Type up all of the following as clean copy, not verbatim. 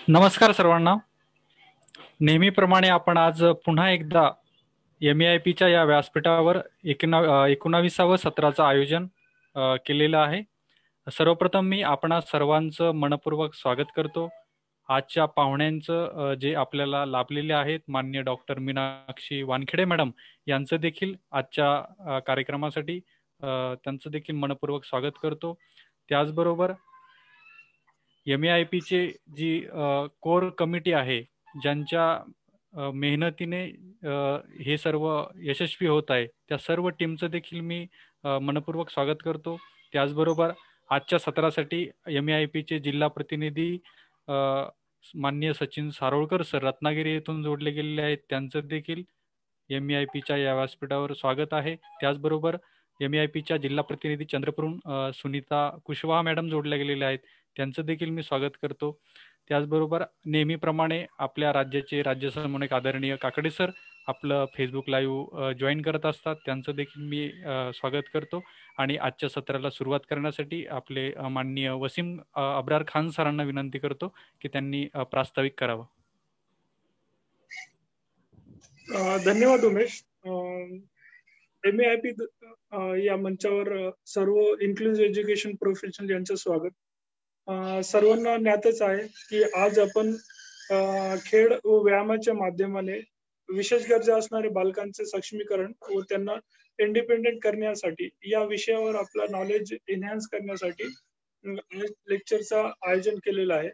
नमस्कार सर्वांना. नेहमीप्रमाणे आपण आज पुन्हा एकदा MEIPच्या या व्यासपीठावर 19व्या सत्राचं आयोजन केलेलं आहे. सर्वप्रथम मी आपणा सर्वांचं मनपूर्वक स्वागत करतो. आजच्या पाहुण्यांचं जे आपल्याला लाभलेले आहेत माननीय डॉक्टर मीनाक्षी वानखेडे मॅडम यांचं देखील आजच्या कार्यक्रमासाठी त्यांचं देखील मनपूर्वक स्वागत करतो. त्याचबरोबर MEIPची जी कोर कमिटी आहे, ज्यांच्या मेहनतीने हे सर्व यशस्वी होत आहे, त्या सर्व टीमचं देखील मी मनपूर्वक स्वागत करतो. त्याचबरोबर आजच्या सत्रासाठी MEIPचे जिल्हा प्रतिनिधी माननीय सचिन सारोळकर सर रत्नागिरी येथून जोडले गेलेले आहेत, त्यांचं देखील MEIPच्या या व्यासपीठावर स्वागत आहे. त्याचबरोबर MEIPच्या जिल्हा प्रतिनिधी चंद्रपूरहून सुनीता कुशवाहा मॅडम जोडल्या गेलेल्या आहेत, त्यांचं देखील मी स्वागत करतो. त्याचबरोबर नेहमीप्रमाणे आपल्या राज्याचे राज्य समन्वयक आदरणीय काकडे सर आपलं फेसबुक लाईव्ह जॉईन करत असतात, त्यांचं देखील मी स्वागत करतो. आणि आजच्या सत्राला सुरुवात करण्यासाठी आपले माननीय वसीम अब्रार खान सरांना विनंती करतो की त्यांनी प्रास्ताविक करावं. धन्यवाद उमेश. MEIP या मंचावर सर्व इन्क्लुझिव्ह एज्युकेशन प्रोफेशनल यांचं स्वागत. सर्वांना ज्ञातच आहे की आज आपण खेळ व व्यायामाच्या माध्यमाने विशेष गरजा असणाऱ्या बालकांचे सक्षमीकरण व त्यांना इंडिपेंडेंट करण्यासाठी या विषयावर आपला नॉलेज एनहान्स करण्यासाठी लेक्चरचं आयोजन केलेलं आहे.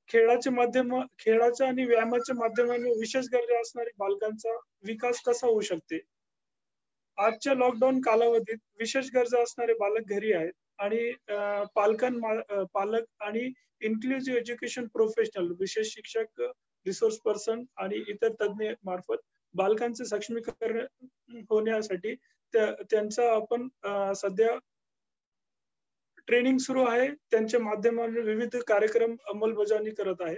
खेळाच्या आणि व्यायामाच्या माध्यमाने विशेष गरजा असणाऱ्या बालकांचा विकास कसा होऊ शकते. आजच्या लॉकडाऊन कालावधीत विशेष गरजा असणारे बालक घरी आहेत आणि पालक आणि इन्क्लुझिव्ह एज्युकेशन प्रोफेशनल विशेष शिक्षक, रिसोर्स पर्सन आणि इतर तज्ञ मार्फत बालकांचे सक्षमीकरण होण्यासाठी त्यांचा आपण सध्या ट्रेनिंग सुरू आहे. त्यांच्या माध्यमाने विविध कार्यक्रम अंमलबजावणी करत आहे.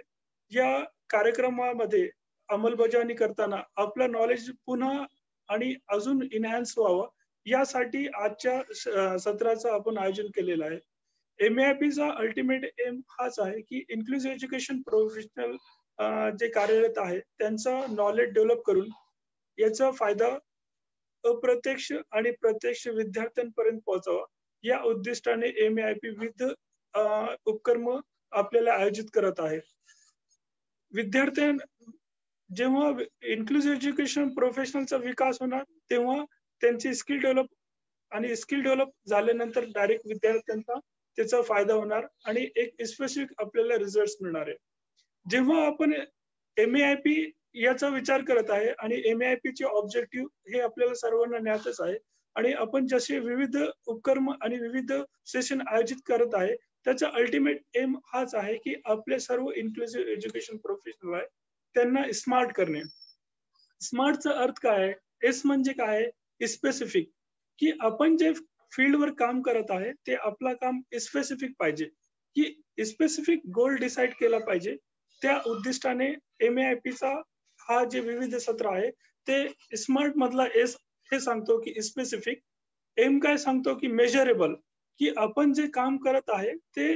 या कार्यक्रमामध्ये अंमलबजावणी करताना आपलं नॉलेज पुन्हा आणि अजून इनहॅन्स व्हावं यासाठी आजच्या सत्राचं आपण आयोजन केलेलं आहे. MEIPचा अल्टिमेट एम हाच आहे की इन्क्लुझिव्ह एज्युकेशन प्रोफेशनल जे कार्यरत आहे त्यांचा नॉलेज डेव्हलप करून याचा फायदा अप्रत्यक्ष आणि प्रत्यक्ष विद्यार्थ्यांपर्यंत पोहोचावा या उद्दिष्टाने MEIP विविध उपक्रम आपल्याला आयोजित करत आहे. जेव्हा इन्क्लुझिव्ह एज्युकेशन प्रोफेशनलचा विकास होणार तेव्हा त्यांची स्किल डेव्हलप झाल्यानंतर डायरेक्ट विद्यार्थ्यांचा त्याचा फायदा होणार आणि एक स्पेसिफिक आपल्याला रिझल्ट मिळणार आहे. जेव्हा आपण MEIP याचा विचार करत आहे आणि MEIPचे ऑब्जेक्टिव्ह हे आपल्याला सर्वांना ज्ञातच आहे आणि आपण जसे विविध उपक्रम आणि विविध सेशन आयोजित करत आहे त्याचा अल्टिमेट एम हाच आहे की आपले सर्व इन्क्लुझिव्ह एज्युकेशन प्रोफेशनल आहे त्यांना स्मार्ट करणे. स्मार्टचा अर्थ काय आहे? एस म्हणजे काय आहे? स्पेसिफिक, की आपण जे फील्डवर काम करत आहे ते आपला काम स्पेसिफिक पाहिजे, की स्पेसिफिक गोल डिसाइड केला पाहिजे. त्या उद्दिष्टाने MEIPचा हा जे विविध सत्र आहे ते स्मार्ट मधला एस हे सांगतो की स्पेसिफिक, एम काय सांगतो की मेजरेबल, की आपण जे काम करत आहे ते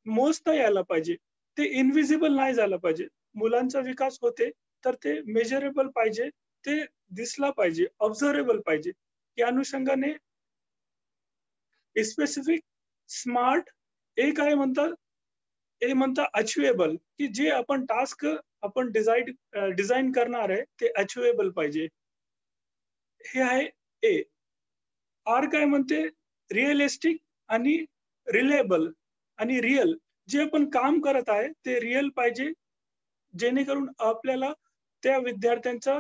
मोजता यायला पाहिजे, ते इनविजिबल नाही झालं पाहिजे. मुलांचा विकास होते तर ते मेजरेबल पाहिजे, ते दिसला पाहिजे, ऑब्झर्वेबल पाहिजे. या अनुषंगाने स्पेसिफिक, स्मार्ट, एक आहे म्हणतात अचिवेबल, की जे आपण टास्क आपण डिझाईन करणार आहे ते अचिवेबल पाहिजे. हे आहे ए. आर काय म्हणते? रिअलिस्टिक आणि रिलेबल आणि रिअल, जे आपण काम करत आहे ते रिअल पाहिजे, जेणेकरून आपल्याला त्या विद्यार्थ्यांचा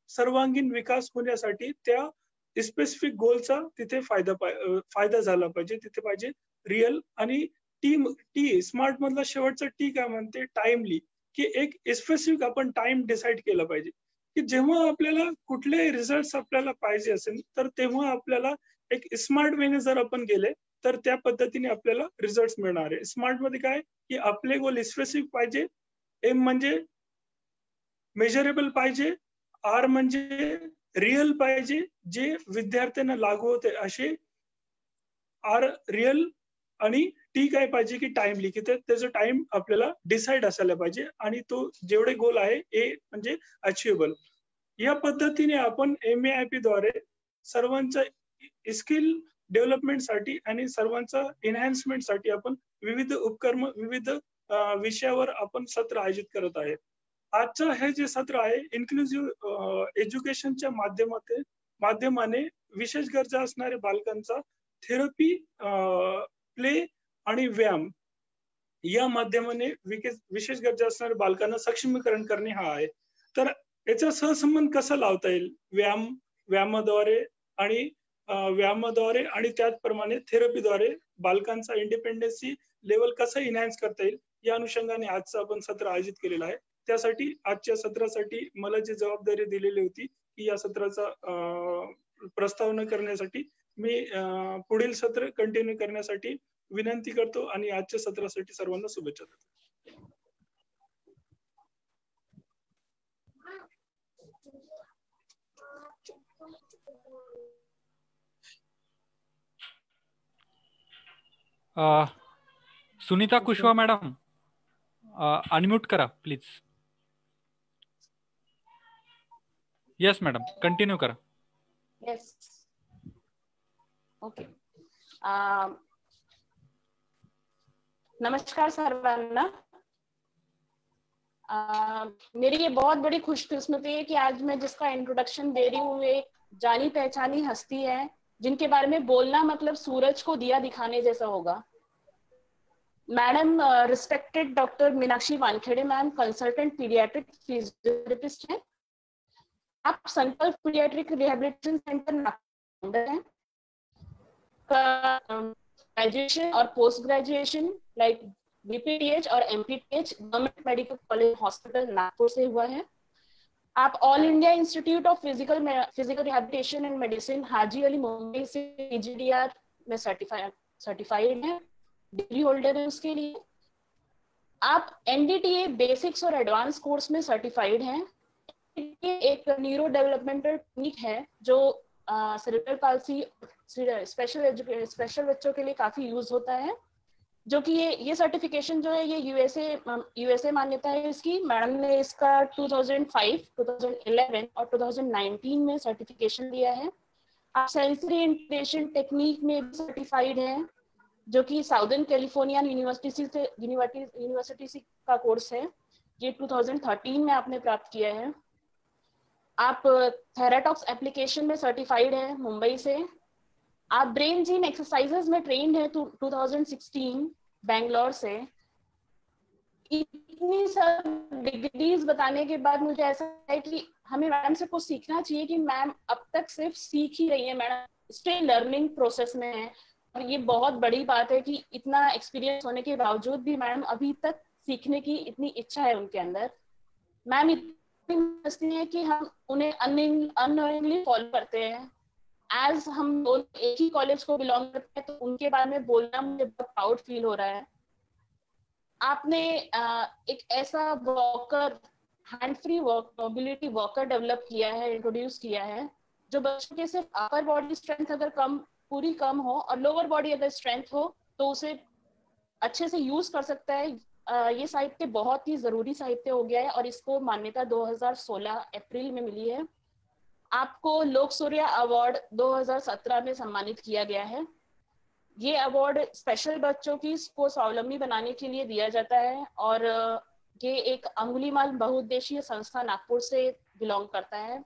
सर्वांगीण विकास होण्यासाठी त्या स्पेसिफिक गोलचा तिथे फायदा झाला पाहिजे. तिथे पाहिजे रिअल. आणि टी स्मार्ट मधला शेवटचा टी काय म्हणते? टाइमली, की एक स्पेसिफिक आपण टाइम डिसाइड केला पाहिजे, की जेव्हा आपल्याला कुठले रिझल्ट आपल्याला पाहिजे असेल तर तेव्हा आपल्याला एक स्मार्ट वेने जर आपण गेले तर त्या पद्धतीने आपल्याला रिझल्ट मिळणार आहे. स्मार्ट मध्ये काय की आपले गोल स्पेसिफिक पाहिजे, एम म्हणजे मेजरेबल पाहिजे, आर म्हणजे रिअल पाहिजे, जे विद्यार्थ्यांना लागू होते असे आर रिअल आणि टी काय पाहिजे की टाइमली, की त्याचं टाइम आपल्याला डिसाईड असायला पाहिजे आणि तो जेवढे गोल आहे म्हणजे अचिव्हेबल. या पद्धतीने आपण एम-ए-आय-पी द्वारे सर्वांच्या स्किल डेव्हलपमेंटसाठी आणि सर्वांचा एन्हान्समेंटसाठी आपण विविध उपक्रम, विविध विषयावर आपण सत्र आयोजित करत आहे. आजचं हे जे सत्र आहे इन्क्लुसिव्ह एज्युकेशनच्या माध्यमाने विशेष गरजा असणाऱ्या बालकांचा थेरपी, प्ले आणि व्यायाम या माध्यमाने विशेष गरजा असणाऱ्या बालकांना सक्षमीकरण करणे हा आहे. तर याचा सहसंबंध कसा लावता येईल व्यायामाद्वारे आणि त्याचप्रमाणे थेरपीद्वारे बालकांचा इंडिपेंडन्सी लेवल कसा इनहॅन्स करता येईल या अनुषंगाने आजचं आपण सत्र आयोजित केलेलं आहे. त्यासाठी आजच्या सत्रासाठी मला जी जबाबदारी दिलेली होती की या सत्राचा प्रस्तावना करण्यासाठी मी पुढील सत्र कंटिन्यू करण्यासाठी विनंती करतो आणि आजच्या सत्रासाठी सर्वांना शुभेच्छा देतो. सुनीता कुशवा मॅडम, अनम्यूट करा प्लीज. येस मॅडम, कंटिन्यू करा. Yes, okay. नमस्कार सर्वांना. मेरी ये बहुत बड़ी खुशकिस्मती है कि आज मैं जिसका इंट्रोडक्शन दे रही हूँ एक जानी पहचानी हस्ती है जिनके बारे में बोलना मतलब सूरज को दिया दिखाने जैसा होगा. Madam respected doctor Meenakshi Wankhede ma'am consultant paediatric physiotherapist हैं. आप संकल्प पीडियाट्रिक रिहेबिलिटेशन सेंटर नागपुर हैं. ग्रेजुएशन और पोस्ट ग्रेजुएशन लाइक बीपीटीएच और MPTH government medical college hospital Nagpur से हुआ है. आप all India institute of physical rehabilitation and medicine Haji Ali Mumbai से पीजीडीआर में सर्टिफाइड हैं, डिग्री होल्डर है उसके लिए. आप एनडीटीए बेसिक्स और एडवांस कोर्स में सर्टिफाइड हैं. एक न्यूरो डेवलपमेंटल टेक्निक है जो सेरेब्रल पाल्सी स्पेशल बच्चों के लिए काफी यूज होता है, जो कि ये सर्टिफिकेशन जो है ये यूएसए मान्यता है इसकी. मैडम ने इसका 2005, 2011 और 2019 में सर्टिफिकेशन लिया है. आप सेंसरी इंटीग्रेशन टेक्निक में भी सर्टिफाइड हैं, जो कि साउदर्न कैलिफोर्निया यूनिवर्सिटी से का कोर्स है. ये 2013 में आपने प्राप्त किया है. आप थेराटॉक्स एप्लीकेशन में सर्टिफाइड हैं मुंबई से. आप ब्रेन जीन एक्सरसाइजेस में ट्रेंड है 2016 बैंगलोर से. इतनी सब डिग्रीज बताने के बाद मुझे ऐसा है कि हमें मैडम से कुछ सीखना चाहिए कि मैम अब तक सिर्फ सीख ही रही है, मैडम स्टिल लर्निंग प्रोसेस में है. और ये बहुत बड़ी बात है कि इतना एक्सपीरियंस होने के बावजूद भी मैडम अभी तक सीखने की इतनी इच्छा है उनके अंदर. मैम इतनी हंसती है कि हम उन्हें अननोइंगली फॉलो करते हैं. एज हम दोनों एक ही कॉलेज को बिलोंग करते हैं तो उनके बारे में बोलना मुझे बहुत प्राउड फील हो रहा है. आपने एक ऐसा walker, hand free mobility walker develop किया है, इंट्रोड्यूस किया है, जो बच्चों के सिर्फ अपर बॉडी स्ट्रेंथ अगर पूरी कम हो और लोअर बॉडी अगर स्ट्रेंथ हो तो उसे अच्छे से यूज कर सकता है. ये साहित्य बहुत ही जरूरी साहित्य हो गया है और इसको मान्यता 2016 अप्रैल में मिली है. आपको लोक सूर्य अवार्ड 2017 में सम्मानित किया गया है. ये अवार्ड स्पेशल बच्चों को स्वावलंबी बनाने के लिए दिया जाता है और ये एक अंगुलीमाल बहुउद्देशीय संस्था नागपुर से बिलोंग करता है.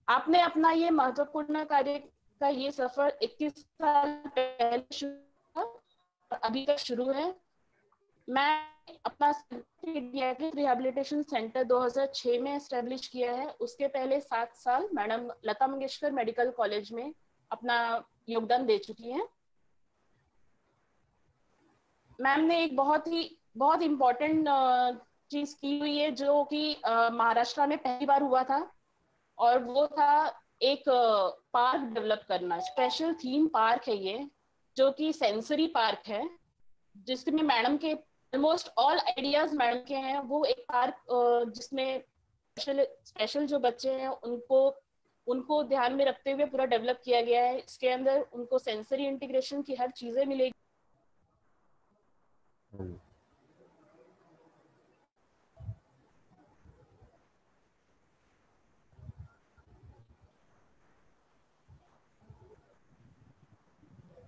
आपने अपना ये महत्वपूर्ण कार्य का ये सफर 21 साल पहले शुरू हुआ और अभी तक शुरू है. मैं अपना पीडियाट्रिक रिहेबिलिटेशन सेंटर 2006 में एस्टेब्लिश किया है. उसके पहले 7 साल madam Lata Mangeshkar medical college में अपना योगदान दे चुकी हैं. मैम ने एक बहुत इम्पोर्टेंट चीज की हुई है जो कि महाराष्ट्र में पहली बार हुआ था और वो था एक पार्क डेवलप करना. स्पेशल थीम पार्क है ये, जो कि सेंसरी पार्क है, जिसमें मैडम के ऑलमोस्ट ऑल आइडियाज मैडम के हैं. वो एक पार्क जिसमें स्पेशल जो बच्चे हैं उनको ध्यान में रखते हुए पूरा डेवलप किया गया है. इसके अंदर उनको सेंसरी इंटीग्रेशन की हर चीजें मिलेगी.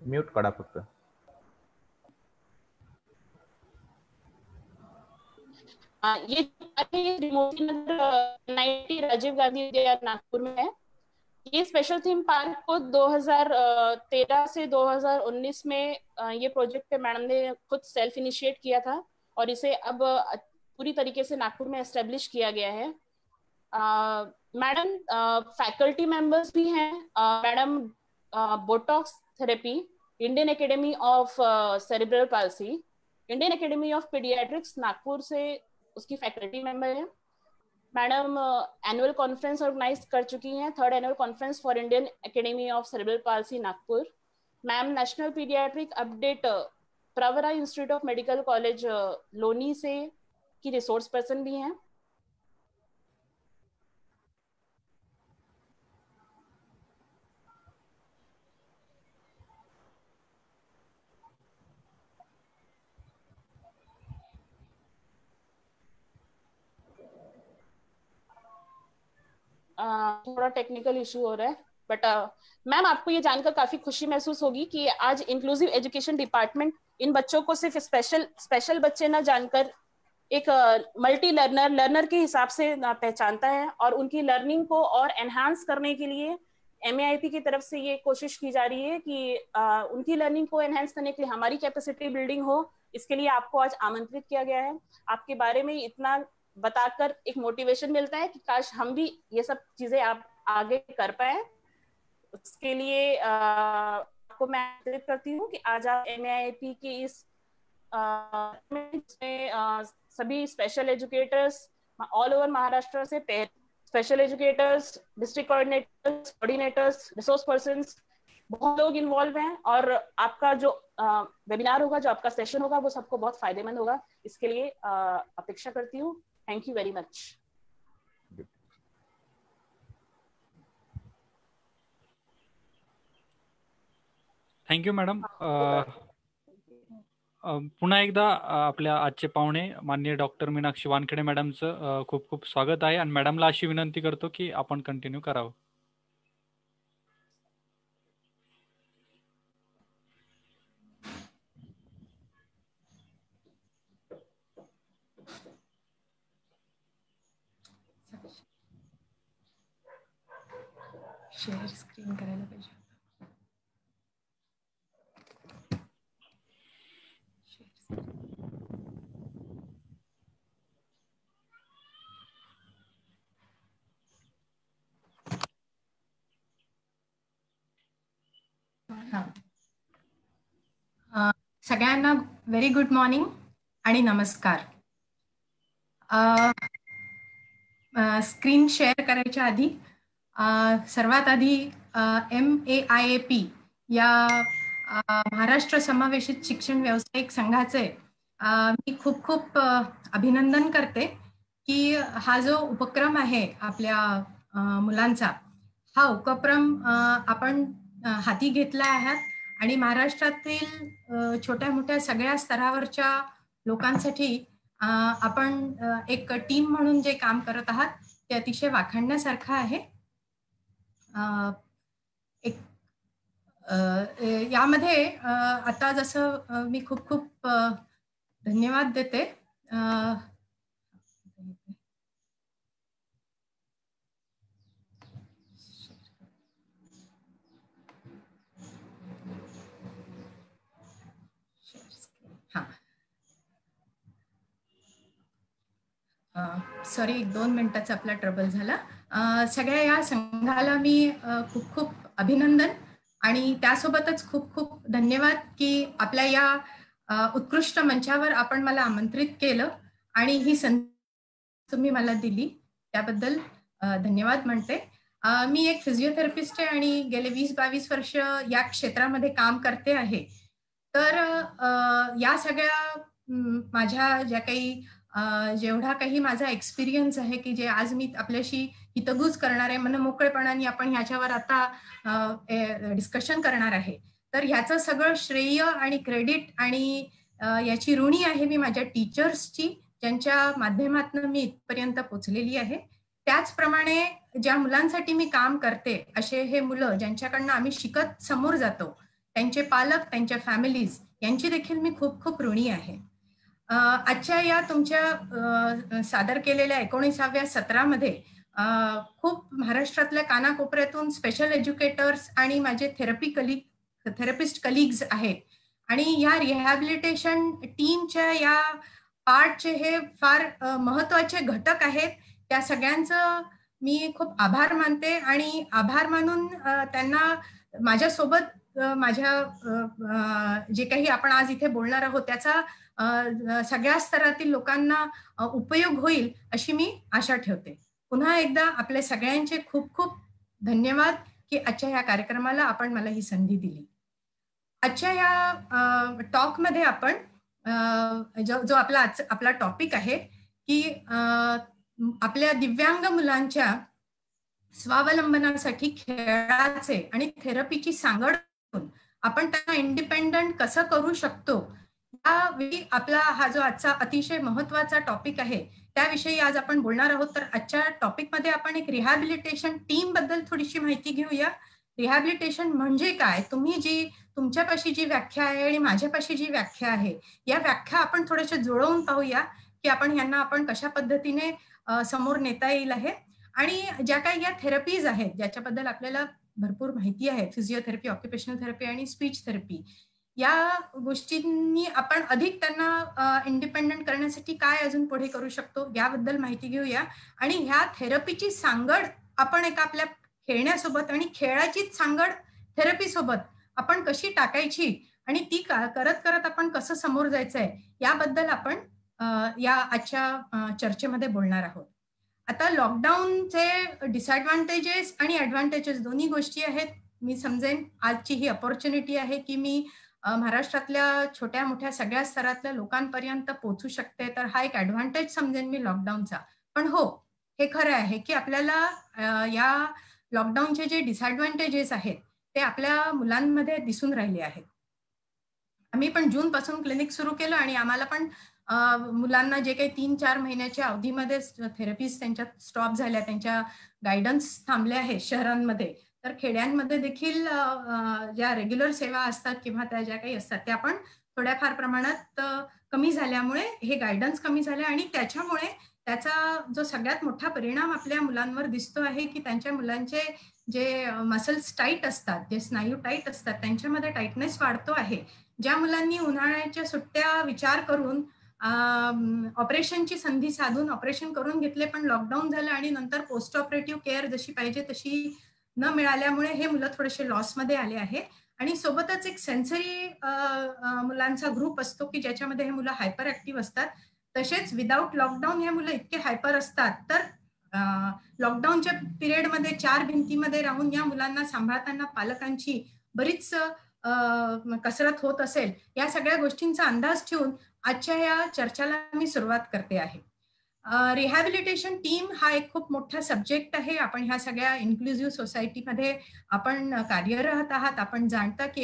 म्यूट करा फक्त. ये रिमोटली नगर 90 राजीव गांधी उद्यान नागपुर में है। ये स्पेशल थीम पार्क को 2013 से 2019 में ये प्रोजेक्ट पे मैडम ने खुद सेल्फ इनिशिएट किया था और इसे अब पूरी तरीके से नागपुर में एस्टेब्लिश किया गया है। मैडम फैकल्टी मेंबर्स भी हैं। Madam botox therapy, Indian academy of cerebral palsy, Indian academy of paediatrics Nagpur से उसकी फैकल्टी मेंबर है। मैडम एनुअल कॉन्फ्रेंस ऑर्गेनाइज कर चुकी हैं, 3rd annual conference for Indian academy of cerebral palsy Nagpur. Ma'am national paediatric update Pravara institute of medical college Loni से की resource person भी हैं। थोड़ा टेक्निकल इशू हो रहा है, बट मैम आपको ये जानकर काफी खुशी महसूस होगी कि आज इंक्लूसिव एजुकेशन डिपार्टमेंट इन बच्चों को सिर्फ स्पेशल बच्चे न जानकर एक मल्टी लर्नर के हिसाब से पहचानता है और उनकी लर्निंग को और एनहांस करने के लिए MAIP की तरफ से ये कोशिश की जा रही है कि उनकी लर्निंग को एनहांस करने के लिए हमारी कैपेसिटी बिल्डिंग हो। इसके लिए आपको आज आमंत्रित किया गया है। आपके बारे में इतना बताकर एक मोटिवेशन मिलता है कि काश हम भी ये सब चीजें आप आगे कर पाए। उसके लिए आपको मैं आमंत्रित करती हूँ कि आज आप MAIP के इस सभी special educators all over Maharashtra से special educators, district coordinators, resource persons, बहुत लोग इन्वॉल्व हैं और आपका जो वेबिनार होगा, जो आपका सेशन होगा, वो सबको बहुत फायदेमंद होगा। इसके लिए अपेक्षा करती हूँ। Thank you very much. Thank you madam. पुन्हा एकदा आपल्या आजचे पाहुणे माननीय डॉक्टर मीनाक्षी वानखेडे मॅडमचं खूप खूप स्वागत आहे आणि मॅडमला अशी विनंती करतो की आपण कंटिन्यू करावं. शेअर स्क्रीन करायला पाहिजे. सगळ्यांना व्हेरी गुड मॉर्निंग आणि नमस्कार. स्क्रीन शेअर करायच्या आधी सर्वात आधी MAIAP या महाराष्ट्र समावेशित शिक्षण व्यावसायिक संघाचे मी खूप खूप अभिनंदन करते की हा जो उपक्रम आहे आपल्या मुलांचा, हा उपक्रम आपण हाती घेतला आहे आणि महाराष्ट्रातील छोट्या मोठ्या सगळ्या स्तरावरच्या लोकांसाठी आपण एक टीम म्हणून जे काम करत आहात ते अतिशय वाखाणण्यासारखं आहे. यामध्ये आता जसं मी खूप खूप धन्यवाद देते. सॉरी, 1-2 मिनिटाचा आपला ट्रबल झाला. सगळ्या या संघाला मी खूप खूप अभिनंदन आणि त्यासोबतच खूप खूप धन्यवाद की आपल्या या उत्कृष्ट मंचावर आपण मला आमंत्रित केलं आणि ही संधी तुम्ही मला दिली त्याबद्दल धन्यवाद म्हणते. मी एक फिजिओथेरपिस्ट आहे आणि गेले 20-22 वर्ष या क्षेत्रामध्ये काम करते आहे. तर या सगळ्या माझ्या ज्या काही जेवढा काही माझा एक्सपिरियन्स आहे की जे आज मी आपल्याशी हितगुज करणार आहे, मनमोकळेपणाने आपण ह्याच्यावर आता डिस्कशन करणार आहे, तर ह्याचं सगळं श्रेय आणि क्रेडिट आणि याची ऋणी आहे मी माझ्या टीचर्सची, ज्यांच्या माध्यमातून मी इथपर्यंत पोहोचलेली आहे. त्याचप्रमाणे ज्या मुलांसाठी मी काम करते, असे हे मुलं ज्यांच्याकडनं आम्ही शिकत समोर जातो, त्यांचे पालक, त्यांच्या फॅमिलीज यांची देखील मी खूप खूप ऋणी आहे. आजच्या या तुमच्या सादर केलेल्या 19व्या सत्रामध्ये खूप महाराष्ट्रातल्या कानाकोपऱ्यातून स्पेशल एज्युकेटर्स आणि माझे थेरपिस्ट कलिग्स आहेत आणि या रिहॅबिलिटेशन टीमच्या या पार्टचे हे फार महत्वाचे घटक आहेत. त्या सगळ्यांचं मी खूप आभार मानते आणि आभार मानून त्यांना माझ्यासोबत माझ्या जे काही आपण आज इथे बोलणार आहोत त्याचा सगळ्या स्तरातील लोकांना उपयोग होईल अशी मी आशा ठेवते. पुन्हा एकदा आपले सगळ्यांचे खूप खूप धन्यवाद की आजच्या या कार्यक्रमाला आपण मला ही संधी दिली. आजच्या या टॉकमध्ये आपण जो आपला टॉपिक आहे की आपल्या दिव्यांग मुलांच्या स्वावलंबनासाठी खेळाचे आणि थेरपीची सांगड करून आपण त्यांना इंडिपेंडंट कसं करू शकतो, यावेळी आपला हा जो आजचा अतिशय महत्वाचा टॉपिक आहे त्याविषयी आज आपण बोलणार आहोत. तर आजच्या टॉपिकमध्ये आपण एक रिहॅबिलिटेशन टीम बद्दल थोडीशी माहिती घेऊया. रिहॅबिलिटेशन म्हणजे काय, तुमच्यापाशी जी व्याख्या आहे आणि माझ्यापाशी जी व्याख्या आहे, या व्याख्या आपण थोड्याशा जुळवून पाहूया की आपण कशा पद्धतीने समोर नेता येईल आहे. आणि ज्या काही या थेरपीज आहेत ज्याच्याबद्दल आपल्याला भरपूर माहिती आहे, फिजिओथेरपी, ऑक्युपेशनल थेरपी आणि स्पीच थेरपी, या गोष्टींनी आपण अधिक त्यांना इंडिपेंडंट करण्यासाठी काय अजून पुढे करू शकतो याबद्दल माहिती घेऊया. आणि ह्या थेरपीची सांगड आपण एका आपल्या खेळण्यासोबत आणि खेळाचीच सांगड थेरपी सोबत आपण कशी टाकायची आणि ती करत करत आपण कसं समोर जायचंय याबद्दल आपण या आजच्या चर्चेमध्ये बोलणार आहोत. आता लॉकडाऊनचे डिसएडव्हान्टेजेस आणि ऍडव्हान्टेजेस दोन्ही गोष्टी आहेत. मी समजेन आजची ही अपॉर्च्युनिटी आहे की मी महाराष्ट्रातल्या छोट्या मोठ्या सगळ्या स्तरातल्या लोकांपर्यंत पोहोचू शकते, तर हा एक ऍडव्हान्टेज समजेन मी लॉकडाऊनचा. पण हो, हे खरं आहे की आपल्याला या लॉकडाऊनचे जे डिसएडव्हान्टेजेस आहेत ते आपल्या मुलांमध्ये दिसून राहिले आहेत. आम्ही पण जून पासून क्लिनिक सुरू केलं आणि आम्हाला पण मुलांना जे काही 3-4 महिन्याच्या अवधीमध्ये थेरपीज त्यांच्यात स्टॉप झाल्या, त्यांच्या गायडन्स थांबले आहेत शहरांमध्ये. तर खेड्यांमध्ये देखील ज्या रेग्युलर सेवा असतात किंवा त्या ज्या काही असतात त्या पण थोड्याफार प्रमाणात कमी झाल्यामुळे हे गायडन्स कमी झाले आणि त्याच्यामुळे त्याचा जो सगळ्यात मोठा परिणाम आपल्या मुलांवर दिसतो आहे की त्यांच्या मुलांचे जे मसल्स टाईट असतात, जे स्नायू टाईट असतात, त्यांच्यामध्ये टाईटनेस वाढतो आहे. ज्या मुलांनी उन्हाळ्याच्या सुट्ट्या विचार करून ऑपरेशनची संधी साधून ऑपरेशन करून घेतले पण लॉकडाऊन झालं आणि नंतर पोस्ट ऑपरेटिव्ह केअर जशी पाहिजे तशी न मिळाल्यामुळे हे मुलं थोडेसे लॉसमध्ये आले आहे. आणि सोबतच एक सेन्सरी मुलांचा ग्रुप असतो की ज्याच्यामध्ये हे मुलं हायपर ऍक्टिव्ह असतात. तसेच विदाऊट लॉकडाऊन हे मुलं इतके हायपर असतात तर लॉकडाऊनच्या पिरियडमध्ये 4 भिंतीमध्ये राहून या मुलांना सांभाळताना पालकांची बरीच कसरत होत असेल. या सगळ्या गोष्टींचा अंदाज ठेवून आजच्या या चर्चेला मी सुरुवात करते आहे. रिहॅबिलिटेशन टीम हा एक खूप मोठा सब्जेक्ट आहे. आपण ह्या सगळ्या इन्क्लुझिव्ह सोसायटीमध्ये आपण कार्यरत आहात. आपण जाणता की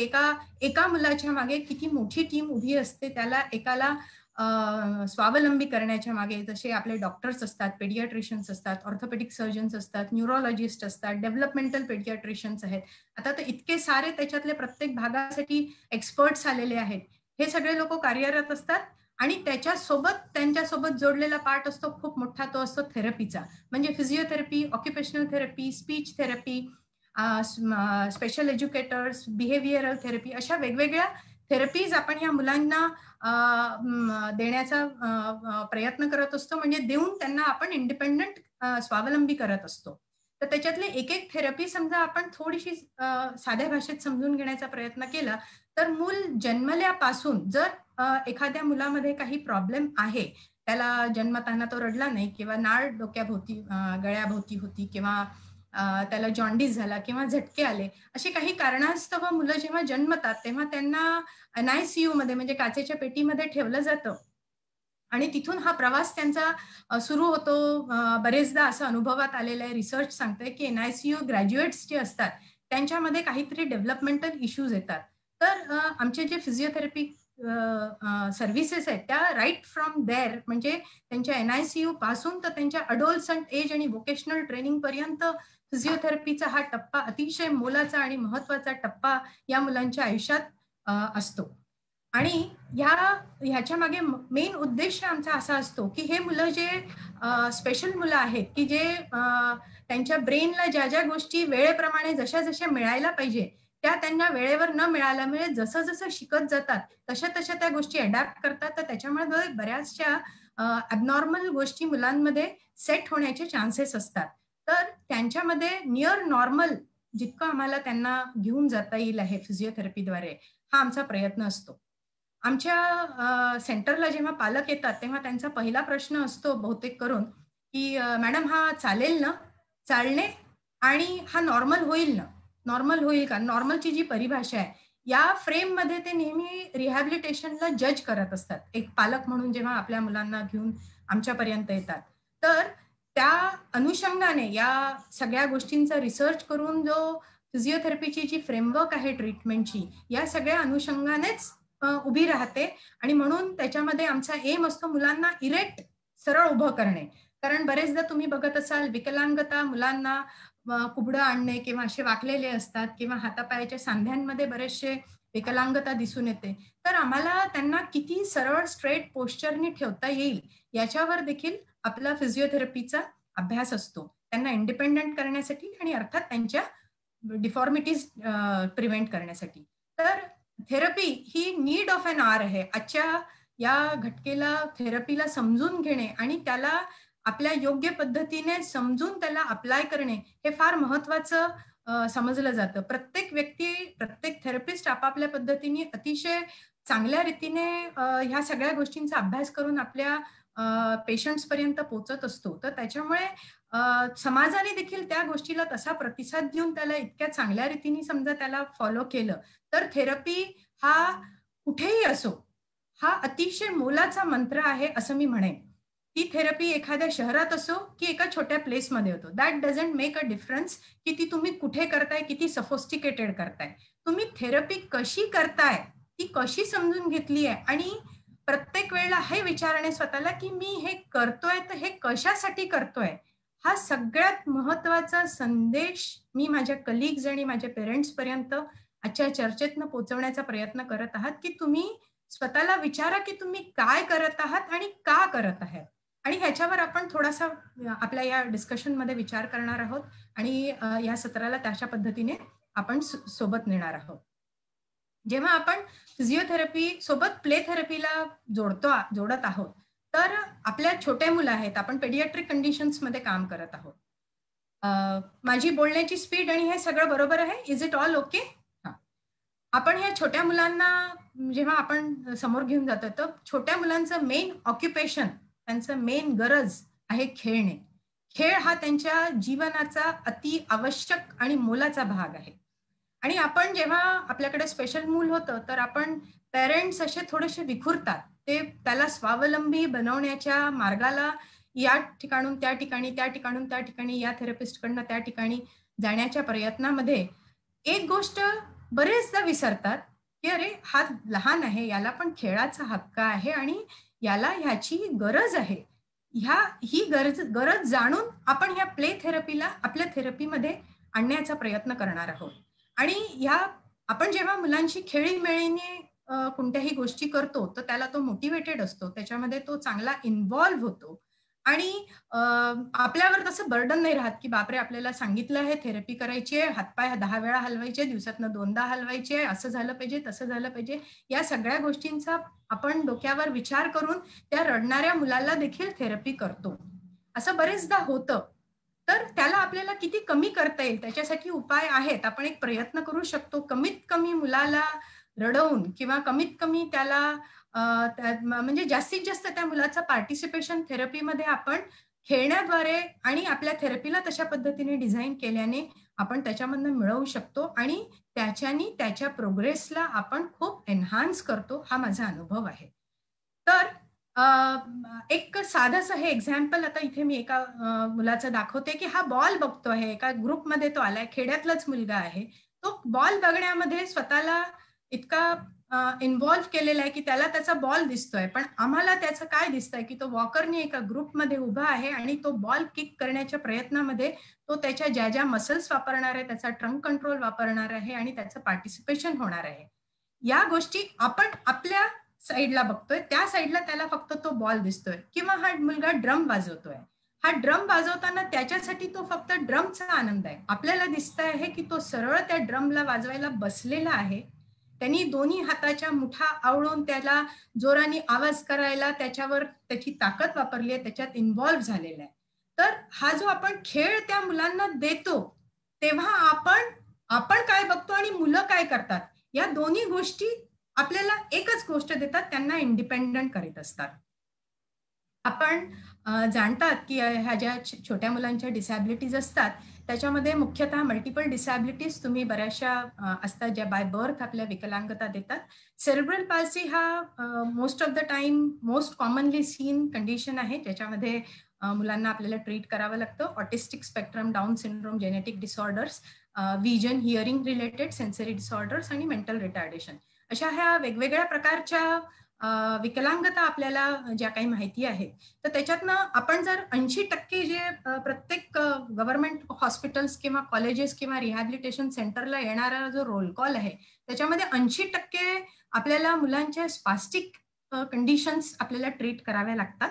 एका मुलाच्या मागे किती मोठी टीम उभी असते. त्याला एकाला स्वावलंबी करण्याच्या मागे जसे आपले डॉक्टर्स असतात, पेडियाट्रिशियन्स असतात, ऑर्थोपेडिक सर्जन्स असतात, न्यूरोलॉजिस्ट असतात, डेव्हलपमेंटल पेडियाट्रिशियन्स आहेत. आता तर इतके सारे त्याच्यातले प्रत्येक भागासाठी एक्सपर्ट्स आलेले आहेत. हे सगळे लोक कार्यरत असतात आणि त्यांच्यासोबत जोडलेला पार्ट असतो खूप मोठा, तो असतो थेरपीचा. म्हणजे physiotherapy, occupational therapy, speech therapy, special educators, behavioural therapy, अशा वेगवेगळ्या थेरपीज आपण या मुलांना देण्याचा प्रयत्न करत असतो. म्हणजे देऊन त्यांना आपण इंडिपेंडंट स्वावलंबी करत असतो. तर त्याच्यातले एक थेरपी समजा आपण थोडीशी साध्या भाषेत समजून घेण्याचा प्रयत्न केला तर मूल जन्मल्यापासून जर एखाद्या मुलामध्ये काही प्रॉब्लेम आहे, त्याला जन्मताना तो रडला नाही किंवा नाळ डोक्याभोवती गळ्याभोवती होती किंवा त्याला जॉन्डिस झाला किंवा झटके आले, अशी काही कारणास्तव मुलं जेव्हा जन्मतात तेव्हा त्यांना NICU मध्ये म्हणजे काचेच्या पेटीमध्ये ठेवलं जातं आणि तिथून हा प्रवास त्यांचा सुरू होतो. बरेचदा असं अनुभवात आलेलं आहे, रिसर्च सांगतंय की NICU ग्रॅज्युएट्स जे असतात त्यांच्यामध्ये काहीतरी डेव्हलपमेंटल इश्यूज येतात. तर आमचे जे फिजिओथेरपी सर्व्हिसेस आहेत त्या राईट फ्रॉम देअर, म्हणजे त्यांच्या NICU पासून तर त्यांच्या अडोलसंट एज आणि वोकेशनल ट्रेनिंग पर्यंत फिजिओथेरपीचा हा टप्पा अतिशय मोलाचा आणि महत्वाचा टप्पा या मुलांच्या आयुष्यात असतो. आणि ह्याच्या मागे मेन उद्देश आमचा असा असतो की हे मुलं जे स्पेशल मुलं आहेत की जे त्यांच्या ब्रेनला ज्या ज्या गोष्टी वेळेप्रमाणे जशा जशा मिळायला पाहिजे त्या त्यांना वेळेवर न मिळाल्यामुळे जसं जसं शिकत जातात तशा तशा त्या गोष्टी अडॅप्ट करतात, तर त्याच्यामुळे बऱ्याचशा ॲबनॉर्मल गोष्टी मुलांमध्ये सेट होण्याचे चान्सेस असतात. तर त्यांच्यामध्ये नियर नॉर्मल जितकं आम्हाला त्यांना घेऊन जाता येईल आहे फिजिओथेरपीद्वारे, हा आमचा प्रयत्न असतो. आमच्या सेंटरला जेव्हा पालक येतात तेव्हा त्यांचा पहिला प्रश्न असतो बहुतेक करून की मॅडम हा चालेल ना, चालणे आणि हा नॉर्मल होईल ना, नॉर्मल होईल का? नॉर्मलची जी परिभाषा आहे या फ्रेममध्ये ते नेहमी रिहॅबिलिटेशनला जज करत असतात. एक पालक म्हणून जेव्हा आपल्या मुलांना घेऊन आमच्यापर्यंत येतात, तर त्या अनुषंगाने या सगळ्या गोष्टींचा रिसर्च करून जो फिजिओथेरपीची जी फ्रेमवर्क आहे ट्रीटमेंटची, या सगळ्या अनुषंगानेच उभी राहते. आणि म्हणून त्याच्यामध्ये आमचा एम असतो मुलांना इरेक्ट सरळ उभं करणे. कारण बरेचदा तुम्ही बघत असाल विकलांगता मुलांना कुबडं आणणे किंवा असे वाकलेले असतात किंवा हातापायाच्या सांध्यांमध्ये बरेचसे विकलांगता दिसून येते. तर आम्हाला त्यांना किती सरळ स्ट्रेट पोश्चरनी ठेवता येईल याच्यावर देखील आपला फिजिओथेरपीचा अभ्यास असतो, त्यांना इंडिपेंडंट करण्यासाठी आणि अर्थात त्यांच्या डिफॉर्मिटीज प्रिव्हेंट करण्यासाठी. तर therapy he need of an hour आहे. आजच्या या घटकेला थेरपीला समजून घेणे आणि त्याला आपल्या योग्य पद्धतीने समजून त्याला अप्लाय करणे हे फार महत्वाचं समजलं जातं. प्रत्येक व्यक्ती, प्रत्येक थेरपिस्ट आपापल्या पद्धतीने अतिशय चांगल्या रीतीने ह्या सगळ्या गोष्टींचा अभ्यास करून आपल्या पेशंट्स पर्यंत पोहोचत असतो. तर त्याच्यामुळे समाजाने देखील त्या गोष्टीला तसा प्रतिसाद देऊन त्याला इतक्या चांगल्या रीतीने समजा त्याला फॉलो केलं, तर थेरपी हा कुठेही असो, हा अतिशय मोलाचा मंत्र आहे असं मी म्हणेन. ती थेरपी एखाद्या शहरात असो की एका छोट्या प्लेसमध्ये होतो, that doesn't make a difference की ती तुम्ही कुठे करताय, किती सफोस्टिकेटेड करताय. तुम्ही थेरपी कशी करताय, ती कशी समजून घेतली आहे आणि प्रत्येक वेळेला हे विचारणे स्वतःला की मी हे करतोय तर हे कशासाठी करतोय, हा सगळ्यात महत्वाचा संदेश मी माझ्या कलिग्स आणि माझ्या पेरेंट्स पर्यंत आजच्या चर्चेतनं पोहोचवण्याचा प्रयत्न करत आहात की तुम्ही स्वतःला विचारा की तुम्ही काय करत आहात आणि का करत आहात. आणि ह्याच्यावर आपण थोडासा आपल्या या डिस्कशनमध्ये विचार करणार आहोत आणि या सत्राला त्याच्या पद्धतीने आपण सोबत नेणार आहोत. जेव्हा आपण फिजिओथेरपी सोबत प्ले थेरपीला जोडत आहोत, तर आपल्या छोटे मुलं आहेत, आपण पेडियाट्रिक कंडिशन्स मध्ये काम करत आहोत. माझी बोलण्याची स्पीड आणि हे सगळं बरोबर आहे? Is it all okay? आपण ह्या छोट्या मुलांना जेव्हा आपण समोर घेऊन जातो, तर छोट्या मुलांचं मेन ऑक्युपेशन, त्यांचं मेन गरज आहे खेळणे. खेळ हा त्यांच्या जीवनाचा अति आवश्यक आणि मोलाचा भाग आहे. आणि आपण जेव्हा आपल्याकडे स्पेशल मूल होतं, तर आपण पेरेंट्स असे थोडेसे विखुरतात. ते त्याला स्वावलंबी बनवण्याच्या मार्गाला या ठिकाणून त्या ठिकाणी, त्या ठिकाणून त्या ठिकाणी, या थेरपिस्टकडनं त्या ठिकाणी जाण्याच्या प्रयत्नामध्ये एक गोष्ट बरेचदा विसरतात की अरे हा लहान आहे, याला पण खेळाचा हक्क आहे आणि याला ह्याची गरज आहे. ही गरज जाणून आपण ह्या प्ले थेरपीला आपल्या थेरपीमध्ये आणण्याचा प्रयत्न करणार आहोत. आणि आपण जेव्हा मुलांशी खेळीमेळीने कोणत्याही गोष्टी करतो, तर त्याला तो मोटिवेटेड असतो, त्याच्यामध्ये तो चांगला इन्व्हॉल्व्ह होतो आणि आपल्यावर तसं बर्डन नाही राहत की बापरे आपल्याला सांगितलं आहे थेरपी करायची आहे, हातपाय 10 वेळा हलवायचे, दिवसातनं 2दा हलवायचे, असं झालं पाहिजे, तसं झालं पाहिजे. या सगळ्या गोष्टींचा आपण डोक्यावर विचार करून त्या रडणाऱ्या मुलाला देखील थेरपी करतो. असं बरेचदा होतं. तर त्याला आपल्याला किती कमी करता येईल त्याच्यासाठी उपाय आहेत. आपण एक प्रयत्न करू शकतो, कमीत कमी मुलाला रडवून किंवा कमीत कमी त्याला म्हणजे जास्तीत जास्त त्या मुलाचं पार्टिसिपेशन थेरपीमध्ये आपण खेळण्याद्वारे आणि आपल्या थेरपीला तशा पद्धतीने डिझाईन केल्याने आपण त्याच्यामधनं मिळवू शकतो आणि त्याच्यानी त्याच्या प्रोग्रेसला आपण खूप एन्हान्स करतो, हा माझा अनुभव आहे. तर एक साधंसं हे एक्झाम्पल आता इथे मी एका मुलाचं दाखवते की हा बॉल बघतो आहे, एका ग्रुपमध्ये तो आलाय, खेड्यातलाच मुलगा आहे. तो बॉल बघण्यामध्ये स्वतःला इतका इन्व्हॉल्व्ह केलेला आहे की त्याला त्याचा बॉल दिसतोय, पण आम्हाला त्याचं काय दिसतंय की तो वॉकरने एका ग्रुपमध्ये उभा आहे आणि तो बॉल किक करण्याच्या प्रयत्नामध्ये तो त्याच्या ज्या ज्या मसल्स वापरणार आहे, त्याचा ट्रंक कंट्रोल वापरणार आहे आणि त्याचं पार्टिसिपेशन होणार आहे. या गोष्टी आपण आपल्या साईडला बघतोय, त्या साईडला त्याला फक्त तो बॉल दिसतोय. किंवा हा मुलगा ड्रम वाजवतोय, हा ड्रम वाजवताना त्याच्यासाठी तो फक्त ड्रमचा आनंद आहे. आपल्याला दिसत आहे की तो सरळ त्या ड्रमला वाजवायला बसलेला आहे. त्यांनी दोन्ही हाताच्या मुठा आवळून त्याला जोराने आवाज करायला त्याच्यावर त्याची ताकद वापरली आहे, त्याच्यात इन्व्हॉल्व्ह झालेला आहे. तर हा जो आपण खेळ त्या मुलांना देतो, तेव्हा आपण काय बघतो आणि मुलं काय करतात, या दोन्ही गोष्टी आपल्याला एकच गोष्ट देतात, त्यांना इंडिपेंडंट करीत असतात. आपण जाणतात की ह्या ज्या छोट्या मुलांच्या डिसॅबिलिटीज असतात त्याच्यामध्ये मुख्यतः मल्टिपल डिसॅबिलिटीज तुम्ही बऱ्याचशा असतात ज्या बाय बर्थ आपल्या विकलांगता देतात. सेरेब्रल पाल्सी हा most of the time most commonly seen condition आहे, ज्याच्यामध्ये मुलांना आपल्याला ट्रीट करावं लागतं. Autistic spectrum, down syndrome, genetic disorders, vision, hearing related, sensory disorders आणि मेंटल रिटार्डेशन, अशा ह्या वेगवेगळ्या प्रकारच्या विकलांगता आपल्याला ज्या काही माहिती आहे. तर त्याच्यातनं आपण जर 80% जे प्रत्येक गव्हर्नमेंट हॉस्पिटल्स किंवा कॉलेजेस किंवा रिहॅबिलिटेशन सेंटरला येणारा जो रोल कॉल आहे, त्याच्यामध्ये 80% आपल्याला मुलांच्या स्पास्टिक कंडिशन्स आपल्याला ट्रीट कराव्या लागतात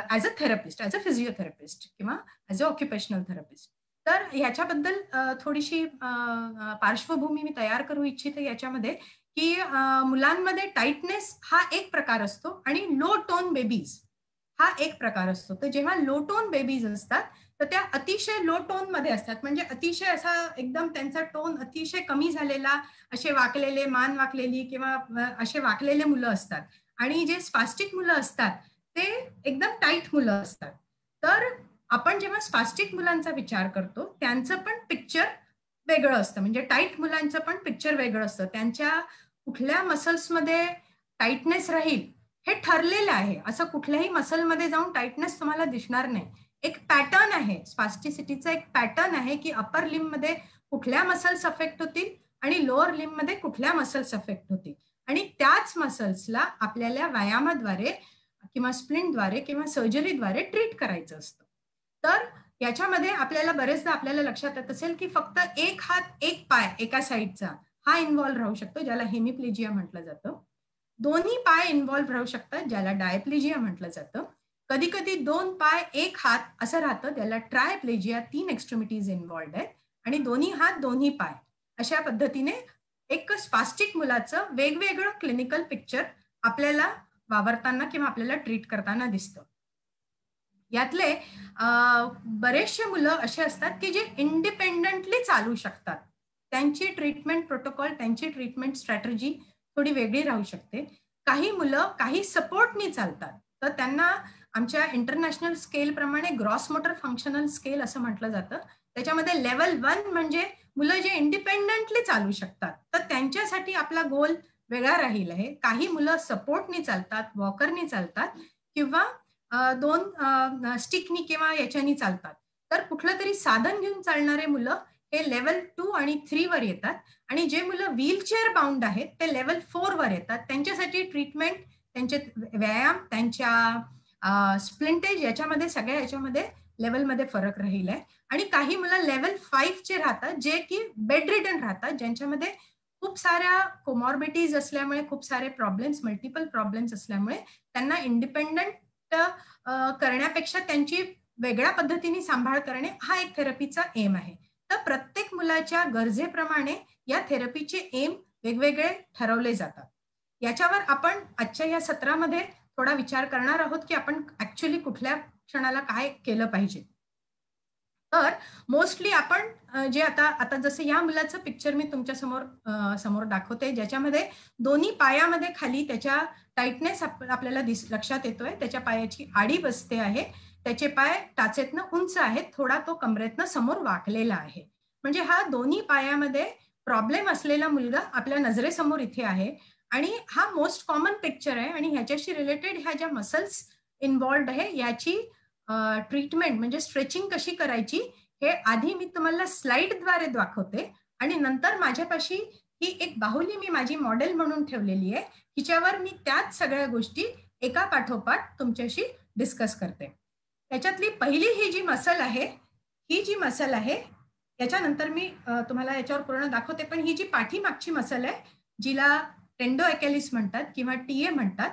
as a therapist, as a physiotherapist किंवा ॲज अ ऑक्युपेशनल थेरपिस्ट. तर ह्याच्याबद्दल थोडीशी पार्श्वभूमी मी तयार करू इच्छिते याच्यामध्ये की मुलांमध्ये टाईटनेस हा एक प्रकार असतो आणि लो टोन बेबीज हा एक प्रकार असतो. तर जेव्हा लो टोन बेबीज असतात तर त्या अतिशय लो टोन मध्ये असतात, म्हणजे अतिशय असा एकदम त्यांचा टोन अतिशय कमी झालेला, असे वाकलेले, मान वाकलेली किंवा असे वाकलेले मुलं असतात. आणि जे स्पास्टिक मुलं असतात ते एकदम टाईट मुलं असतात. तर आपण जेव्हा स्पास्टिक मुलांचा विचार करतो त्यांचं पण पिक्चर वेगळं असतं, म्हणजे टाईट मुलांचं पण पिक्चर वेगळं असतं. त्यांच्या कुठल्या मसल्समध्ये टाईटनेस राहील हे ठरलेलं आहे. असं कुठल्याही मसलमध्ये जाऊन टाईटनेस तुम्हाला दिसणार नाही. एक पॅटर्न आहे, स्पास्टिसिटीचा एक पॅटर्न आहे की अपर लिम्बमध्ये कुठल्या मसल्स अफेक्ट होतील आणि लोअर लिम्बमध्ये कुठल्या मसल्स अफेक्ट होतील, आणि त्याच मसल्सला आपल्याला व्यायामाद्वारे किंवा स्प्लिंटद्वारे किंवा सर्जरीद्वारे ट्रीट करायचं असतं. तर याच्यामध्ये आपल्याला बरेचदा आपल्याला लक्षात येत असेल की फक्त एक हात एक पाय एका साईडचा हा इन्व्हॉल्व्ह राहू शकतो, ज्याला हेमिप्लेजिया म्हटलं जातं. दोन्ही पाय इन्व्हॉल्व्ह राहू शकतात, ज्याला डायप्लेजिया म्हटलं जातं. कधी कधी 2 पाय 1 हात असं राहतं, त्याला ट्रायप्लेजिया, 3 एक्स्ट्रीमिटीज इन्व्हॉल्व्ड आहेत आणि दोन्ही हात दोन्ही पाय. अशा पद्धतीने एक स्पास्टिक मुलाचं वेगवेगळं क्लिनिकल पिक्चर आपल्याला वावरताना किंवा आपल्याला ट्रीट करताना दिसतं. यातले बरेचसे मुलं असे असतात की जे इंडिपेंडंटली चालू शकतात. त्यांची ट्रीटमेंट प्रोटोकॉल, त्यांची ट्रीटमेंट स्ट्रॅटेजी थोडी वेगळी राहू शकते. काही मुलं काही सपोर्टनी चालतात, तर त्यांना आमच्या इंटरनॅशनल स्केल प्रमाणे ग्रॉस मोटर फंक्शनल स्केल असं म्हटलं जातं. त्याच्यामध्ये लेवल 1 म्हणजे मुलं जे इंडिपेंडंटली चालू शकतात, तर त्यांच्यासाठी आपला गोल वेगळा राहील आहे. काही मुलं सपोर्टनी चालतात, वॉकरनी चालतात किंवा 2 स्टिकनी किंवा याच्यानी चालतात. तर कुठलं तरी साधन घेऊन चालणारे मुलं हे लेवल 2 आणि 3 वर येतात, आणि जे मुलं व्हीलचेअर बाउंड आहेत ते लेवल 4 वर येतात. त्यांच्यासाठी ट्रीटमेंट, त्यांचे व्यायाम, त्यांच्या स्प्लिंटेज याच्यामध्ये सगळ्या याच्यामध्ये लेवलमध्ये फरक राहील आहे. आणि काही मुलं लेवल 5 चे राहतात, जे की बेड रिडन राहतात, ज्यांच्यामध्ये खूप साऱ्या कोमॉर्बिटीज असल्यामुळे, खूप सारे प्रॉब्लेम्स, मल्टिपल प्रॉब्लेम्स असल्यामुळे त्यांना इंडिपेंडंट करण्यापेक्षा त्यांची वेगळ्या पद्धतीने सांभाळ करणे हा एक थेरपीचा एम आहे. तर प्रत्येक मुलाच्या गरजेप्रमाणे या थेरपीचे एम वेगवेगळे ठरवले जातात. याच्यावर आपण आजच्या या सत्रामध्ये थोडा विचार करणार आहोत की आपण ऍक्च्युअली कुठल्या क्षणाला काय केलं पाहिजे. तर मोस्टली आपण जे आता जसं या मुलाचं पिक्चर मी तुमच्या समोर दाखवते, ज्याच्यामध्ये दोन्ही पायामध्ये खाली त्याच्या टाईटनेस आपल्याला लक्षात येतोय. त्याच्या पायाची आडी बसते आहे, त्याचे पाय टाचेतनं उंच आहेत, थोडा तो कमरेतनं समोर वाकलेला आहे. म्हणजे हा दोन्ही पायामध्ये प्रॉब्लेम असलेला मुलगा आपल्या नजरेसमोर इथे आहे. आणि हा मोस्ट कॉमन पिक्चर आहे, आणि ह्याच्याशी रिलेटेड ह्या ज्या मसल्स इन्व्हॉल्ड आहे याची ट्रीटमेंट म्हणजे स्ट्रेचिंग कशी करायची हे आधी मी तुम्हाला स्लाइडद्वारे दाखवते, आणि नंतर माझ्यापाशी ही एक बाहुली मी माझी मॉडेल म्हणून ठेवलेली आहे, हिच्यावर मी त्याच सगळ्या गोष्टी एका पाठोपाठ तुमच्याशी डिस्कस करते. त्याच्यातली पहिली ही जी मसल आहे, ही जी मसल आहे याच्यानंतर मी तुम्हाला याच्यावर पूर्ण दाखवते, पण ही जी पाठीमागची मसल आहे जिला टेंडो अॅकेलिस म्हणतात किंवा टीए म्हणतात,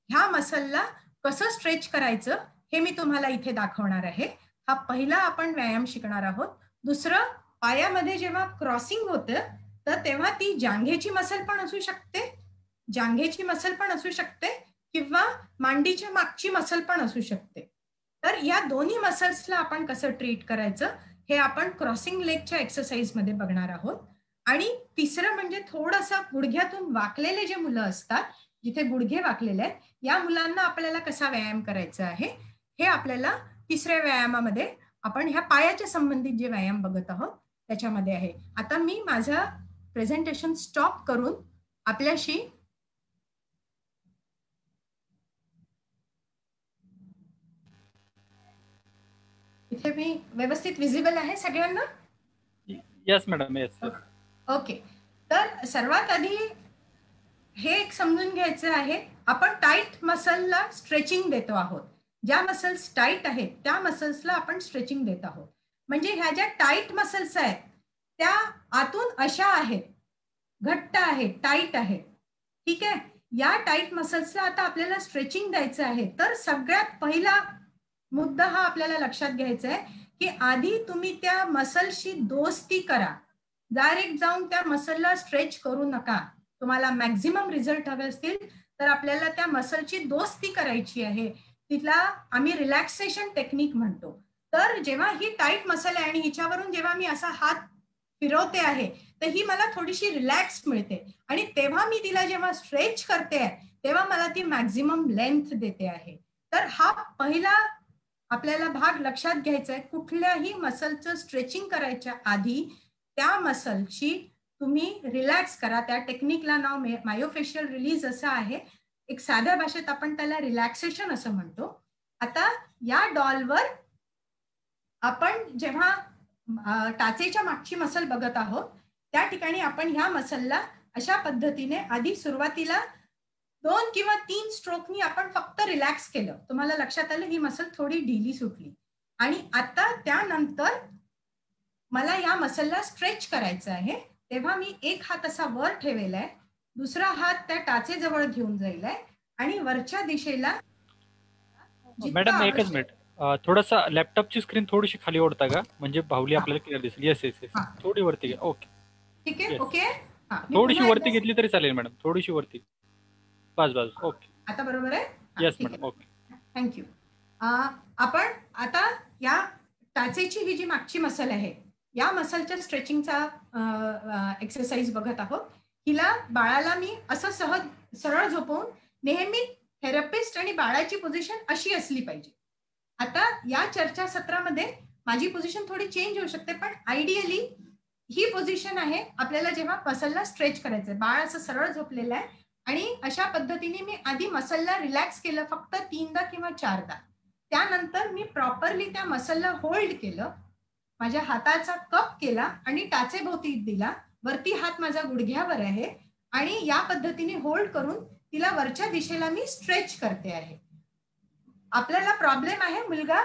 ह्या मसलला कसं स्ट्रेच करायचं हे मी तुम्हाला इथे दाखवणार आहे. हा पहिला आपण व्यायाम शिकणार आहोत. दुसरं, पायामध्ये जेव्हा क्रॉसिंग होतं तर तेव्हा ती जांघेची मसल पण असू शकते, जांघेची मसल पण असू शकते किंवा मांडीच्या मागची मसल पण असू शकते. तर या दोन्ही मसल्सला आपण कसं ट्रीट करायचं हे आपण क्रॉसिंग लेगच्या एक्सरसाइज मध्ये बघणार आहोत. आणि तिसरं म्हणजे थोडंसं गुडघ्यातून वाकलेले जे मुलं असतात, जिथे गुडघे वाकलेले आहेत, या मुलांना आपल्याला कसा व्यायाम करायचा आहे हे आपल्याला तिसऱ्या व्यायामामध्ये आपण ह्या पायाच्या संबंधित जे व्यायाम बघत आहोत त्याच्यामध्ये आहे. आता मी माझं प्रेझेंटेशन स्टॉप करून आपल्याशी इथे मी व्यवस्थित विजिबल आहे सगळ्यांना? Yes madam, yes. ओके. तर सर्वात आधी हे एक समजून घ्यायचं आहे, आपण टाईट मसलला स्ट्रेचिंग देतो आहोत. ज्या मसल्स टाईट आहेत त्या मसल्सला आपण स्ट्रेचिंग देत आहोत. म्हणजे ह्या ज्या टाईट मसल्स आहेत त्या आतून अशा आहेत, घट्ट आहेत, टाईट आहेत. ठीक आहे. या टाईट मसल्सला आता आपल्याला स्ट्रेचिंग द्यायचं आहे. तर सगळ्यात पहिला मुद्दा हा आपल्याला लक्षात घ्यायचा आहे की आधी तुम्ही त्या मसलशी दोस्ती करा. डायरेक्ट जाऊन त्या मसलला स्ट्रेच करू नका. तुम्हाला मॅक्झिमम रिझल्ट हवे असतील तर आपल्याला त्या मसलची दोस्ती करायची आहे. तिला आम्ही रिलॅक्सेशन टेक्निक म्हणतो. तर जेव्हा ही टाईट मसल आहे आणि हिच्यावरून जेव्हा मी असा हात फिरवते आहे तर ही मला थोडीशी रिलॅक्स मिळते आणि तेव्हा मी तिला जेव्हा स्ट्रेच करते तेव्हा मला ती मॅक्झिमम लेंथ देते आहे. तर हा पहिला आपल्याला भाग लक्षात घ्यायचा आहे. कुठल्याही मसलचं स्ट्रेचिंग करायच्या आधी त्या मसलची तुम्ही रिलॅक्स करा. त्या टेक्निकला नाव मायोफेशियल रिलीज असं आहे. एक साध्या भाषेत आपण त्याला रिलॅक्सेशन असं म्हणतो. आता या डॉलवर आपण जेव्हा टाचेच्या मागची मसल बघत आहोत त्या ठिकाणी आपण ह्या मसलला अशा पद्धतीने आधी सुरुवातीला 2 किंवा 3 स्ट्रोकनी आपण फक्त रिलॅक्स केलं. तुम्हाला लक्षात आलं ही मसल थोडी ढिली सुटली. आणि आता त्यानंतर मला या मसलला स्ट्रेच करायचं आहे. तेव्हा मी एक हात असा वर ठेवलाय, दुसरा हात त्या टाचेजवळ घेऊन जाईलाय आणि वरच्या दिशेला. मॅडम एकच मिनिट, थोडासा लॅपटॉपची स्क्रीन थोडीशी खाली ओढता का, म्हणजे बाहुली आपल्याला क्लिअर दिसेल. येस येस येस, थोडी वरती घ्या. ओके, ठीक आहे. ओके, थोडीशी वरती घेतली तरी चालेल मॅडम, थोडीशी वरती. बस बस, ओके. आता बरोबर आहे? Yes madam, okay. थँक्यू. आपण आता या टाचेची ही जी मागची मसल आहे या मसलच्या स्ट्रेचिंगचा एक्सरसाइज बघत आहोत. हिला बाळाला मी असं सहज सरळ झोपवून, नेहमी थेरपिस्ट आणि बाळाची पोझिशन अशी असली पाहिजे. आता या चर्चासत्रामध्ये माझी पोझिशन थोडी चेंज होऊ शकते, पण आयडियली ही पोझिशन आहे आपल्याला जेव्हा मसलला स्ट्रेच करायचंय. बाळ असं सरळ झोपलेलं आहे आणि अशा पद्धतीने मी आधी मसलला रिलॅक्स केलं फक्त 3दा किंवा 4दा. त्यानंतर मी प्रॉपरली त्या मसलला होल्ड केलं, माझ्या हाताचा कप केला आणि टाचेभोवती दिला. वरती हात माझा गुडघ्यावर आहे आणि या पद्धतीने होल्ड करून तिला वरच्या दिशेला मी स्ट्रेच करते आहे. आपल्याला प्रॉब्लेम आहे, मुलगा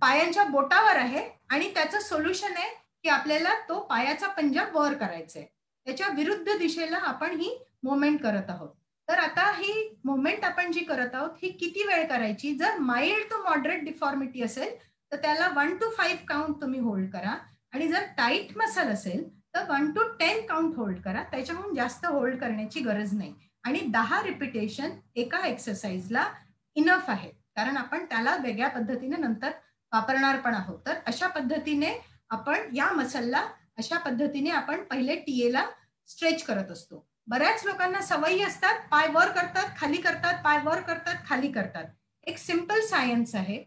पायांच्या बोटावर आहे आणि त्याचं सोल्युशन आहे की आपल्याला तो पायाचा पंजा वर करायचा आहे. त्याच्या विरुद्ध दिशेला आपण ही मुवमेंट करत आहोत. तर आता ही मुवमेंट आपण जी करत आहोत ही किती वेळ करायची? जर माइल्ड टू मॉडरेट डिफॉर्मिटी असेल तर त्याला 1 to 5 काउंट तुम्ही होल्ड करा आणि जर टाईट मसल असेल तर 1 to 10 काउंट होल्ड करा. त्याच्याहून जास्त होल्ड करण्याची गरज नाही आणि 10 रिपिटेशन एका एक्सरसाइजला इनफ आहे, कारण आपण त्याला वेगळ्या पद्धतीने नंतर वापरणार पण आहोत. तर अशा पद्धतीने आपण या मसलला अशा पद्धतीने आपण पहिले टीएला स्ट्रेच करत असतो. बऱ्याच लोकांना सवयी असतात, पाय वर करतात, खाली करतात, पाय वर करतात, खाली करतात. एक सिंपल सायन्स आहे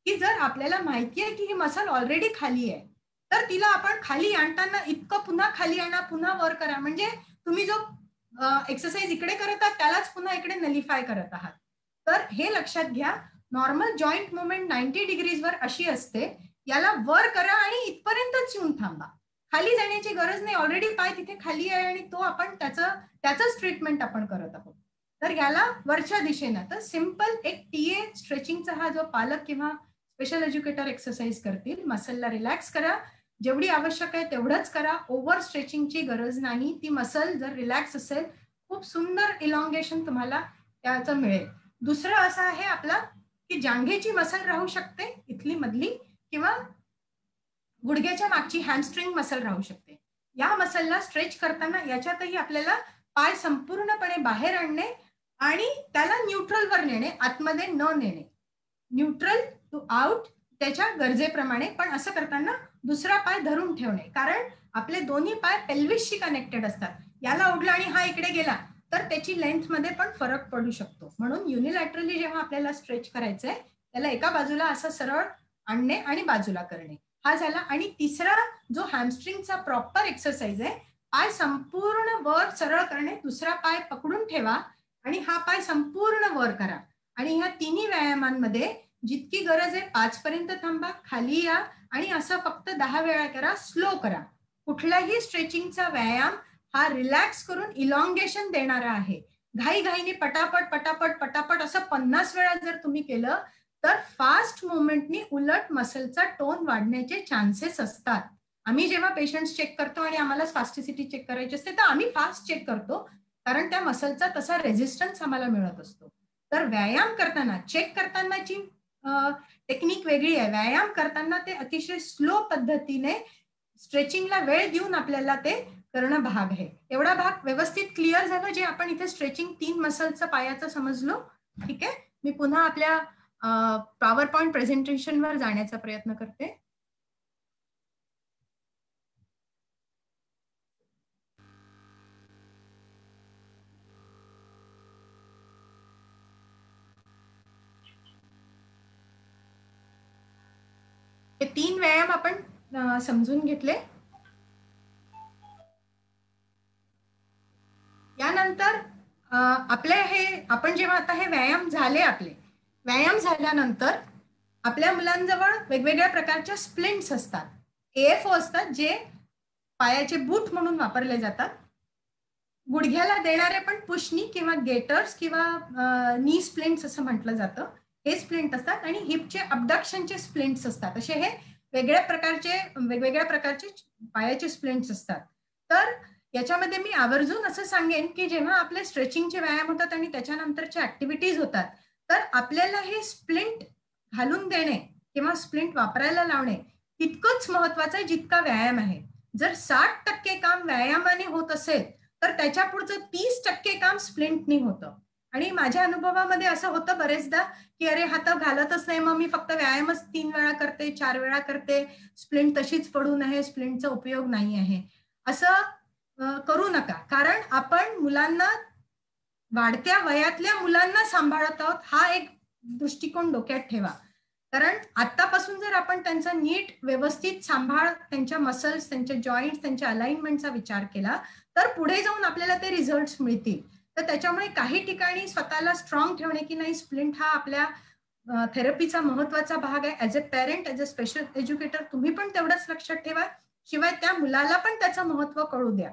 की जर आपल्याला माहिती आहे की ही मसल ऑलरेडी खाली आहे तर तिला आपण खाली आणताना इतकं पुन्हा खाली आणा, पुन्हा वर करा, म्हणजे तुम्ही जो एक्सरसाइज इकडे करत आहात त्यालाच पुन्हा इकडे नलिफाय करत आहात. तर हे लक्षात घ्या, नॉर्मल जॉईंट मुवमेंट 90 डिग्रीज वर अशी असते. याला वर करा आणि इथपर्यंतच येऊन थांबा. खाली जाण्याची गरज नाही, ऑलरेडी पाय तिथे खाली आहे आणि तो आपण त्याचंच ट्रीटमेंट आपण करत आहोत. तर याला वरच्या दिशेनं तर सिम्पल एक टीए स्ट्रेचिंगचा हा जो पालक किंवा स्पेशल एज्युकेटर एक्सरसाइज करतील, मसलला रिलॅक्स करा, जेवढी आवश्यक आहे तेवढंच करा, ओव्हर स्ट्रेचिंगची गरज नाही. ती मसल जर रिलॅक्स असेल खूप सुंदर इलॉंगेशन तुम्हाला त्याचं मिळेल. दुसरं असं आहे आपला की जांघेची मसल राहू शकते इथली मधली, किंवा गुडघ्याच्या मागची हॅमस्ट्रिंग मसल राहू शकते. या मसलला स्ट्रेच करताना याच्यातही आपल्याला पाय संपूर्णपणे बाहेर आणणे आणि त्याला न्यूट्रलवर नेणे, आतमध्ये न नेणे. न्यूट्रल टू आउट त्याच्या गरजेप्रमाणे, पण असं करताना दुसरा पाय धरून ठेवणे, कारण आपले दोन्ही पाय पेल्विसशी कनेक्टेड असतात. याला ओढला आणि हा इकडे गेला तर त्याची लेंथ मध्ये पण फरक पडू शकतो. म्हणून युनिलॅटरली जेव्हा आपल्याला स्ट्रेच करायचंय त्याला एका बाजूला असं सरळ आणणे आणि बाजूला करणे, हा झाला. आणि तिसरा जो हॅमस्ट्रिंगचा प्रॉपर एक्सरसाइज आहे, पाय संपूर्ण वर सरळ करणे, दुसरा पाय पकडून ठेवा आणि हा पाय संपूर्ण वर करा. आणि ह्या तिन्ही व्यायामांमध्ये जितकी गरज आहे 5 पर्यंत थांबा, खाली या आणि असं फक्त 10 वेळा करा, स्लो करा. कुठलाही स्ट्रेचिंगचा व्यायाम हा रिलॅक्स करून इलॉंगेशन देणारा आहे. घाईघाईने पटापट पटापट पटापट असं 50 वेळा जर तुम्ही केलं तर फास्ट मुवमेंटनी उलट मसलचा टोन वाढण्याचे चान्सेस असतात. आम्ही जेव्हा पेशंट्स चेक करतो आणि आम्हाला स्पास्टिसिटी चेक करायची असते तर आम्ही फास्ट चेक करतो, कारण त्या मसलचा तसा रेझिस्टन्स आम्हाला मिळत असतो. तर व्यायाम करताना चेक करतानाची टेक्निक वेगळी आहे. व्यायाम करताना ते अतिशय स्लो पद्धतीने स्ट्रेचिंगला वेळ देऊन आपल्याला ते करणं भाग आहे. एवढा भाग व्यवस्थित क्लिअर झालं जे आपण इथे स्ट्रेचिंग 3 मसलचं पायाचं समजलो. ठीक आहे, मी पुन्हा आपल्या पॉवर पॉइंट प्रेझेंटेशनवर जाण्याचा प्रयत्न करते. हे 3 व्यायाम आपण समजून घेतले. यानंतर आपले हे आपण जेव्हा आता हे व्यायाम झाले, आपले व्यायाम झाल्यानंतर आपल्या मुलांजवळ वेगवेगळ्या प्रकारच्या स्प्लिंट्स असतात, AFO असतात, जे पायाचे बूट म्हणून वापरले जातात. गुडघ्याला देणारे पण पुशनी किंवा गेटर्स किंवा नी स्प्लिंट्स असं म्हटलं जातं, हे स्प्लिंट असतात. आणि हिपचे अबडक्शनचे स्प्लिंट्स असतात. असे हे वेगवेगळ्या प्रकारचे पायाचे स्प्लिंट्स असतात. तर याच्यामध्ये मी आवर्जून असं सांगेन की जेव्हा आपले स्ट्रेचिंगचे व्यायाम होतात आणि त्याच्यानंतरच्या ऍक्टिव्हिटीज होतात तर आपल्याला हे स्प्लिंट घालून देणे किंवा स्प्लिंट वापरायला लावणे तितकंच महत्वाचं आहे जितका व्यायाम आहे. जर 60% काम व्यायामाने होत असेल तर त्याच्या पुढचं 30% काम स्प्लिंटनी होतं. आणि माझ्या अनुभवामध्ये असं होतं बरेचदा की अरे हा तर घालतच नाही, मग मी फक्त व्यायामच 3 वेळा करते, 4 वेळा करते, स्प्लिंट तशीच पडू नये, स्प्लिंटचा उपयोग नाही आहे. असं करू नका, कारण आपण मुलांना, वाढत्या वयातल्या मुलांना सांभाळत आहोत, हा एक दृष्टिकोन डोक्यात ठेवा. कारण आतापासून जर आपण त्यांचा नीट व्यवस्थित सांभाळ, त्यांच्या मसल्स, त्यांच्या जॉईंट्स, त्यांच्या अलाइनमेंटचा विचार केला तर पुढे जाऊन आपल्याला ते रिझल्ट्स मिळतील. तर त्याच्यामुळे काही ठिकाणी स्वतःला स्ट्रॉंग ठेवणे की नाही, स्प्लिंट हा आपल्या थेरपीचा महत्वाचा भाग आहे. As a parent, as a special educator तुम्ही पण तेवढंच लक्षात ठेवा. शिवाय त्या मुलाला पण त्याचं महत्व कळू द्या.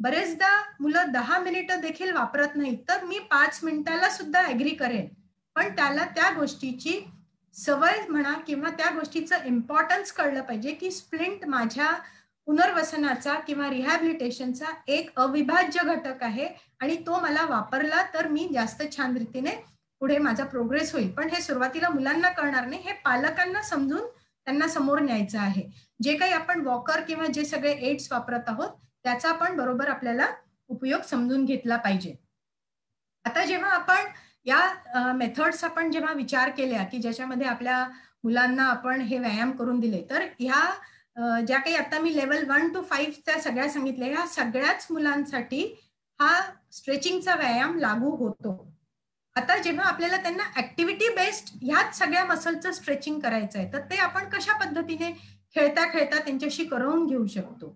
बरेचदा मुलं 10 मिनिटं देखील वापरत नाही, तर मी 5 मिनिटाला सुद्धा ऍग्री करेन, पण त्याला त्या गोष्टीची सवय म्हणा किंवा त्या गोष्टीचं इम्पॉर्टन्स कळलं पाहिजे की स्प्लिंट माझ्या पुनर्वसनाचा किंवा रिहॅबिलिटेशनचा एक अविभाज्य घटक आहे आणि तो मला वापरला तर मी जास्त छान रीतीने पुढे माझा प्रोग्रेस होईल. पण हे सुरुवातीला मुलांना कळणार नाही, हे पालकांना समजून त्यांना समोर न्यायचं आहे. जे काही आपण वॉकर किंवा जे सगळे एड्स वापरत आहोत त्याचा पण बरोबर आपल्याला उपयोग समजून घेतला पाहिजे. आता जेव्हा आपण या मेथड्स आपण जेव्हा विचार केल्या की ज्याच्यामध्ये आपल्या मुलांना आपण हे व्यायाम करून दिले, तर ह्या ज्या काही आता मी लेवल 1 to 5 त्या सगळ्या सांगितल्या, ह्या सगळ्याच मुलांसाठी हा स्ट्रेचिंगचा व्यायाम लागू होतो. आता जेव्हा आपल्याला त्यांना ऍक्टिव्हिटी बेस्ड ह्याच सगळ्या मसलचं स्ट्रेचिंग करायचं आहे तर ते आपण कशा पद्धतीने खेळता खेळता त्यांच्याशी करवून घेऊ शकतो.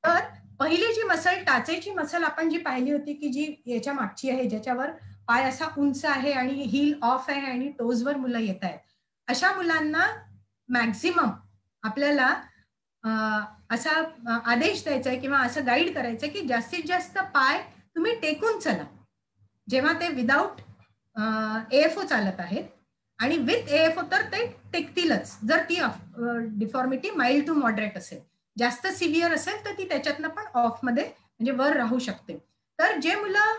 तर पहिली जी मसल, टाचेची मसल आपण जी पाहिली होती की जी याच्या मागची आहे, ज्याच्यावर पाय असा उंच आहे आणि हील ऑफ आहे आणि टोजवर मुलं येत आहेत, अशा मुलांना मॅक्झिमम आपल्याला असा आदेश द्यायचा आहे किंवा असं गाईड करायचं की जास्तीत जास्त पाय तुम्ही टेकून चला जेव्हा ते विदाऊट AFO चालत आहेत, आणि विथ AFO तर ते टेकतीलच जर ती डिफॉर्मिटी माइल्ड टू मॉडरेट असेल. जास्त सिव्हिअर असेल तर ती त्याच्यातनं पण ऑफ मध्ये म्हणजे वर राहू शकते. तर जे मुलं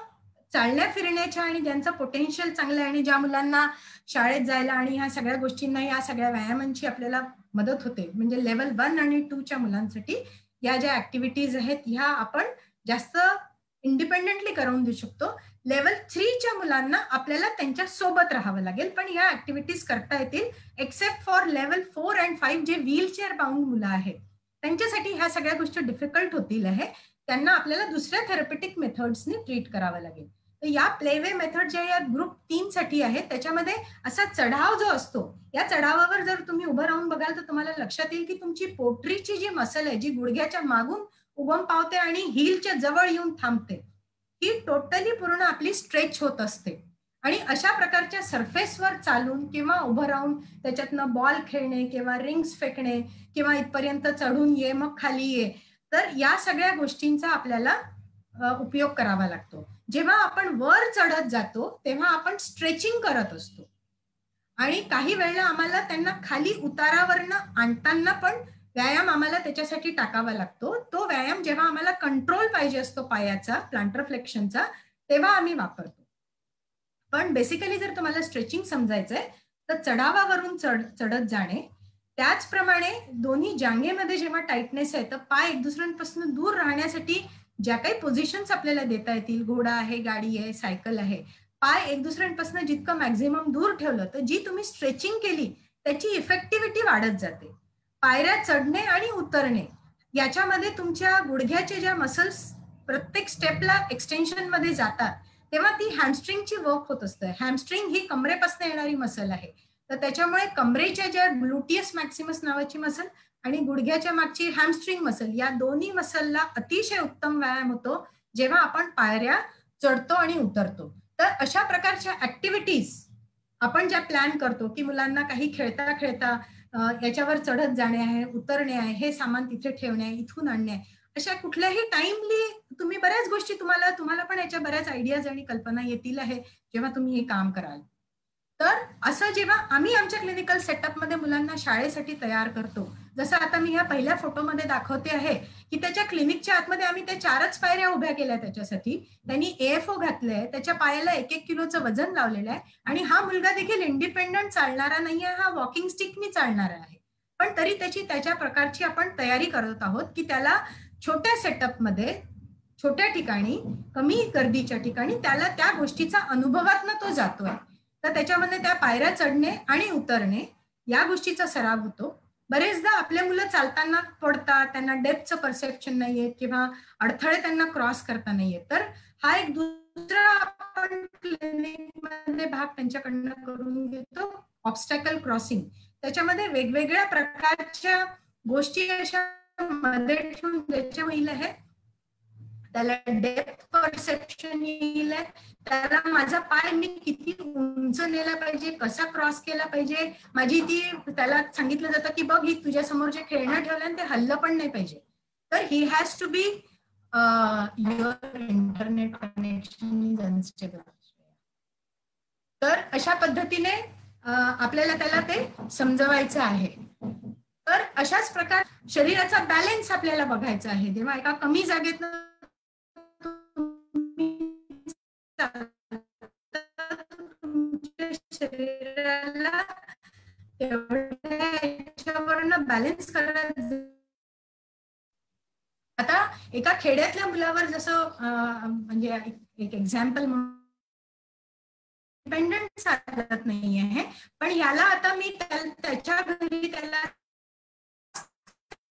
चालण्या फिरण्याच्या आणि ज्यांचं पोटेन्शियल चांगलं आहे आणि ज्या मुलांना शाळेत जायला आणि ह्या सगळ्या गोष्टींना या सगळ्या व्यायामांची आपल्याला मदत होते, म्हणजे लेवल 1 आणि 2च्या मुलांसाठी या ज्या ऍक्टिव्हिटीज आहेत ह्या आपण जास्त इंडिपेंडेंटली करून देऊ शकतो. लेवल 3च्या मुलांना आपल्याला त्यांच्या सोबत राहावं लागेल, पण या ऍक्टिव्हिटीज करता येतील एक्सेप्ट फॉर लेवल 4 and 5 जे व्हीलचेअर बाउंड मुलं आहेत त्यांच्यासाठी ह्या सगळ्या गोष्टी डिफिकल्ट होतील आहे. त्यांना आपल्याला दुसऱ्या थेरपेटिक मेथड्सनी ट्रीट करावं लागेल. तर या प्लेवे मेथड ज्या या ग्रुप 3 साठी आहे त्याच्यामध्ये असा चढाव जो असतो, या चढावावर जर तुम्ही उभं राहून बघाल तर तुम्हाला लक्षात येईल की तुमची पोटरीची जी मसल आहे जी गुडघ्याच्या मागून उगम पावते आणि हीलच्या जवळ येऊन थांबते, ही टोटली पूर्ण आपली स्ट्रेच होत असते. आणि अशा प्रकारच्या सरफेसवर चालून किंवा उभं राहून त्याच्यातनं बॉल खेळणे किंवा रिंग्स फेकणे किंवा इथपर्यंत चढून ये मग खाली ये, तर या सगळ्या गोष्टींचा आपल्याला उपयोग करावा लागतो. जेव्हा आपण वर चढत जातो तेव्हा आपण स्ट्रेचिंग करत असतो आणि काही वेळेला आम्हाला त्यांना खाली उतारावरनं आणताना पण व्यायाम आम्हाला त्याच्यासाठी टाकावा लागतो. तो व्यायाम जेव्हा आम्हाला कंट्रोल पाहिजे असतो पायाचा, प्लांटर फ्लेक्शनचा, तेव्हा आम्ही वापरतो. पण बेसिकली जर तुम्हाला स्ट्रेचिंग समजायचंय तर चढावावरून चढत जाणे, त्याचप्रमाणे दोन्ही जांघेमध्ये जेव्हा टाईटनेस आहे तर पाय एक दुसऱ्यांपासून दूर राहण्यासाठी ज्या काही पोझिशन्स आपल्याला देता येतील, घोडा आहे, गाडी आहे, सायकल आहे, पाय एक दुसऱ्यांपासून जितकं मॅक्झिमम दूर ठेवलं तर जी तुम्ही स्ट्रेचिंग केली त्याची इफेक्टिव्हिटी वाढत जाते. पायऱ्या चढणे आणि उतरणे याच्यामध्ये तुमच्या गुडघ्याच्या ज्या मसल्स प्रत्येक स्टेपला एक्सटेन्शन मध्ये जातात तेव्हा ती हॅमस्ट्रिंगची वर्क होत असते. हॅमस्ट्रिंग ही कमरेपासून येणारी मसल आहे, तर त्याच्यामुळे कमरेच्या ज्या ग्लुटियस मॅक्सिमस नावाची मसल आणि गुडघ्याच्या मागची हॅमस्ट्रिंग मसल, या दोन्ही मसलला अतिशय उत्तम व्यायाम होतो जेव्हा आपण पायऱ्या चढतो आणि उतरतो. तर अशा प्रकारच्या ऍक्टिव्हिटीज आपण ज्या प्लॅन करतो की मुलांना काही खेळता खेळता याच्यावर चढत जाणे आहे, उतरणे आहे, हे सामान तिथे ठेवणे आहे, इथून आणणे आहे, अशा कुठल्याही टाइमली तुम्ही बऱ्याच गोष्टी तुम्हाला पण याच्या बऱ्याच आयडियाज आणि कल्पना येतील आहे जेव्हा तुम्ही हे काम कराल. तर असं जेव्हा आम्ही आमच्या क्लिनिकल सेटअपमध्ये मुलांना शाळेसाठी तयार करतो, जसं आता मी ह्या पहिल्या फोटोमध्ये दाखवते आहे की त्याच्या क्लिनिकच्या आतमध्ये आम्ही त्या 4च पायऱ्या उभ्या केल्या त्याच्यासाठी. त्यांनी AFO घातलंय, त्याच्या पायाला 1-1 किलोचं वजन लावलेलं आहे आणि हा मुलगा देखील इंडिपेंडंट चालणारा नाहीये, हा वॉकिंग स्टिकनी चालणारा आहे. पण तरी त्याच्या प्रकारची आपण तयारी करत आहोत की त्याला छोट्या सेटअपमध्ये, छोट्या ठिकाणी, कमी गर्दीच्या ठिकाणी त्याला त्या गोष्टीचा अनुभवातनं तो जातोय. तर त्याच्यामध्ये त्या पायऱ्या चढणे आणि उतरणे या गोष्टीचा सराव होतो. बरेचदा आपले मुलं चालताना पडतात, त्यांना डेप्थचं परसेप्शन नाहीये किंवा अडथळे त्यांना क्रॉस करता नाहीये, तर हा एक दुसरा आपण क्लिनिकमध्ये भाग त्यांच्याकडनं करून घेतो, ऑब्स्टॅकल क्रॉसिंग. त्याच्यामध्ये वेगवेगळ्या प्रकारच्या गोष्टी अशा मध्ये ठेवून द्यायच्या होईल आहे. त्याला डेप्थ परसेप्शन येईल, त्याला माझा पाय मी किती उंच नेला पाहिजे, कसा क्रॉस केला पाहिजे, माझी ती, त्याला सांगितलं जातं की बघ ही तुझ्या समोर जे खेळणं ठेवलं आणि ते हल्लं पण नाही पाहिजे. तर he has to be your internet connection is unstable. तर अशा पद्धतीने आपल्याला त्याला ते समजवायचं आहे. तर अशाच प्रकार शरीराचा बॅलन्स आपल्याला बघायचा आहे. जेव्हा एका कमी जागेत शरीराला त्याच्यावरनं बॅलन्स करायला. आता एका खेड्यातल्या मुलावर जसं म्हणजे एक एक्झाम्पल म्हणून डिपेंडंट चालत नाही आहे, पण याला आता मी त्याच्या घरी त्याला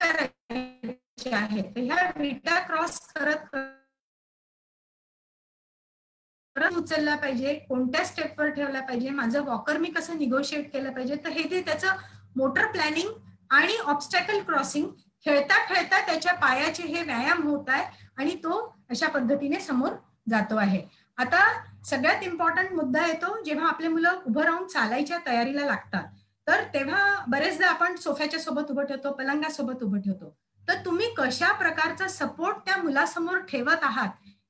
करायचे आहे, तर ह्या विटा क्रॉस करत उचलला पाहिजे, कोणत्या स्टेपवर ठेवला पाहिजे, माझं वॉकर मी कसं निगोशिएट केलं पाहिजे. तर हे ते त्याचं मोटर प्लॅनिंग आणि ऑब्स्टॅकल क्रॉसिंग खेळता खेळता त्याच्या पायाचे हे व्यायाम होत आहे आणि तो अशा पद्धतीने समोर जातो आहे. आता सगळ्यात इम्पॉर्टंट मुद्दा येतो जेव्हा आपले मुलं उभं राहून चालायच्या तयारीला लागतात, तर तेव्हा बरेचदा आपण सोफ्याच्या सोबत उभं ठेवतो, पलंगासोबत उभं ठेवतो. तर तुम्ही कशा प्रकारचा सपोर्ट त्या मुलासमोर ठेवत आहात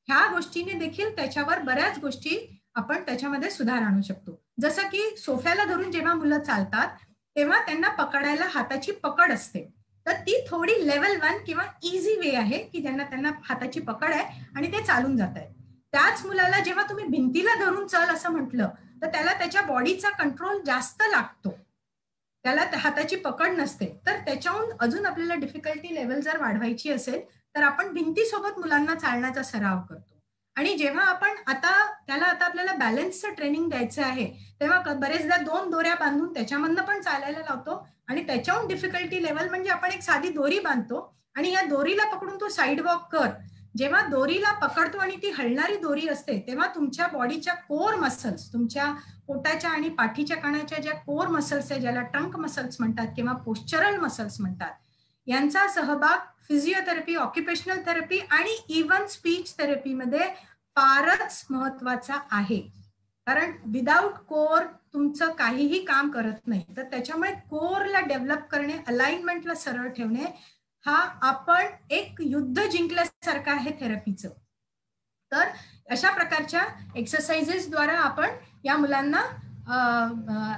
ह्या गोष्टीने देखील त्याच्यावर बऱ्याच गोष्टी आपण त्याच्यामध्ये सुधार आणू शकतो. जसं की सोफ्याला धरून जेव्हा मुलं चालतात तेव्हा त्यांना पकडायला हाताची पकड असते, तर ती थोडी लेवल 1 किंवा इझी वे आहे की त्यांना हाताची पकड आहे आणि ते चालून जात आहे. त्याच मुलाला जेव्हा तुम्ही भिंतीला धरून चल असं म्हटलं तर त्याला त्याच्या बॉडीचा कंट्रोल जास्त लागतो, त्याला हाताची पकड नसते. तर त्याच्याहून अजून आपल्याला डिफिकल्टी लेवल जर वाढवायची असेल तर आपण भिंतीसोबत मुलांना चालण्याचा सराव करतो. आणि जेव्हा आपण आता आपल्याला बॅलन्सचं ट्रेनिंग द्यायचं आहे तेव्हा बरेचदा 2 दोऱ्या बांधून त्याच्यामधनं पण चालायला लावतो आणि त्याच्याहून डिफिकल्टी लेवल म्हणजे आपण एक साधी दोरी बांधतो आणि या दोरीला पकडून तो साईड वॉक कर. जेव्हा दोरीला पकडतो आणि ती हलणारी दोरी असते तेव्हा तुमच्या बॉडीच्या कोर मसल्स, तुमच्या पोटाच्या आणि पाठीच्या कणाच्या ज्या कोर मसल्स आहे, ज्याला ट्रंक मसल्स म्हणतात किंवा पोश्चरल मसल्स म्हणतात, यांचा सहभाग फिजिओथेरपी, ऑक्युपेशनल थेरपी आणि इव्हन स्पीच थेरपीमध्ये फारच महत्वाचा आहे. कारण विदाउट कोर तुमचं काहीही काम करत नाही. तर त्याच्यामुळे कोरला डेव्हलप करणे, अलाइनमेंटला सरळ ठेवणे हा आपण एक युद्ध जिंकल्यासारखं आहे थेरपीचं. तर अशा प्रकारच्या एक्सरसाइजेस द्वारा आपण या मुलांना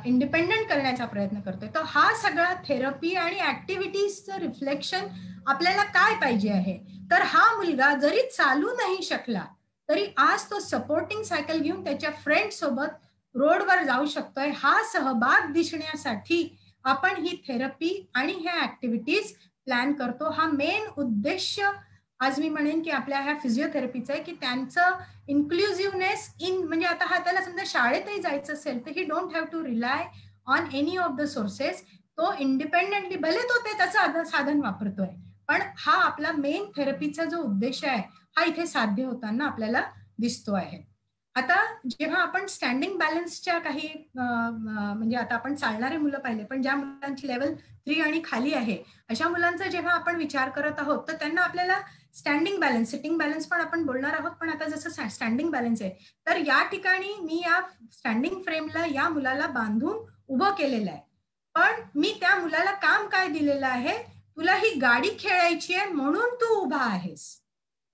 इंडिपेंडंट करण्याचा प्रयत्न करतोय. तर हा सगळा थेरपी आणि ऍक्टिव्हिटीजचं रिफ्लेक्शन आपल्याला काय पाहिजे आहे, तर हा मुलगा जरी चालू नाही शकला तरी आज तो सपोर्टिंग सायकल घेऊन त्याच्या फ्रेंड सोबत रोडवर जाऊ शकतोय. हा सहभाग दिसण्यासाठी आपण ही थेरपी आणि ह्या ऍक्टिव्हिटीज प्लॅन करतो. हा मेन उद्देश आज मी म्हणेन की आपल्या ह्या फिजिओथेरपीचं आहे की त्यांचं इन्क्लुझिव्हनेस इन, म्हणजे आता हा त्याला समजा शाळेतही जायचं असेल तर he don't have to rely on any of the sources. तो इंडिपेंडेंटली, भले तो ते त्याचं साधन वापरतोय, पण हा आपला मेन थेरपीचा जो उद्देश आहे हा इथे साध्य होताना आपल्याला दिसतो आहे. आता जेव्हा आपण स्टँडिंग बॅलन्सच्या काही म्हणजे आता आपण चालणारे मुलं पाहिले, पण ज्या मुलांची लेवल 3 आणि खाली आहे अशा मुलांचा जेव्हा आपण विचार करत आहोत तर त्यांना आपल्याला स्टँडिंग बॅलन्स, सिटिंग बॅलन्स पण आपण बोलणार आहोत, पण आता जसं स्टँडिंग बॅलन्स आहे तर या ठिकाणी मी या स्टँडिंग फ्रेमला या मुलाला बांधून उभं केलेलं आहे. पण मी त्या मुलाला काम काय दिलेलं आहे, तुला ही गाडी खेळायची आहे म्हणून तू उभा आहेस,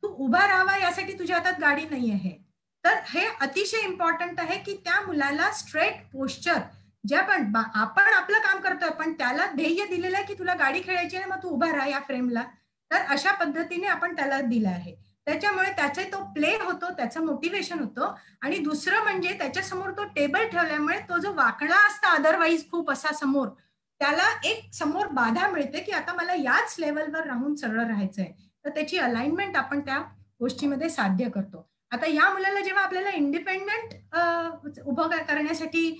तू उभा राहावा यासाठी तुझ्या हातात गाडी नाही आहे. तर हे अतिशय इम्पॉर्टंट आहे की त्या मुलाला स्ट्रेट पोश्चर, ज्या पण आपण आपलं काम करतोय पण त्याला ध्येय दिलेलं आहे की तुला गाडी खेळायची आहे मग तू उभा राहा या फ्रेमला, तर अशा पद्धतीने आपण त्याला दिलं आहे. त्याच्यामुळे त्याचे तो प्ले होतो, त्याचं मोटिवेशन होतं. आणि दुसरं म्हणजे त्याच्यासमोर तो टेबल ठेवल्यामुळे तो जो वाकडा असता अदरवाईज खूप असा समोर, त्याला एक समोर बाधा मिळते की आता मला याच लेवलवर राहून सरळ राहायचंय, तर त्याची अलाइनमेंट आपण त्या गोष्टीमध्ये साध्य करतो. आता या मुलाला जेव्हा आपल्याला इंडिपेंडंट उभं करण्यासाठी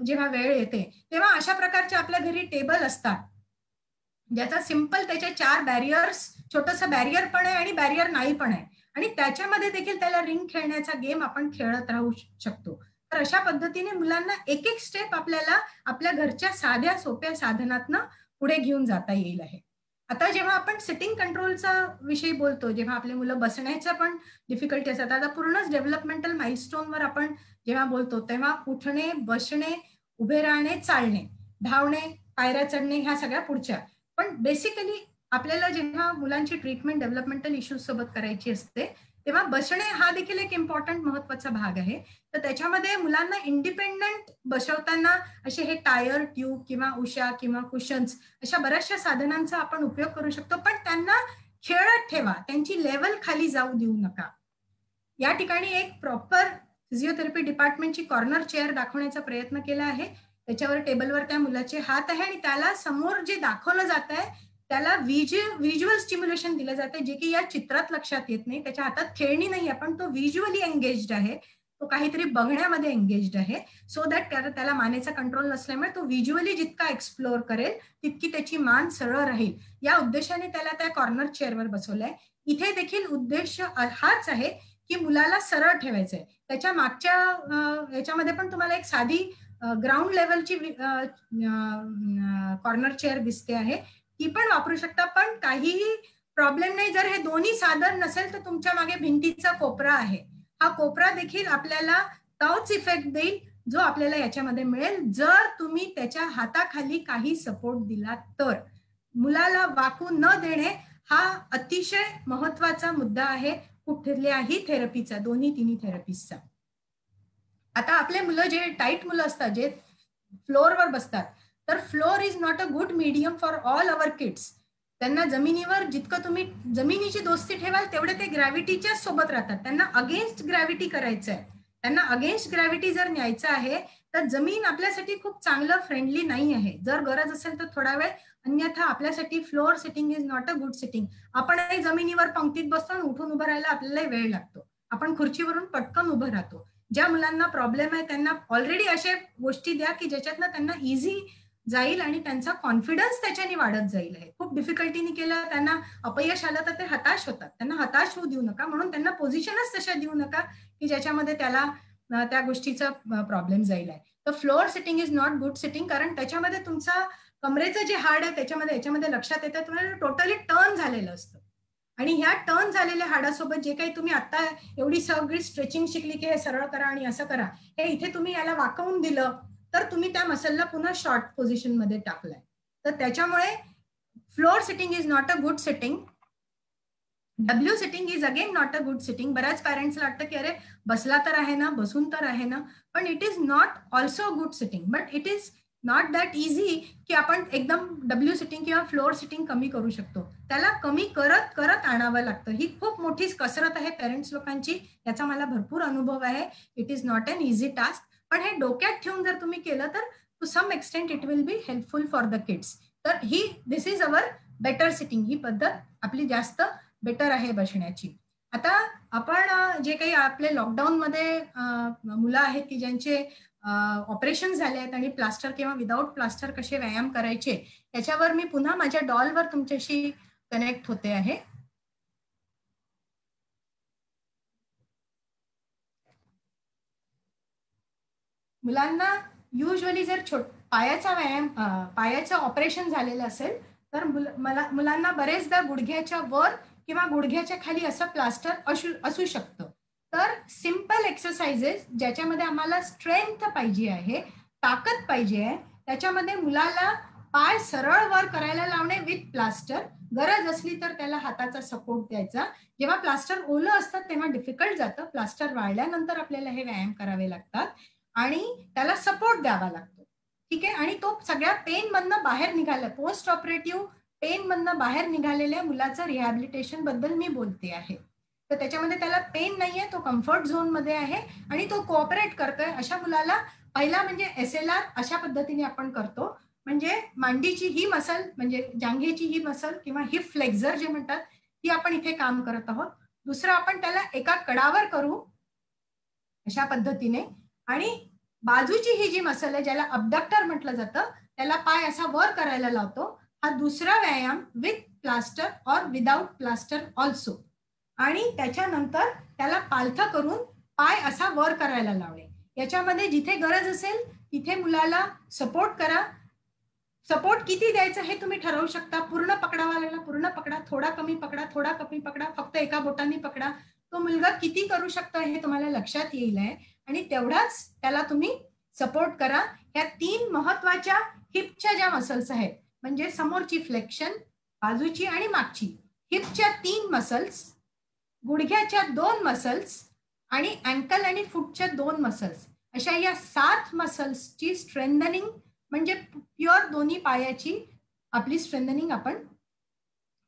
जेव्हा वेळ येते तेव्हा अशा प्रकारचे आपल्या घरी टेबल असतात ज्याचा सिंपल त्याच्या 4 बॅरियर्स, छोटंसं बॅरियर पण आहे आणि बॅरियर नाही पण आहे, आणि त्याच्यामध्ये देखील त्याला रिंग खेळण्याचा गेम आपण खेळत राहू शकतो. तर अशा पद्धतीने मुलांना एक एक स्टेप आपल्याला आपल्या घरच्या साध्या सोप्या साधनातनं पुढे घेऊन जाता येईल आहे. आता जेव्हा आपण सिटिंग कंट्रोलचा विषयी बोलतो, जेव्हा आपले मुलं बसण्याच्या पण डिफिकल्टी असतात, आता पूर्णच डेव्हलपमेंटल माइलस्टोनवर आपण जेव्हा बोलतो तेव्हा उठणे, बसणे, उभे राहणे, चालणे, धावणे, पायऱ्या चढणे, ह्या सगळ्या पुढच्या. पण बेसिकली आपल्याला जेव्हा मुलांची ट्रीटमेंट डेव्हलपमेंटल इश्यूज सोबत करायची असते तेव्हा बसणे हा देखील एक इम्पॉर्टंट महत्वाचा भाग आहे. तर त्याच्यामध्ये मुलांना इंडिपेंडंट बसवताना असे हे टायर ट्यूब किंवा उषा किंवा कुशन्स अशा बऱ्याचशा साधनांचा आपण उपयोग करू शकतो, पण त्यांना खेळत ठेवा, त्यांची लेवल खाली जाऊ देऊ नका. या ठिकाणी एक प्रॉपर फिजिओथेरपी डिपार्टमेंटची कॉर्नर चेअर दाखवण्याचा प्रयत्न केला आहे. त्याच्यावर टेबलवर त्या मुलाचे हात आहे आणि त्याला समोर जे दाखवलं जात आहे त्याला व्हिज्युअल स्टिम्युलेशन दिलं जाते, जे की या चित्रात लक्षात येत नाही. त्याच्या हातात खेळणी नाही आहे पण तो व्हिज्युअली एंगेज्ड आहे, तो काहीतरी बघण्यामध्ये एंगेज्ड आहे, सो दॅट त्याला मानेचा कंट्रोल नसल्यामुळे तो व्हिज्युअली जितका एक्सप्लोर करेल तितकी त्याची मान सरळ राहील. या उद्देशाने त्याला त्या कॉर्नर चेअरवर बसवलंय. इथे देखील उद्देश हाच आहे की मुलाला सरळ ठेवायचंय. त्याच्या मागच्या याच्यामध्ये पण तुम्हाला एक साधी ग्राउंड लेवलची कॉर्नर चेअर दिसते आहे, ती पण वापरू शकता. पण काहीही प्रॉब्लेम नाही, जर हे दोन्ही साधन नसेल तर तुमच्या मागे भिंतीचा कोपरा आहे, हा कोपरा देखील आपल्याला तोच इफेक्ट देईल जो आपल्याला याच्यामध्ये मिळेल जर तुम्ही त्याच्या हाताखाली काही सपोर्ट दिला तर. मुलाला वाकू न देणे हा अतिशय महत्वाचा मुद्दा आहे कुठल्याही थेरपीचा, दोन्ही तिन्ही थेरपीचा. आता आपले मुलं जे टाईट मुलं असतात, जे फ्लोअरवर बसतात, तर floor is not a good medium for all our kids. त्यांना जमिनीवर जितकं तुम्ही जमिनीची दोस्ती ठेवाल तेवढे ते ग्रॅव्हिटीच्याच सोबत राहतात. त्यांना अगेन्स्ट ग्रॅव्हिटी करायचं आहे. त्यांना अगेन्स्ट ग्रॅव्हिटी जर न्यायचं आहे तर जमीन आपल्यासाठी खूप चांगलं फ्रेंडली नाही आहे. जर गरज असेल तर थोडा वेळ, अन्यथा आपल्यासाठी floor sitting is not a good sitting. आपणही जमिनीवर पंक्तीत बसतो आणि उठून उभं राहायला आपल्याला वेळ लागतो. आपण खुर्चीवरून पटकन उभं राहतो. ज्या मुलांना प्रॉब्लेम आहे त्यांना ऑलरेडी अशा गोष्टी द्या की ज्याच्यातनं त्यांना इझी जाईल आणि त्यांचा कॉन्फिडन्स त्याच्याने वाढत जाईल. खूप डिफिकल्टीने केलं, त्यांना अपयश आलं तर ते हताश होतात. त्यांना हताश होऊ देऊ नका, म्हणून त्यांना पोझिशनच तशा देऊ नका की ज्याच्यामध्ये त्याला त्या गोष्टीचा प्रॉब्लेम जाईल आहे. तर floor sitting is not good sitting, कारण त्याच्यामध्ये तुमचा कमरेचं जे हाड आहे त्याच्यामध्ये लक्षात येतं तुम्हाला टोटली टर्न झालेलं असतं. आणि ह्या टर्न झालेल्या हाडासोबत जे काही तुम्ही आता एवढी सगळी स्ट्रेचिंग शिकली की हे सरळ करा आणि असं करा, हे इथे तुम्ही याला वाकवून दिलं तर तुम्ही त्या मसलला पुन्हा शॉर्ट पोझिशन मध्ये टाकलाय. तर त्याच्यामुळे floor sitting is not a good sitting. W sitting is again not a good sitting. बऱ्याच पॅरेंट्सला वाटतं की अरे बसला तर आहे ना, बसून तर आहे ना, पण it is not also good sitting. But it is not that easy की आपण एकदम डब्ल्यू सिटिंग किंवा फ्लोअर सिटिंग कमी करू शकतो. त्याला कमी करत करत आणावं लागतं. ही खूप मोठी कसरत आहे पेरेंट्स लोकांची, याचा मला भरपूर अनुभव आहे. It is not an easy task. पण हे डोक्यात ठेवून जर तुम्ही केलं तर to some extent it will be helpful for the kids. तर this is our better sitting. ही पद्धत आपली जास्त बेटर आहे बसण्याची. आता आपण जे काही आपले लॉकडाऊन मध्ये मुलं आहेत की ज्यांचे ऑपरेशन झाले आहेत आणि प्लास्टर किंवा विदाऊट प्लास्टर कसे व्यायाम करायचे याच्यावर मी पुन्हा माझ्या डॉलवर तुमच्याशी कनेक्ट होते आहे. मुलांना युजली जर पायाचा व्यायाम, पायाचं ऑपरेशन झालेलं असेल तर मुलांना बरेचदा गुडघ्याच्या वर किंवा गुडघ्याच्या खाली असं प्लास्टर असू शकतं. तर सिम्पल एक्सरसाइजेस ज्याच्यामध्ये आम्हाला स्ट्रेंथ पाहिजे आहे, ताकद पाहिजे आहे, त्याच्यामध्ये मुलाला पाय सरळ वर करायला लावणे विथ प्लास्टर. गरज असली तर त्याला हाताचा सपोर्ट द्यायचा. जेव्हा प्लास्टर ओलं असतात तेव्हा डिफिकल्ट जातं. प्लास्टर वाळल्यानंतर आपल्याला हे व्यायाम करावे लागतात आणि त्याला सपोर्ट द्यावा लागतो. ठीक आहे. आणि तो सगळ्या पेन मधनं बाहेर निघाला, पोस्ट ऑपरेटिव्ह पेन मधनं बाहेर निघालेल्या मुलाचं रिहॅबिलिटेशन बद्दल मी बोलते आहे. तर त्याच्यामध्ये त्याला पेन नाहीये, तो कम्फर्ट झोन मध्ये आहे आणि तो कोऑपरेट करतोय. अशा मुलाला पहिला म्हणजे SLR अशा पद्धतीने आपण करतो. म्हणजे मांडीची ही मसल, म्हणजे जांघेची ही मसल किंवा हिप फ्लेक्झर जे म्हणतात, ती आपण इथे काम करत आहोत. दुसरं आपण त्याला एका कडावर करू अशा पद्धतीने. आणि बाजूची ही जी मसल आहे ज्याला अबडक्टर म्हटलं जातं, त्याला पाय असा वर करायला लावतो. हा दुसरा व्यायाम विथ प्लास्टर और विदाउट प्लास्टर ऑल्सो. आणि त्याच्यानंतर त्याला पालथं करून पाय असा वर करायला लावणे. याच्यामध्ये जिथे गरज असेल तिथे मुलाला सपोर्ट करा. सपोर्ट किती द्यायचं हे तुम्ही ठरवू शकता. पूर्ण पकडावा लागला पूर्ण पकडा, थोडा कमी पकडा, थोडा कमी पकडा, फक्त एका बोटाने पकडा. तो मुलगा किती करू शकतो हे तुम्हाला लक्षात येईल आहे आणि तेवढाच त्याला तुम्ही सपोर्ट करा. ह्या 3 महत्वाच्या हिपच्या ज्या मसल्स आहेत, म्हणजे समोरची फ्लेक्शन, बाजूची आणि मागची, हिपच्या 3 मसल्स, गुडघ्याच्या 2 मसल्स आणि अँकल आणि फुटच्या 2 मसल्स, अशा या 7 मसल्सची स्ट्रेंथनिंग, म्हणजे प्युअर दोन्ही पायाची आपली स्ट्रेंथनिंग आपण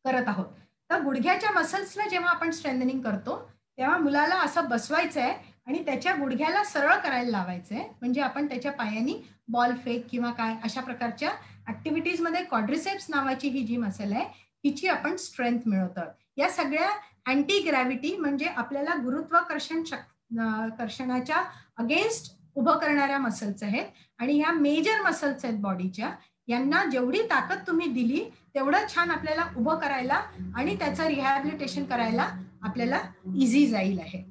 करत आहोत. तर गुडघ्याच्या मसल्सला जेव्हा आपण स्ट्रेंथनिंग करतो तेव्हा मुलाला असं बसवायचं आहे आणि त्याच्या गुडघ्याला सरळ करायला लावायचं आहे. म्हणजे आपण त्याच्या पायानी बॉल फेक किंवा काय अशा प्रकारच्या ऍक्टिव्हिटीज मध्ये क्वाड्रिसेप्स नावाची ही जी मसल आहे हिची आपण स्ट्रेंथ मिळवतो. या सगळ्या अँटी ग्रॅव्हिटी म्हणजे आपल्याला गुरुत्वाकर्षणाच्या अगेन्स्ट उभं करणाऱ्या मसल्स आहेत आणि ह्या मेजर मसल्स आहेत बॉडीच्या. यांना जेवढी ताकद तुम्ही दिली तेवढं छान आपल्याला उभं करायला आणि त्याचं रिहॅबिलिटेशन करायला आपल्याला इझी जाईल आहे.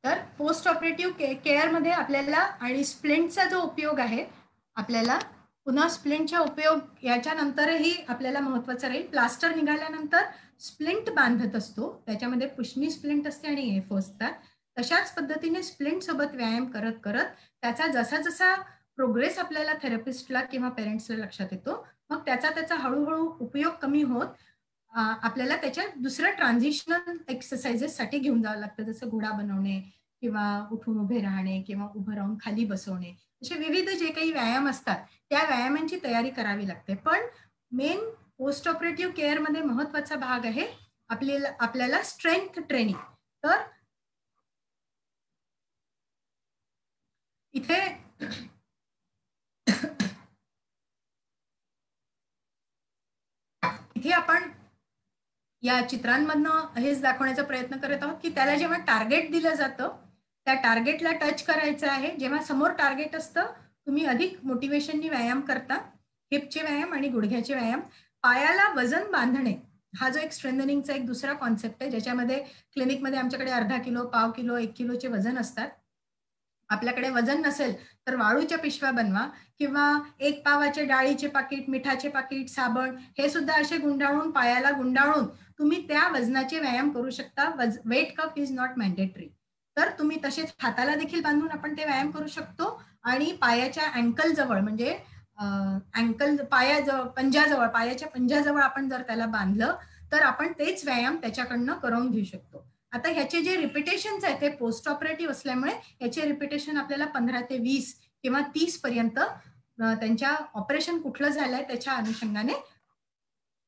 तर पोस्ट ऑपरेटिव्ह केअरमध्ये आपल्याला आणि स्प्लिंटचा जो उपयोग आहे, आपल्याला पुन्हा स्प्लिंटचा उपयोग याच्यानंतरही आपल्याला महत्वाचा राहील. प्लास्टर निघाल्यानंतर स्प्लिंट बांधत असतो, त्याच्यामध्ये पुष्मी स्प्लिंट असते आणि एफ असतात, तशाच पद्धतीने स्प्लिंट सोबत व्यायाम करत करत त्याचा जसा जसा प्रोग्रेस आपल्याला थेरपिस्टला किंवा पेरेंट्सला लक्षात येतो, मग त्याचा हळूहळू उपयोग कमी होत आपल्याला त्याच्या दुसऱ्या ट्रान्झिशनल एक्सरसाइजेस साठी घेऊन जावं लागतं, जसं घोडा बनवणे किंवा उठून उभे राहणे किंवा उभं राहून खाली बसवणे, असे विविध जे काही व्यायाम असतात त्या व्यायामांची तयारी करावी लागते. पण मेन पोस्ट ऑपरेटिव्ह केअर मध्ये महत्वाचा भाग आहे आपल्याला स्ट्रेंथ ट्रेनिंग. तर इथे आपण या चित्रांमधनं हेच दाखवण्याचा प्रयत्न करत आहोत की त्याला जेव्हा टार्गेट दिलं जातं त्या टार्गेटला टच करायचं आहे. जेव्हा समोर टार्गेट असतं तुम्ही अधिक मोटिवेशननी व्यायाम करता, हिपचे व्यायाम आणि गुडघ्याचे व्यायाम. पायाला वजन बांधणे हा जो एक स्ट्रेंथनिंगचा एक दुसरा कॉन्सेप्ट आहे, ज्याच्यामध्ये क्लिनिकमध्ये आमच्याकडे अर्धा किलो, पाव किलो, 1 किलोचे वजन असतात. आपल्याकडे वजन नसेल तर वाळूच्या पिशव्या बनवा किंवा 1 पावाचे डाळीचे पाकिट, मिठाचे पाकिट, साबण हे सुद्धा असे गुंडाळून पायाला गुंडाळून तुम्ही त्या वजनाचे व्यायाम करू शकता. Weight cuff is not mandatory. तर तुम्ही तसेच हाताला देखील बांधून आपण ते व्यायाम करू शकतो आणि पायाच्या अँकल जवळ म्हणजे अँकल पायाजवळ पंजाजवळ पायाच्या पंजाजवळ आपण जर त्याला बांधलं तर आपण तेच व्यायाम त्याच्याकडनं करून घेऊ शकतो. आता ह्याचे जे रिपिटेशन्स आहेत ते पोस्ट ऑपरेटिव्ह असल्यामुळे याचे रिपिटेशन आपल्याला 15 ते 20 किंवा 30 पर्यंत त्यांच्या ऑपरेशन कुठलं झालंय त्याच्या अनुषंगाने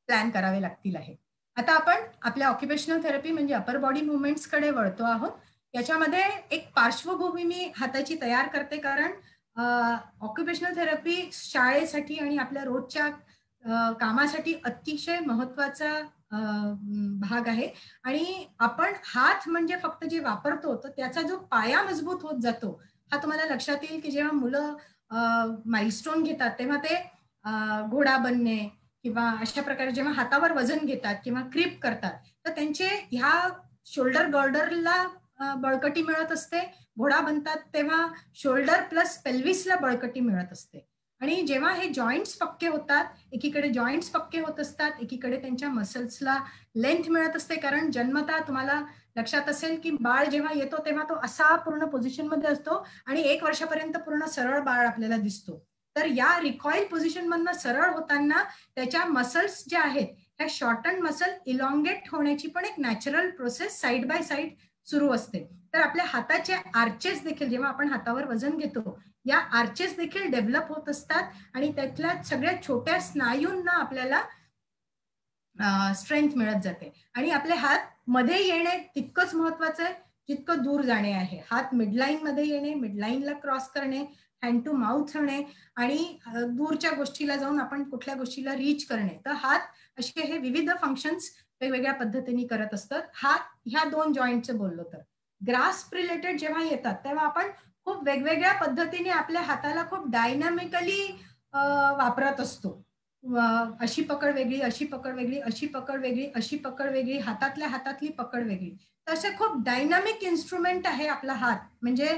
प्लॅन करावे लागतील आहे. आता आपण आपल्या ऑक्युपेशनल थेरपी म्हणजे अपर बॉडी मुवमेंट्स कडे वळतो आहोत. याच्यामध्ये एक पार्श्वभूमी मी हाताची तयार करते, कारण ऑक्युपेशनल थेरपी शाळेसाठी आणि आपल्या रोजच्या कामासाठी अतिशय महत्वाचा भाग आहे. आणि आपण हात म्हणजे फक्त जे वापरतो तर त्याचा जो पाया मजबूत होत जातो हा तुम्हाला लक्षात येईल की जेव्हा मुलं माइलस्टोन घेतात तेव्हा ते घोडा बनणे किंवा अशा प्रकारे जेव्हा हातावर वजन घेतात किंवा क्रिप करतात तर त्यांचे ह्या शोल्डर गर्डरला बळकटी मिळत असते. घोडा बनतात तेव्हा शोल्डर प्लस पेल्विसला बळकटी मिळत असते. आणि जेव्हा हे जॉईंट्स पक्के होतात, एकीकडे जॉईंट्स पक्के होत असतात, एकीकडे त्यांच्या मसल्सला लेंथ मिळत असते. कारण जन्मतः तुम्हाला लक्षात असेल की बाळ जेव्हा येतो तेव्हा तो असा पूर्ण पोझिशन मध्ये असतो आणि 1 वर्षापर्यंत पूर्ण सरळ बाळ आपल्याला दिसतो. तर या रिकॉईल पोझिशन मधनं सरळ होताना त्याच्या मसल्स ज्या आहेत ह्या शॉर्टन मसल इलॉंगेट होण्याची पण एक natural process side by side सुरू असते. तर आपल्या हाताचे आर्चेस देखील जेव्हा आपण हातावर वजन घेतो या आर्चेस देखील डेव्हलप होत असतात आणि त्यातल्या सगळ्या छोट्या स्नायूंना आपल्याला स्ट्रेंथ मिळत जाते. आणि आपले हात मध्ये येणे तितकंच महत्वाचं आहे जितकं दूर जाणे आहे. हात मिडलाईन मध्ये येणे, मिडलाईनला क्रॉस करणे, हँड टू माउथ होणे आणि दूरच्या गोष्टीला जाऊन आपण कुठल्या गोष्टीला रीच करणे. तर हात असे हे विविध फंक्शन्स वेगवेगळ्या पद्धतीने करत असतात. हात ह्या 2 जॉईंटचं बोललो तर ग्रास्प रिलेटेड जेव्हा येतात तेव्हा आपण खूप वेगवेगळ्या पद्धतीने आपल्या हाताला खूप डायनामिकली वापरत असतो. अशी पकड वेगळी, अशी पकड वेगळी, अशी पकड वेगळी, अशी पकड वेगळी, हातातली पकड वेगळी. तसे खूप डायनामिक इन्स्ट्रुमेंट आहे आपला हात. म्हणजे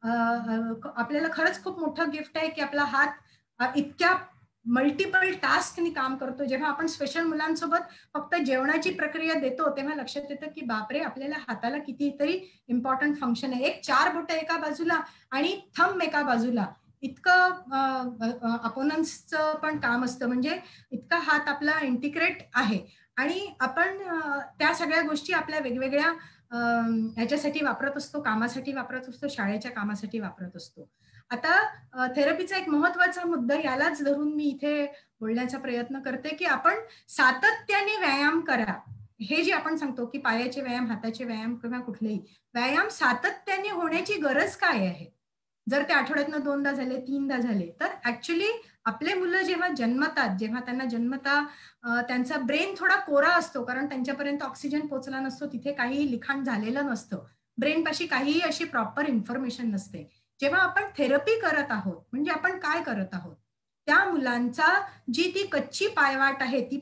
आपल्याला खरंच खूप मोठं गिफ्ट आहे की आपला हात इतक्या मल्टिपल टास्कनी काम करतो. जेव्हा आपण स्पेशल मुलांसोबत फक्त जेवणाची प्रक्रिया देतो तेव्हा लक्षात येतं की बापरे आपल्याला हाताला कितीतरी इम्पॉर्टंट फंक्शन आहे. 4 बोटं एका बाजूला आणि थंब एका बाजूला, इतकं अपोनन्सचं पण काम असतं. म्हणजे इतका हात आपला इंटिग्रेट आहे आणि आपण त्या सगळ्या गोष्टी आपल्या वेगवेगळ्या ह्याच्यासाठी वापरत असतो, कामासाठी वापरत असतो, शाळेच्या कामासाठी वापरत असतो. आता थेरपीचा एक महत्वाचा मुद्दा यालाच धरून मी इथे बोलण्याचा प्रयत्न करते की आपण सातत्याने व्यायाम करा. हे जे आपण सांगतो की पायाचे व्यायाम, हाताचे व्यायाम किंवा कुठलेही व्यायाम सातत्याने होण्याची गरज काय आहे. जर ते आठवड्यातनं 2दा झाले, 3दा झाले तर ऍक्च्युली आपले मुलं जेव्हा जन्मतात, जेव्हा त्यांना त्यांचा ब्रेन थोडा कोरा असतो कारण त्यांच्यापर्यंत ऑक्सिजन पोहोचला नसतो, तिथे काही लिखाण झालेलं नसतं, ब्रेन पाशी काहीही अशी प्रॉपर इन्फॉर्मेशन नसते. जेव्हा आपण थेरपी करत आहोत म्हणजे आपण काय करत आहोत, त्या मुलांचा जी ती कच्ची पायवाट आहे ती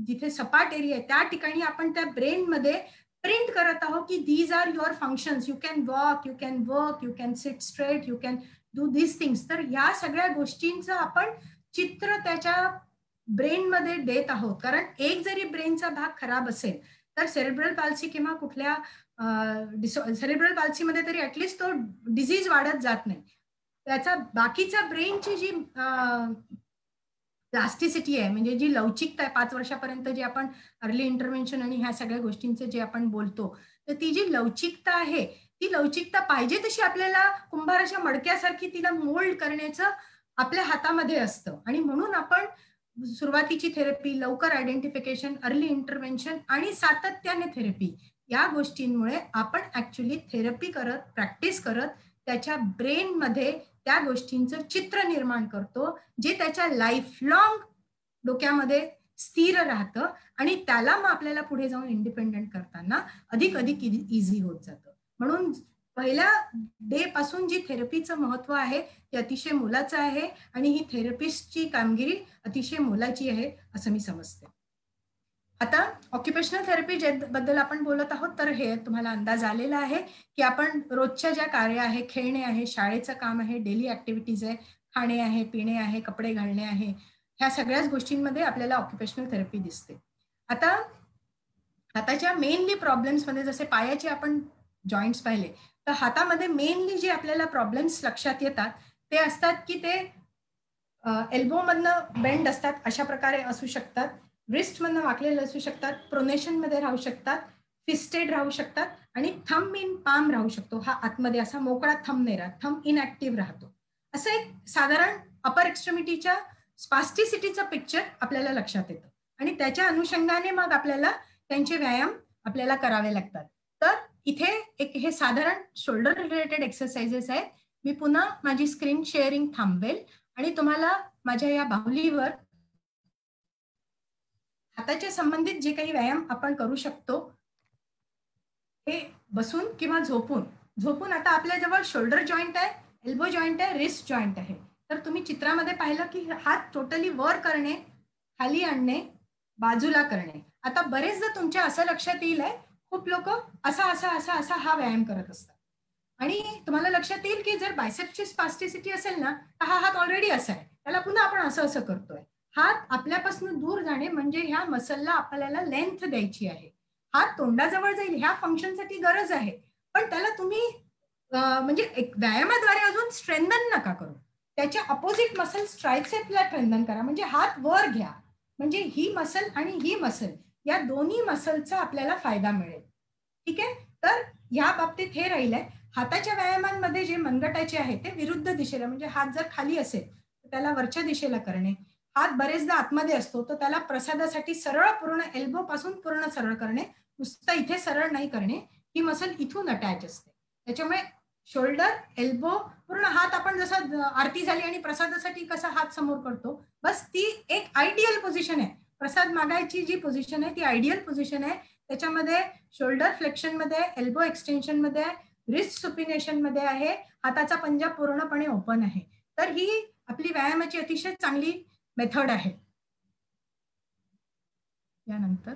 जिथे सपाट एरिया आहे त्या ठिकाणी आपण त्या ब्रेन मध्ये प्रिंट करत आहोत की these are your functions, you can walk, you can work, you can sit straight, you can do these things. तर या सगळ्या गोष्टींचं आपण चित्र त्याच्या ब्रेनमध्ये देत आहोत. कारण एक जरी ब्रेनचा भाग खराब असेल तर सेरेब्रल पाल्सी किंवा कुठल्या सेरेब्रल पाल्सीमध्ये तरी ऍटलिस्ट तो डिझीज वाढत जात नाही. त्याचा बाकीचा ब्रेनची जी प्लास्टिसिटी आहे, म्हणजे जी लवचिकता आहे, 5 वर्षापर्यंत जी आपण अर्ली इंटरव्हेन्शन आणि ह्या सगळ्या गोष्टींचं जे आपण बोलतो, तर ती जी लवचिकता आहे, ती लवचिकता पाहिजे तशी आपल्याला कुंभाराच्या मडक्यासारखी तिला मोल्ड करण्याचं आपल्या हातामध्ये असतं. आणि म्हणून आपण सुरुवातीची थेरपी, लवकर आयडेंटिफिकेशन, अर्ली इंटरव्हेन्शन आणि सातत्याने थेरपी, या गोष्टींमुळे आपण ऍक्च्युली थेरपी करत, प्रॅक्टिस करत त्याच्या ब्रेनमध्ये त्या गोष्टींचं चित्र निर्माण करतो, जे त्याच्या लाईफ लॉंग डोक्यामध्ये स्थिर राहतं आणि त्याला मग आपल्याला पुढे जाऊन इंडिपेंडेंट करताना अधिक इझी होत जातं. म्हणून पहिल्या डे पासून जी थेरपीचं महत्व आहे ते अतिशय मोलाचं आहे आणि ही थेरपिस्टची कामगिरी अतिशय मोलाची आहे असं मी समजते. आता ऑक्युपेशनल थेरपी बद्दल आपण बोलत आहोत, तर हे तुम्हाला अंदाज आलेला आहे की आपण रोजच्या ज्या कार्य आहे, खेळणे आहे, शाळेचं काम आहे, डेली ऍक्टिव्हिटीज आहे, खाणे आहे, पिणे आहे, कपडे घालणे आहे, ह्या सगळ्याच गोष्टींमध्ये आपल्याला ऑक्युपेशनल थेरपी दिसते. आता हाताच्या मेनली प्रॉब्लेम्स मध्ये जसे पायाचे आपण जॉईंट्स पाहिले, तर हातामध्ये मेनली जे आपल्याला प्रॉब्लेम्स लक्षात येतात ते असतात की ते एल्बो मधनं बेंड असतात, अशा प्रकारे असू शकतात, रिस्ट मधनं वाकलेले असू शकतात, प्रोनेशन मध्ये राहू शकतात, फिस्टेड राहू शकतात आणि थंब इन पाम राहू शकतो. हा आतमध्ये असा मोकळा थंब नाही राहत, थंब इनऍक्टिव्ह राहतो. असं एक साधारण अपर एक्स्ट्रीमिटीच्या स्पास्टिसिटीचं पिक्चर आपल्याला लक्षात येतं आणि त्याच्या अनुषंगाने मग आपल्याला त्यांचे व्यायाम आपल्याला करावे लागतात. तर इथे एक हे साधारण शोल्डर रिलेटेड एक्सरसाइजेस आहेत. मी पुन्हा माझी स्क्रीन शेअरिंग थांबवेल आणि तुम्हाला माझ्या या बाहुलीवर हाताच्या संबंधित जे काही व्यायाम आपण करू शकतो हे बसून किंवा झोपून आता आपल्याजवळ शोल्डर जॉईंट आहे, एल्बो जॉईंट आहे, रिस्ट जॉईंट आहे. तर तुम्ही चित्रामध्ये पाहिलं की हात टोटली वर करणे, खाली आणणे, बाजूला करणे. आता बरेचदा तुमच्या असं लक्षात येईल आहे, खूप लोक असा हा व्यायाम करत असतात आणि तुम्हाला लक्षात येईल की जर बायसेप्सची स्पास्टिसिटी असेल ना, तर हा हात ऑलरेडी असा आहे, त्याला पुन्हा आपण असं करतोय. हात आपल्यापासून दूर जाणे म्हणजे ह्या मसलला आपल्याला लेंथ द्यायची आहे. हात तोंडाजवळ जाईल ह्या फंक्शनसाठी गरज आहे, पण त्याला तुम्ही म्हणजे एक व्यायामाद्वारे अजून स्ट्रेंथन नका करू. त्याच्या अपोजिट मसल ट्रायसेप्सला स्ट्रेंथन करा, म्हणजे हात वर घ्या, म्हणजे ही मसल आणि ही मसल या दोन्ही मसलचा आपल्याला फायदा मिळेल. ठीक आहे. तर या बाबतीत हे राहिलंय. हाताच्या व्यायामांमध्ये जे मनगटाचे आहे ते विरुद्ध दिशेला, म्हणजे हात जर खाली असेल तर त्याला वरच्या दिशेला करणे. हात बरेचदा आतमध्ये असतो तर त्याला प्रसादासाठी सरळ पूर्ण एल्बो पासून पूर्ण सरळ करणे, नुसतं इथे सरळ नाही करणे. ही मसल इथून अटॅच असते. त्याच्यामुळे शोल्डर, एल्बो, पूर्ण हात आपण जसं आरती झाली आणि प्रसादासाठी कसा हात समोर करतो, बस ती एक आयडियल पोझिशन आहे. प्रसाद मागायची जी पोझिशन आहे ती आयडियल पोझिशन आहे. त्याच्यामध्ये शोल्डर फ्लेक्शन मध्ये, एल्बो एक्सटेन्शन मध्ये, रिस्ट सुपिनेशन मध्ये आहे, हाताचा पंजा पूर्णपणे ओपन आहे. तर ही आपली व्यायामाची अतिशय चांगली मेथड आहे. यानंतर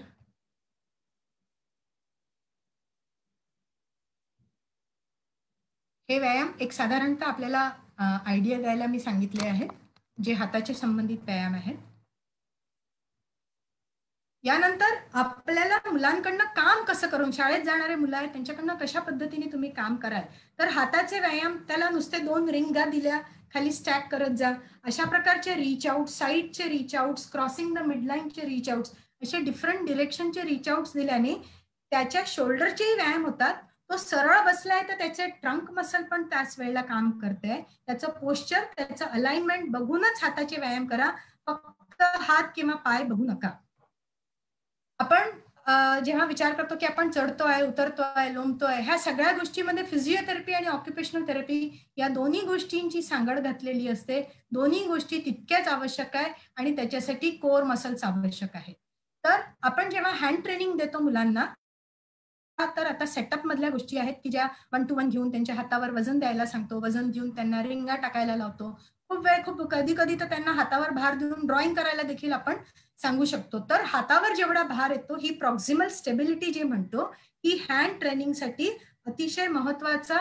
हे व्यायाम एक साधारणतः आपल्याला आयडिया द्यायला मी सांगितले आहेत, जे हाताचे संबंधित व्यायाम आहेत. यानंतर आपल्याला मुलांकडनं काम कसं करून, शाळेत जाणारे मुलं आहेत त्यांच्याकडनं कशा पद्धतीने तुम्ही काम कराल, तर हाताचे व्यायाम त्याला नुसते 2 रिंगा दिल्या, खाली स्टॅक करत जा, अशा प्रकारचे रीच आउट, साईडचे रीच आउट्स, क्रॉसिंग द मिडलाईनचे रीच आउट्स, असे डिफरंट डिरेक्शनचे रीच आउट्स दिल्याने त्याच्या शोल्डरचेही व्यायाम होतात. तो सरळ बसलाय तर त्याचे ट्रंक मसल पण त्याच वेळेला काम करते. त्याचं पोश्चर, त्याचं अलाइनमेंट बघूनच हाताचे व्यायाम करा, फक्त हात किंवा पाय बघू नका. आपण जेव्हा विचार करतो की आपण चढतोय, उतरतोय, लोंबतोय, ह्या सगळ्या गोष्टीमध्ये फिजिओथेरपी आणि ऑक्युपेशनल थेरपी या दोन्ही गोष्टींची सांगड घातलेली असते. दोन्ही गोष्टी तितक्याच आवश्यक आहे आणि त्याच्यासाठी कोर मसल्स आवश्यक आहे. तर आपण जेव्हा हँड ट्रेनिंग देतो मुलांना, तर आता सेटअप मधल्या गोष्टी आहेत की ज्या 1 to 1 घेऊन त्यांच्या हातावर वजन द्यायला सांगतो, वजन देऊन त्यांना रिंगा टाकायला लावतो. खूप कधी तर त्यांना हातावर भार देऊन ड्रॉइंग करायला देखील आपण सांगू शकतो. तर हातावर जेवढा भार येतो, ही प्रॉक्सिमल स्टेबिलिटी जे म्हणतो, ही हँड ट्रेनिंगसाठी अतिशय महत्वाचा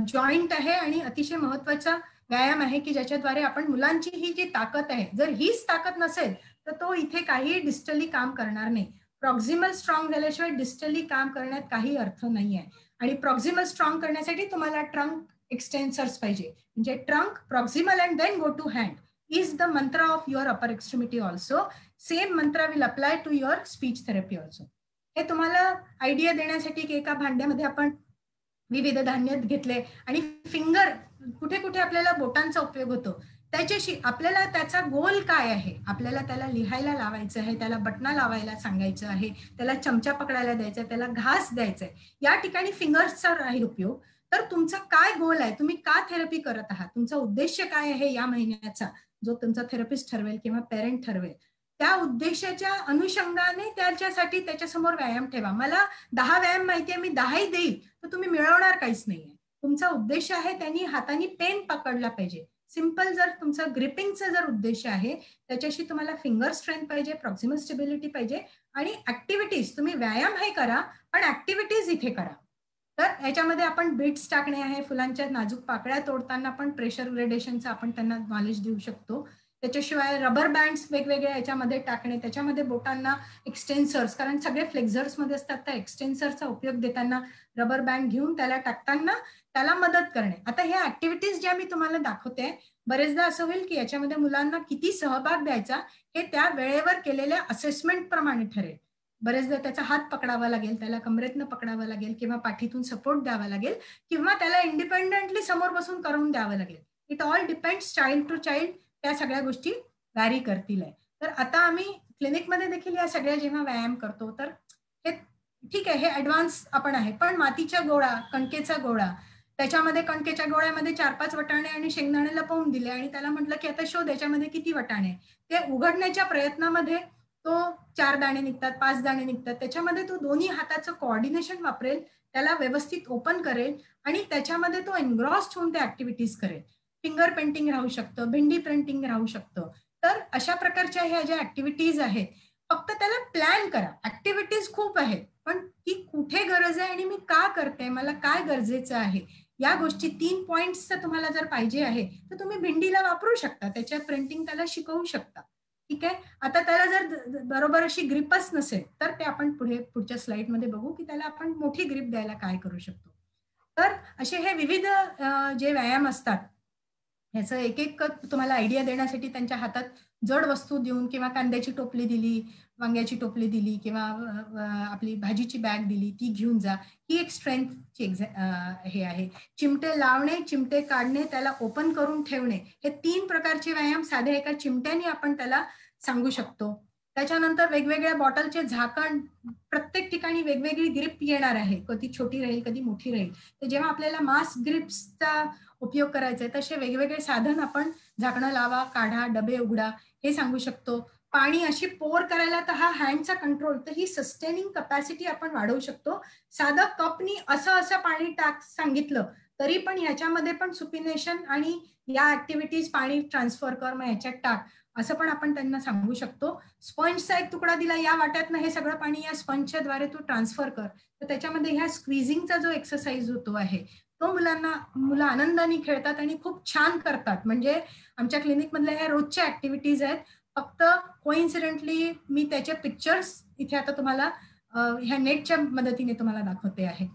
जॉईंट आहे आणि अतिशय महत्वाचा व्यायाम आहे की ज्याच्याद्वारे आपण मुलांची ही जी ताकद आहे, जर हीच ताकद नसेल तर तो इथे काही डिस्टली काम करणार नाही. प्रॉक्झिमल स्ट्रॉंग झाल्याशिवाय डिस्टली काम करण्यात काही अर्थ नाही आहे. आणि प्रॉक्झिमल स्ट्रॉंग करण्यासाठी तुम्हाला ट्रंक एक्सटेन्सर्स पाहिजे. म्हणजे trunk, proximal and then go to hand is the mantra of your upper extremity also. Same mantra will apply to your speech therapy also. हे तुम्हाला आयडिया देण्यासाठी की एका भांड्यामध्ये आपण विविध धान्य घेतले आणि फिंगर, कुठे कुठे आपल्याला बोटांचा उपयोग होतो, त्याच्याशी आपल्याला त्याचा गोल काय आहे, आपल्याला त्याला लिहायला लावायचं आहे, त्याला बटना लावायला सांगायचं आहे, त्याला चमचा पकडायला द्यायचा आहे, त्याला घास द्यायचा आहे, या ठिकाणी फिंगर्सचा राहील उपयोग. तर तुमचा काय गोल आहे, तुम्ही का थेरपी करत आहात, तुमचा उद्देश काय आहे या महिन्याचा, जो तुमचा थेरपिस्ट ठरवेल किंवा पेरेंट ठरवेल, त्या उद्देशाच्या अनुषंगाने त्याच्यासाठी त्याच्यासमोर व्यायाम ठेवा. मला 10 व्यायाम माहिती आहे, मी 10ही देईल, तर तुम्ही मिळवणार काहीच नाहीये. तुमचा उद्देश आहे त्यांनी हाताने पेन पकडला पाहिजे. सिंपल जर तुमचा ग्रिपिंगचा जर उद्देश आहे, त्याच्याशी तुम्हाला फिंगर स्ट्रेंथ पाहिजे, प्रॉक्सिमल स्टेबिलिटी पाहिजे आणि ऍक्टिव्हिटीज, तुम्ही व्यायाम हे करा पण ऍक्टिव्हिटीज इथे करा. तर याच्यामध्ये आपण बीट्स टाकणे आहे, फुलांच्या नाजूक पाकळ्या तोडताना पण प्रेशर ग्रेडेशनचं आपण त्यांना नॉलेज देऊ शकतो. त्याच्याशिवाय रबर बँड्स वेगवेगळ्या याच्यामध्ये टाकणे, त्याच्यामध्ये बोटांना एक्सटेन्सर्स, कारण सगळे फ्लेक्झर्स मध्ये असतात, त्या एक्सटेन्सरचा उपयोग देताना रबर बँड घेऊन त्याला टाकताना त्याला मदत करणे. आता ह्या ऍक्टिव्हिटीज ज्या मी तुम्हाला दाखवते, बरेचदा असं होईल की याच्यामध्ये मुलांना किती सहभाग द्यायचा हे त्या वेळेवर केलेल्या असेसमेंट प्रमाणे ठरेल. बरेचदा त्याचा हात पकडावा लागेल, त्याला कमरेतनं पकडावं लागेल किंवा पाठीतून सपोर्ट द्यावा लागेल किंवा त्याला इंडिपेंडेंटली समोर बसून करून द्यावं लागेल. It all depends child to child, त्या सगळ्या गोष्टी व्हॅरी करतील. तर आता आम्ही क्लिनिकमध्ये देखील या सगळ्या जेव्हा व्यायाम करतो तर हे ठीक आहे, हे ऍडव्हान्स आपण आहे, पण मातीच्या गोळा, कणकेचा गोळा, त्याच्यामध्ये कणकेच्या गोळ्यामध्ये 4-5 वटाणे आणि शेंगदाणे लपवून दिले आणि त्याला म्हटलं की आता शोध याच्यामध्ये किती वटाणे, ते उघडण्याच्या प्रयत्नामध्ये तो 4 दाणे निघतात, 5 दाणे निघतात. त्याच्यामध्ये तो दोन्ही हाताचं कोऑर्डिनेशन वापरेल, त्याला व्यवस्थित ओपन करेल आणि त्याच्यामध्ये तो एनग्रॉस्ड होऊन त्या ऍक्टिव्हिटीज करेल. फिंगर पेंटिंग राहू शकतं, भिंडी पेंटिंग राहू शकतं. तर अशा प्रकारच्या ह्या ज्या ऍक्टिव्हिटीज आहेत, फक्त त्याला प्लॅन करा. ऍक्टिव्हिटीज खूप आहेत, पण ती कुठे गरज आहे आणि मी का करते, मला काय गरजेचं आहे, या गोष्टी 3 पॉइंट्स तुम्हाला जर पाहिजे आहे तर तुम्ही भिंडीला वापरू शकता, त्याच्यात प्रिंटिंग त्याला शिकवू शकता. ठीक आहे. आता त्याला जर बरोबर अशी ग्रिपच नसेल तर ते आपण पुढच्या स्लाइडमध्ये बघू की त्याला आपण मोठी ग्रिप द्यायला काय करू शकतो. तर असे हे विविध जे व्यायाम असतात, ह्याचं एक एक तुम्हाला आयडिया देण्यासाठी त्यांच्या हातात जड वस्तू देऊन किंवा कांद्याची टोपली दिली, वांग्याची टोपली दिली किंवा आपली भाजीची बॅग दिली, ती घेऊन जा, ही एक स्ट्रेंथची हे आहे. चिमटे लावणे, चिमटे काढणे, त्याला ओपन करून ठेवणे, हे 3 प्रकारचे व्यायाम साध्या एका चिमट्याने आपण त्याला सांगू शकतो. त्याच्यानंतर वेगवेगळ्या बॉटलचे झाकण, प्रत्येक ठिकाणी वेगवेगळी ग्रिप येणार आहे, कधी छोटी राहील कधी मोठी राहील. तर जेव्हा आपल्याला मास ग्रिप्सचा उपयोग करायचा आहे तसे वेगवेगळे साधन आपण, झाकणं लावा, काढा, डबे उघडा, हे सांगू शकतो. पाणी अशी पोर करायला तर हा हँडचा कंट्रोल, तर ही सस्टेनिंग कपॅसिटी आपण वाढवू शकतो. साधं कपनी असं पाणी टाक सांगितलं तरी पण ह्याच्यामध्ये पण सुपिनेशन आणि या ऍक्टिव्हिटीज, पाणी ट्रान्सफर कर, मग ह्याच्यात टाक, असं पण आपण त्यांना सांगू शकतो. स्पंजचा एक तुकडा दिला, या वाट्यातनं हे सगळं पाणी या स्पंजच्या द्वारे तू ट्रान्सफर कर, तर त्याच्यामध्ये ह्या स्क्वीझिंगचा जो एक्सरसाइज होतो आहे तो मुलं आनंदाने खेळतात आणि खूप छान करतात. म्हणजे आमच्या क्लिनिकमधल्या ह्या रोजच्या ऍक्टिव्हिटीज आहेत. फक्त कोइन्सिडेंटली मी त्याचे पिक्चर्स इथे आता तुम्हाला ह्या नेटच्या मदतीने तुम्हाला दाखवते आहे.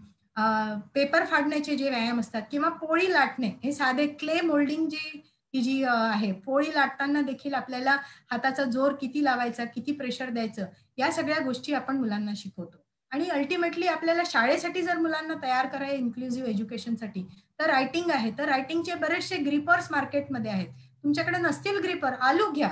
पेपर फाडण्याचे जे व्यायाम असतात किंवा पोळी लाटणे, हे साधे क्ले मोल्डिंग जी आहे, पोळी लाटताना देखील आपल्याला हाताचा जोर किती लावायचा, किती प्रेशर द्यायचं, या सगळ्या गोष्टी आपण मुलांना शिकवतो. आणि अल्टिमेटली आपल्याला शाळेसाठी जर मुलांना तयार करायचं इन्क्लुझिव्ह एज्युकेशनसाठी, तर रायटिंग आहे, तर रायटिंगचे बरेचसे ग्रिपर्स मार्केटमध्ये आहेत. तुमच्याकडे नसतील ग्रिपर, आलू घ्या,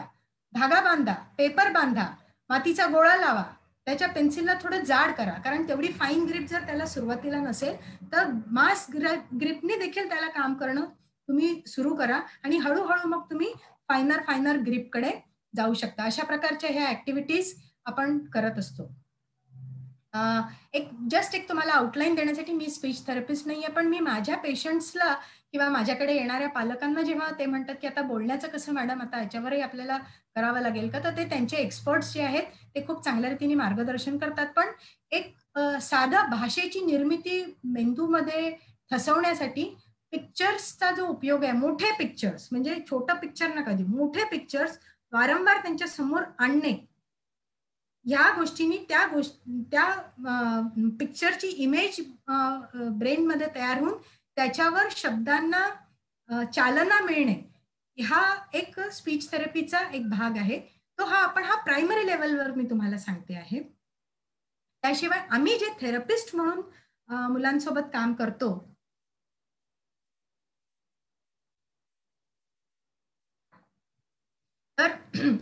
धागा बांधा, पेपर बांधा, मातीचा गोळा लावा, त्याच्या पेन्सिलला थोडं जाड करा, कारण तेवढी फाईन ग्रिप जर त्याला सुरुवातीला नसेल तर मास ग्रिपने देखील त्याला काम करणं तुम्ही सुरू करा आणि हळूहळू मग तुम्ही फायनर ग्रिपकडे जाऊ शकता. अशा प्रकारच्या ह्या ऍक्टिव्हिटीज आपण करत असतो. एक तुम्हाला आउटलाईन देण्यासाठी, मी स्पीच थेरपिस्ट नाहीये, पण मी माझ्या पेशंट्सला किंवा माझ्याकडे येणाऱ्या पालकांना जेव्हा ते म्हणतात की आता बोलण्याचं कसं मॅडम, आता याच्यावरही आपल्याला करावं लागेल का, तर ते त्यांचे एक्सपर्ट्स जे आहेत ते खूप चांगल्या रीतीने मार्गदर्शन करतात. पण एक साधा भाषेची निर्मिती मेंदूमध्ये ठसवण्यासाठी पिक्चर्सचा जो उपयोग आहे, मोठे पिक्चर्स, म्हणजे छोटं पिक्चर नका देऊ, मोठे पिक्चर्स वारंवार त्यांच्या समोर आणणे, ह्या गोष्टींनी त्या पिक्चरची इमेज ब्रेनमध्ये तयार होऊन त्याच्यावर शब्दांना चालना मिळणे, हा एक स्पीच थेरपीचा एक भाग आहे. तो हा प्रायमरी लेवलवर मी तुम्हाला सांगते आहे. त्याशिवाय आम्ही जे थेरपिस्ट म्हणून मुलांसोबत काम करतो, तर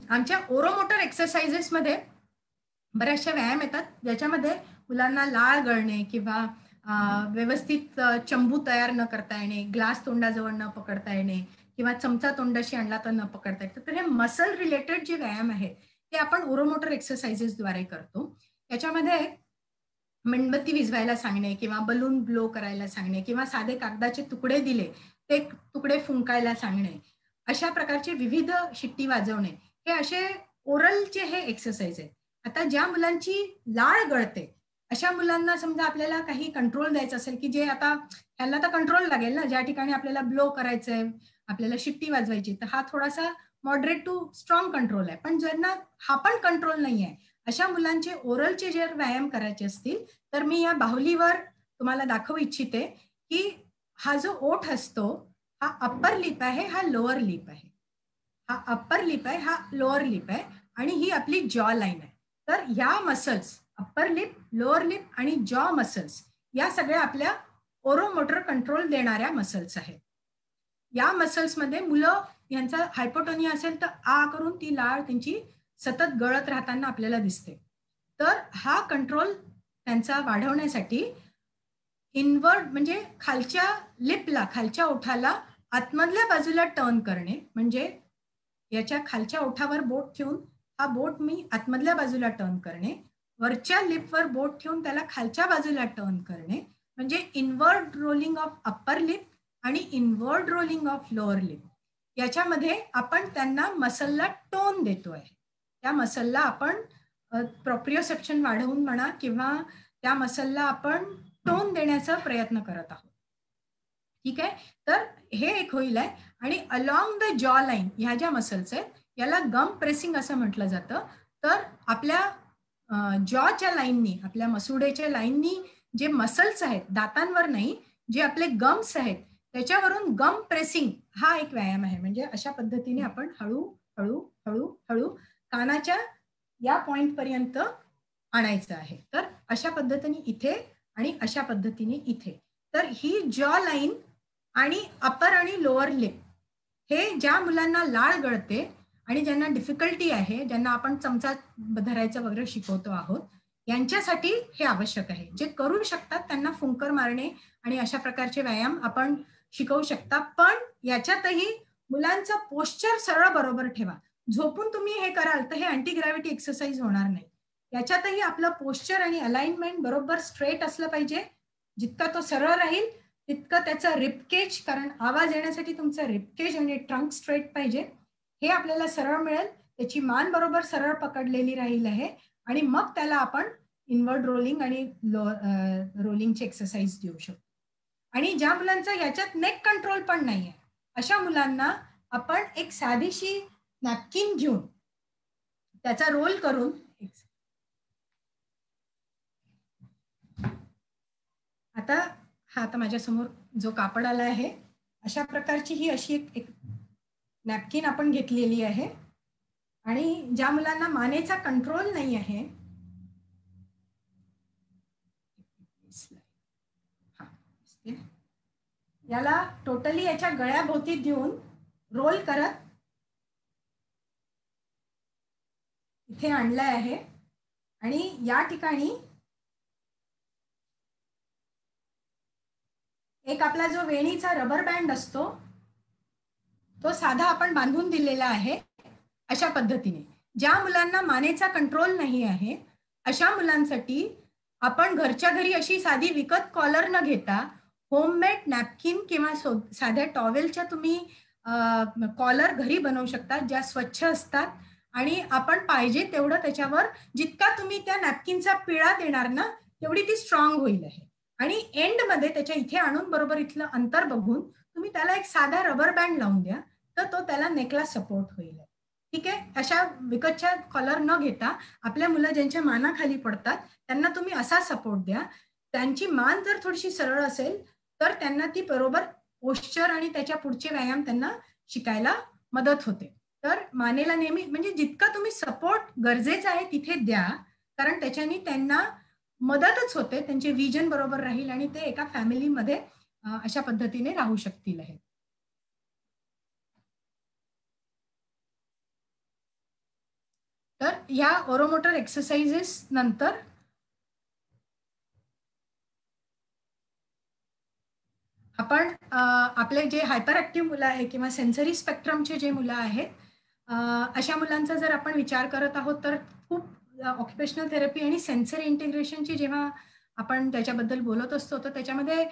आमच्या ओरोमोटर एक्सरसाइजेस मध्ये बऱ्याचशा व्यायाम येतात, ज्याच्यामध्ये मुलांना लाळ गळणे किंवा व्यवस्थित चंबू तयार न करता येणे, ग्लास तोंडाजवळ न पकडता येणे किंवा चमचा तोंडाशी आणला तर न पकडता येतं. तर हे मसल रिलेटेड जे व्यायाम आहेत ते आपण ओरोमोटर एक्सरसाइजेसद्वारे करतो. त्याच्यामध्ये मेणबत्ती विझवायला सांगणे किंवा बलून ब्लो करायला सांगणे किंवा साधे कागदाचे तुकडे दिले ते तुकडे फुंकायला सांगणे, अशा प्रकारचे विविध शिट्टी वाजवणे, हे असे ओरलचे हे एक्सरसाइज आहेत. आता ज्या मुलांची लाळ गळते अशा मुलांना समजा आपल्याला काही कंट्रोल द्यायचं असेल, की जे आता त्यांना तर कंट्रोल लागेल ना, ज्या ठिकाणी आपल्याला ब्लो करायचंय, आपल्याला शिट्टी वाजवायची, तर हा थोडासा मॉडरेट टू स्ट्रॉंग कंट्रोल आहे. पण ज्यांना हा पण कंट्रोल नाही आहे अशा मुलांचे ओरलचे जर व्यायाम करायचे असतील तर मी या बाहुलीवर तुम्हाला दाखवू इच्छिते की हा जो ओठ असतो हा अप्पर लिप आहे, हा लोअर लिप आहे, हा अप्पर लिप आहे, हा लोअर लिप आहे आणि ही आपली जॉ लाईन आहे. तर या muscles, upper lip, lower lip आणि जॉ मसल्स, या सगळ्या आपल्या ओरोमोटर कंट्रोल देणाऱ्या मसल्स आहेत. या मसल्समध्ये मुलं यांचा हायपोटोनिया असेल तर आ करून ती लाळ त्यांची सतत गळत राहताना आपल्याला दिसते. तर हा कंट्रोल त्यांचा वाढवण्यासाठी इनवर्ड म्हणजे खालच्या लिपला, खालच्या ओठाला आतमधल्या बाजूला टर्न करणे, म्हणजे याच्या खालच्या ओठावर बोट ठेवून हा बोट मी आतमधल्या बाजूला टर्न करणे, वरच्या लिपवर बोट ठेवून त्याला खालच्या बाजूला टर्न करणे, म्हणजे inward rolling of upper lip आणि inward rolling of lower lip. याच्यामध्ये आपण त्यांना मसलला टोन देतो आहे. त्या मसलला आपण प्रॉप्रिओसेप्शन वाढवून म्हणा किंवा त्या मसलला आपण टोन देण्याचा प्रयत्न करत आहोत. ठीक आहे, तर हे एक होईल आहे. आणि अलॉंग द जॉ लाईन ह्या ज्या मसल्स आहेत याला गम प्रेसिंग असं म्हटलं जातं. तर आपल्या जॉच्या लाईननी, आपल्या मसुडेच्या लाईननी जे मसल्स आहेत, दातांवर नाही, जे आपले गम्स आहेत त्याच्यावरून गम प्रेसिंग हा एक व्यायाम आहे. म्हणजे अशा पद्धतीने आपण हळू हळू हळू हळू कानाच्या या पॉइंट पर्यंत आणायचं आहे. तर अशा पद्धतीने इथे आणि अशा पद्धतीने इथे. तर ही जॉ लाईन आणि अपर आणि लोअर लिप हे ज्या मुलांना लाळ गळते आणि ज्यांना डिफिकल्टी आहे, ज्यांना आपण चमचा धरायचं वगैरे शिकवतो आहोत, यांच्यासाठी हे आवश्यक आहे. जे करू शकतात त्यांना फुंकर मारणे आणि अशा प्रकारचे व्यायाम आपण शिकवू शकता. पण याच्यातही मुलांचा पोश्चर सरळ बरोबर ठेवा. झोपून तुम्ही हे कराल तर हे अँटी ग्रॅव्हिटी एक्सरसाइज होणार नाही. याच्यातही आपलं पोश्चर आणि अलाइनमेंट बरोबर स्ट्रेट असलं पाहिजे. जितका तो सरळ राहील तितकं त्याचा रिपकेज, कारण आवाज येण्यासाठी तुमचं रिपकेज आणि ट्रंक स्ट्रेट पाहिजे, हे आपल्याला सरळ मिळेल. त्याची मान बरोबर सरळ पकडलेली राहील आहे आणि मग त्याला आपण इनवर्ड रोलिंग आणि रोलिंगची एक्सरसाइज देऊ शकतो. आणि ज्या मुलांचा याच्यात नेक कंट्रोल पण नाहीये अशा मुलांना आपण एक साधीशी नॅपकिन घेऊन त्याचा रोल करून, आता माझ्या समोर जो कापड आला आहे अशा प्रकारची ही अशी एक नॅपकिन आपण घेतलेली आहे. आणि ज्या मुलांना मानेचा कंट्रोल नाही आहे, याला टोटली याच्या गळ्याभोवती देऊन रोल करत इथे आणलाय आहे. आणि या ठिकाणी एक आपला जो वेणीचा रबर बँड असतो तो साधा आपण बांधून दिलेला आहे. अशा पद्धतीने ज्या मुलांना मानेचा कंट्रोल नाही आहे अशा मुलांसाठी आपण घरच्या घरी अशी साधी विकत कॉलर न घेता होममेड नॅपकिन किंवा साध्या टॉवेलच्या तुम्ही कॉलर घरी बनवू शकता, ज्या स्वच्छ असतात आणि आपण पाहिजे तेवढं त्याच्यावर जितका तुम्ही त्या नॅपकिनचा पिळा देणार ना तेवढी ती स्ट्रॉंग होईल आहे. आणि एंडमध्ये त्याच्या इथे आणून बरोबर इथलं अंतर बघून तुम्ही त्याला एक साधा रबर बँड लावून द्या, तर तो त्याला नेकला सपोर्ट होईल. ठीक आहे. अशा विकतच्या कॉलर न घेता आपल्या मुलं ज्यांच्या मानाखाली पडतात त्यांना तुम्ही असा सपोर्ट द्या. त्यांची मान जर थोडीशी सरळ असेल तर त्यांना ती बरोबर पोश्चर आणि त्याच्या पुढचे व्यायाम त्यांना शिकायला मदत होते. तर मानेला नेहमी म्हणजे जितका तुम्ही सपोर्ट गरजेचा आहे तिथे द्या, कारण त्याच्याने त्यांना मदतच होते, त्यांचे विजन बरोबर राहील आणि ते एका फॅमिलीमध्ये अशा पद्धतीने राहू शकतील. आहे तर या ओरोमोटर एक्सरसाइजेस नंतर आपण आपले जे हायपर ऍक्टिव्ह मुलं आहे किंवा सेन्सरी स्पेक्ट्रमचे जे मुलं आहेत अशा मुलांचा जर आपण विचार करत आहोत तर खूप ऑक्युपेशनल थेरपी आणि सेन्सरी इंटिग्रेशनची जेव्हा आपण त्याच्याबद्दल बोलत असतो तर त्याच्यामध्ये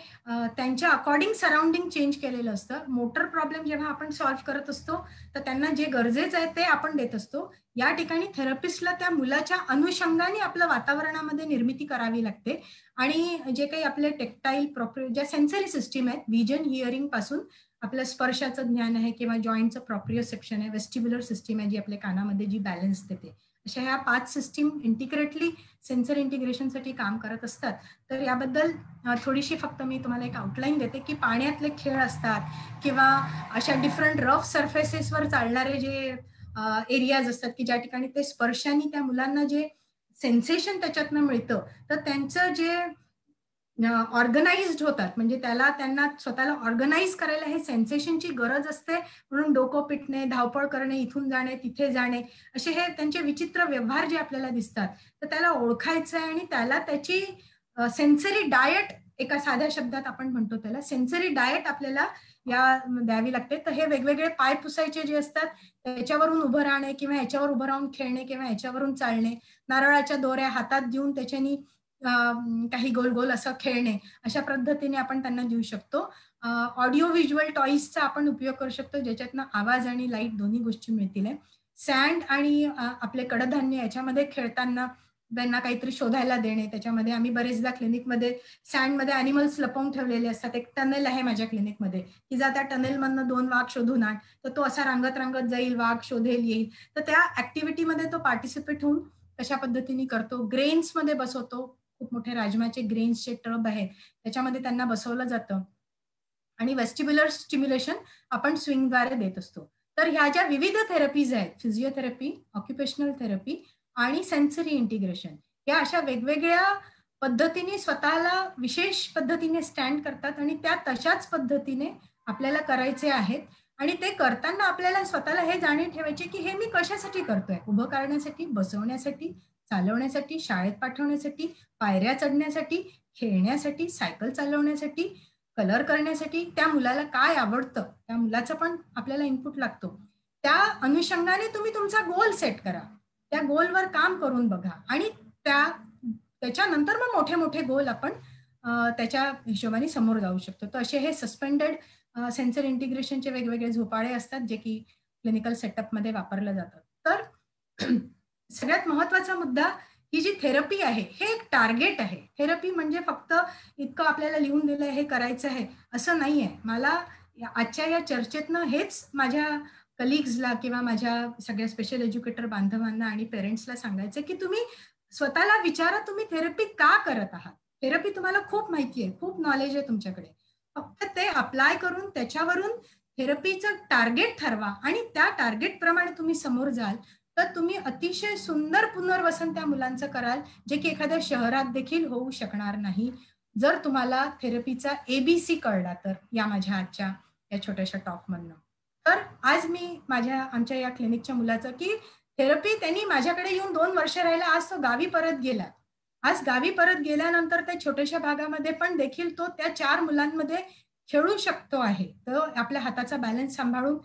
त्यांच्या अकॉर्डिंग सराउंडिंग चेंज केलेलं असतं. मोटर प्रॉब्लेम जेव्हा आपण सॉल्व्ह करत असतो तर त्यांना जे गरजेचं आहे ते आपण देत असतो. या ठिकाणी थेरपिस्टला त्या मुलाच्या अनुषंगाने आपलं वातावरणामध्ये निर्मिती करावी लागते आणि जे काही आपले टेक्टाईल ज्या सेन्सरी सिस्टीम आहेत, विजन हिअरिंग पासून आपलं स्पर्शाचं ज्ञान आहे किंवा जॉईंटचं प्रॉप्रिओसेप्शन आहे, वेस्टिब्युलर सिस्टीम आहे जी आपल्या कानामध्ये जी बॅलन्स देते, अशा ह्या 5 सिस्टीम इंटिग्रेटली सेन्सर इंटिग्रेशनसाठी काम करत असतात. तर याबद्दल थोडीशी फक्त मी तुम्हाला एक आउटलाईन देते की पाण्यातले खेळ असतात किंवा अशा डिफरंट रफ सरफेसेसवर चालणारे जे एरियाज असतात की ज्या ठिकाणी ते स्पर्शाने त्या मुलांना जे सेन्सेशन त्याच्यातनं मिळतं तर त्यांचं जे ऑर्गनाइज्ड होतात, म्हणजे त्यांना स्वतःला ऑर्गनाइज करायला हे सेन्सेशनची गरज असते. म्हणून डोकं पिटणे, धावपळ करणे, इथून जाणे तिथे जाणे, असे हे त्यांचे विचित्र व्यवहार जे आपल्याला दिसतात तर त्याला ओळखायचं आहे आणि त्याला त्याची सेन्सरी डाएट, एका साध्या शब्दात आपण म्हणतो त्याला सेन्सरी डाएट आपल्याला या द्यावी लागते. तर हे वेगवेगळे पाय पुसायचे जे असतात त्याच्यावरून उभं राहणे किंवा याच्यावर उभं राहून खेळणे किंवा याच्यावरून चालणे, नारळाच्या दोऱ्या हातात देऊन त्याच्यानी काही गोल गोल असं खेळणे, अशा पद्धतीने आपण त्यांना देऊ शकतो. ऑडिओ व्हिज्युअल टॉईजचा आपण उपयोग करू शकतो ज्याच्यातनं आवाज आणि लाईट दोन्ही गोष्टी मिळतील. सँड आणि आपले कडधान्य याच्यामध्ये खेळताना त्यांना काहीतरी शोधायला देणे. त्याच्यामध्ये आम्ही बरेचदा क्लिनिकमध्ये सँडमध्ये अॅनिमल्स लपवून ठेवलेले असतात. एक टनेल आहे माझ्या क्लिनिकमध्ये की जा त्या टनेलमधनं 2 वाघ शोधून आण, तर तो असा रांगत रांगत जाईल, वाघ शोधेल, येईल. तर त्या ऍक्टिव्हिटीमध्ये तो पार्टिसिपेट होऊन कशा पद्धतीने करतो. ग्रेन्समध्ये बसवतो, खूप मोठे राजमाचे ग्रेन्सचे टब आहेत त्याच्यामध्ये त्यांना बसवलं जातं आणि वेस्टिब्युलर स्टिम्युलेशन आपण स्विंगद्वारे देत असतो. तर ह्या ज्या विविध थेरपीज आहेत, फिजिओथेरपी, ऑक्युपेशनल थेरपी आणि सेन्सरी इंटिग्रेशन, या अशा वेगवेगळ्या पद्धतीने स्वतःला विशेष पद्धतीने स्टँड करतात आणि त्या तशाच पद्धतीने आपल्याला करायचे आहेत. आणि ते करताना आपल्याला स्वतःला हे जाणीव ठेवायचे की हे मी कशासाठी करतोय. उभं करण्यासाठी, बसवण्यासाठी, चालवण्यासाठी, शाळेत पाठवण्यासाठी, पायऱ्या चढण्यासाठी, खेळण्यासाठी, सायकल चालवण्यासाठी, कलर करण्यासाठी, त्या मुलाला काय आवडतं त्या मुलाचं पण आपल्याला इनपुट लागतो. त्या अनुषंगाने तुम्ही तुमचा गोल सेट करा, त्या गोलवर काम करून बघा आणि त्याच्यानंतर मग मोठे मोठे गोल आपण त्याच्या हिशोबाने समोर जाऊ शकतो. तर असे हे सस्पेंडेड सेन्सर इंटिग्रेशनचे वेगवेगळे झोपाळे असतात जे की क्लिनिकल सेटअपमध्ये वापरलं जातं. तर सगळ्यात महत्वाचा मुद्दा, ही जी थेरपी आहे हे एक टार्गेट आहे. थेरपी म्हणजे फक्त इतकं आपल्याला लिहून दिलंय हे करायचं आहे असं नाहीये. मला आजच्या या चर्चेतनं हेच माझ्या कलिग्सला किंवा माझ्या सगळ्या स्पेशल एज्युकेटर बांधवांना आणि पेरेंट्सला सांगायचं की तुम्ही स्वतःला विचारा, तुम्ही थेरपी का करत आहात. थेरपी तुम्हाला खूप माहिती आहे, खूप नॉलेज आहे तुमच्याकडे, फक्त ते अप्लाय करून त्याच्यावरून थेरपीचं टार्गेट ठरवा आणि त्या टार्गेट प्रमाणे तुम्ही समोर जाल तर तुम्ही अतिशय सुंदर पुनर्वसन त्या मुलांचं कराल, जे की एखाद्या शहरात देखील होऊ शकणार नाही जर तुम्हाला थेरपीचा ABC कळला तर, या माझ्या आजच्या या छोट्याशा टॉकमधनं. तर आज मी आमच्या या क्लिनिकच्या मुलाचं की थेरपी त्यांनी माझ्याकडे येऊन 2 वर्ष राहिला, आज तो गावी परत गेला. आज गावी परत गेल्यानंतर त्या छोट्याशा भागामध्ये पण देखील तो त्या 4 मुलांमध्ये खेळू शकतो आहे. तो आपल्या हाताचा बॅलन्स सांभाळून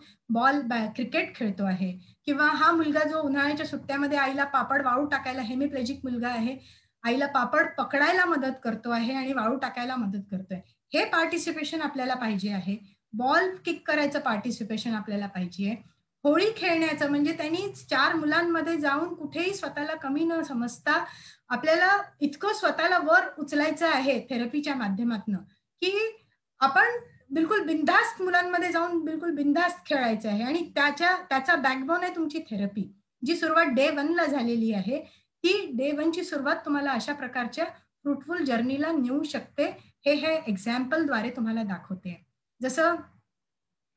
क्रिकेट खेळतो आहे. किंवा हा मुलगा जो उन्हाळ्याच्या सुट्ट्यामध्ये आईला पापड वाळू टाकायला, हेमिप्लेजिक मुलगा आहे, आईला पापड पकडायला मदत करतो आहे आणि वाळू टाकायला मदत करतोय. हे पार्टिसिपेशन आपल्याला पाहिजे आहे. बॉल किक करायचं पार्टिसिपेशन आपल्याला पाहिजे. होळी खेळण्याचं, म्हणजे त्यांनी 4 मुलांमध्ये जाऊन कुठेही स्वतःला कमी न समजता आपल्याला इतकं स्वतःला वर उचलायचं आहे थेरपीच्या माध्यमातून, की आपण बिलकुल बिनधास्त मुलांमध्ये जाऊन बिलकुल बिनधास्त खेळायचं आहे. आणि त्याचा बॅकबोन आहे तुमची थेरपी, जी सुरुवात डे 1 ला झालेली आहे. ती डे 1 ची सुरुवात तुम्हाला अशा प्रकारच्या फ्रुटफुल जर्नीला नेऊ शकते. हे एक्झाम्पलद्वारे तुम्हाला दाखवते. जसं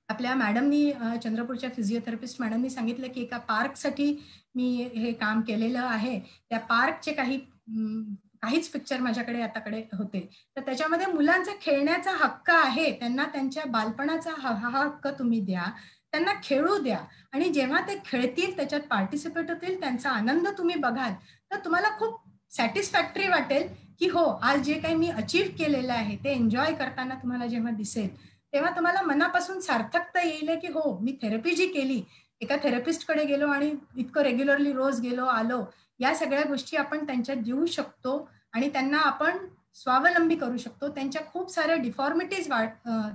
आपल्या मॅडमनी, चंद्रपूरच्या फिजिओथेरपिस्ट मॅडमनी सांगितलं, की एका पार्कसाठी मी हे काम केलेलं आहे. त्या पार्कचे काहीच पिक्चर माझ्याकडे आताकडे होते. तर त्याच्यामध्ये मुलांचा खेळण्याचा हक्क आहे. त्यांना त्यांच्या बालपणाचा हा हक्क तुम्ही द्या. त्यांना खेळू द्या. आणि जेव्हा ते खेळतील, त्याच्यात पार्टिसिपेट होतील, त्यांचा आनंद तुम्ही बघाल, तर तुम्हाला खूप सॅटिस्फॅक्टरी वाटेल, की हो, आज जे काही मी अचीव्ह केलेलं आहे ते एन्जॉय करताना तुम्हाला जेव्हा दिसेल, तेव्हा तुम्हाला मनापासून सार्थकता येईल, की हो, मी थेरपी जी केली, एका थेरपिस्टकडे गेलो आणि इतकं रेग्युलरली रोज गेलो आलो, या सगळ्या गोष्टी आपण त्यांच्यात देऊ शकतो आणि त्यांना आपण स्वावलंबी करू शकतो. त्यांच्या खूप साऱ्या डिफॉर्मिटीज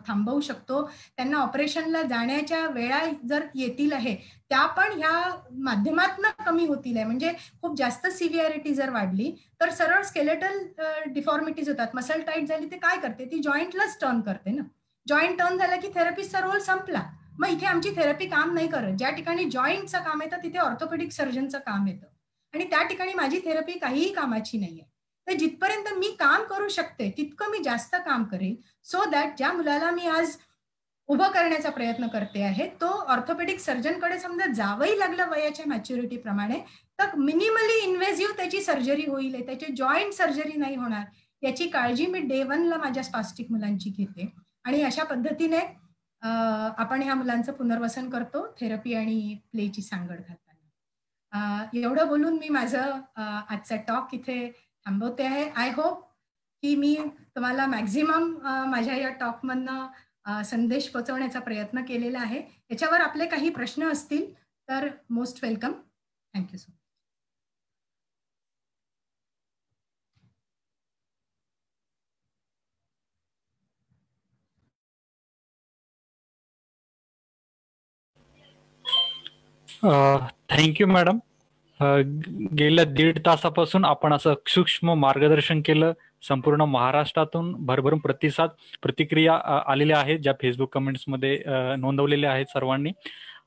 थांबवू शकतो. त्यांना ऑपरेशनला जाण्याच्या वेळा जर येतील आहे, त्या पण ह्या माध्यमातून कमी होतील आहे. म्हणजे खूप जास्त सिव्हिअरिटी जर वाढली तर सरळ स्केलेटल डिफॉर्मिटीज होतात. मसल टाईट झाली ते काय करते, ती जॉईंटलाच टर्न करते ना. जॉईंट टर्न झाला की थेरपिस्टचा रोल संपला. मग इथे आमची थेरपी काम नाही करत. ज्या ठिकाणी जॉईंटचं काम येतं तिथे ऑर्थोपेडिक सर्जनचं काम येतं, आणि त्या ठिकाणी माझी थेरपी काहीही कामाची नाहीये. तर जिथपर्यंत मी काम करू शकते तितकं मी जास्त काम करेन, सो दॅट ज्या मुलाला मी आज उभं करण्याचा प्रयत्न करते आहे, तो ऑर्थोपेडिक सर्जनकडे समजा जावंही लागलं वयाच्या मॅच्युरिटी प्रमाणे, तर मिनिमली इन्व्हेसिव्ह त्याची सर्जरी होईल, त्याची जॉईंट सर्जरी नाही होणार, याची काळजी मी डे 1 ला माझ्या स्पास्टिक मुलांची घेते. आणि अशा पद्धतीने आपण ह्या मुलांचं पुनर्वसन करतो थेरपी आणि प्लेची सांगड घालताना. एवढं बोलून मी माझं आजचा टॉक इथे थांबवते आहे. आय होप की मी तुम्हाला मॅक्झिमम माझ्या या टॉकमधनं संदेश पोहोचवण्याचा प्रयत्न केलेला आहे. याच्यावर आपले काही प्रश्न असतील तर most welcome. Thank you so much. Thank you madam. गेल्या 1.5 तासापासून आपण असं सूक्ष्म मार्गदर्शन केलं. संपूर्ण महाराष्ट्रातून भरभरून प्रतिक्रिया आलेल्या आहेत, ज्या फेसबुक कमेंट्समध्ये नोंदवलेल्या आहेत सर्वांनी.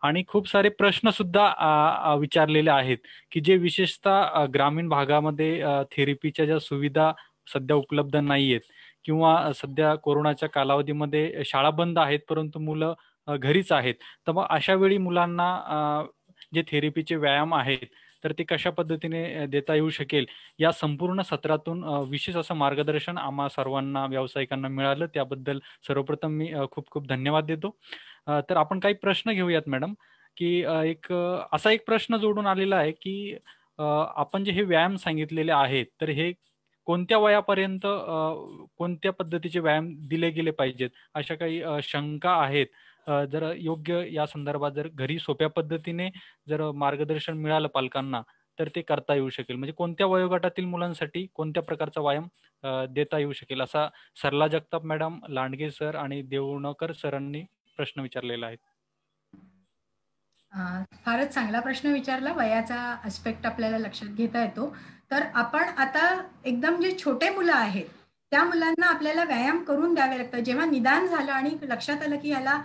आणि खूप सारे प्रश्न सुद्धा विचारलेले आहेत, की जे विशेषतः ग्रामीण भागामध्ये थेरपीच्या ज्या सुविधा सध्या उपलब्ध नाही आहेत, किंवा सध्या कोरोनाच्या कालावधीमध्ये शाळा बंद आहेत परंतु मुलं घरीच आहेत. तर मग अशा वेळी मुलांना जे थेरपीचे व्यायाम आहेत तर ते कशा पद्धतीने देता येऊ शकेल, या संपूर्ण सत्रातून विशेष असं मार्गदर्शन आम्हा सर्वांना व्यावसायिकांना मिळालं. त्याबद्दल सर्वप्रथम मी खूप खूप धन्यवाद देतो. तर आपण काही प्रश्न घेऊयात मॅडम, की असा एक प्रश्न जोडून आलेला आहे, की आपण जे हे व्यायाम सांगितलेले आहेत तर हे कोणत्या वयापर्यंत कोणत्या पद्धतीचे व्यायाम दिले गेले पाहिजेत, अशा काही शंका आहेत. जर योग्य या संदर्भात जर घरी सोप्या पद्धतीने जर मार्गदर्शन मिळालं पालकांना तर ते करता येऊ शकेल. म्हणजे कोणत्या वयोगटातील मुलांसाठी कोणत्या प्रकारचा व्यायाम देता येऊ शकेल, असा सरला जगताप मॅडम, लांडगे सर आणि देवणकर सरांनी प्रश्न विचारलेला आहे. फारच चांगला प्रश्न विचारला. वयाचा आस्पेक्ट आपल्याला लक्षात घेता येतो. तर आपण आता एकदम जे छोटे मुलं आहेत त्या मुलांना आपल्याला व्यायाम करून द्यावे लागतात. जेव्हा निदान झालं आणि लक्षात आलं की याला,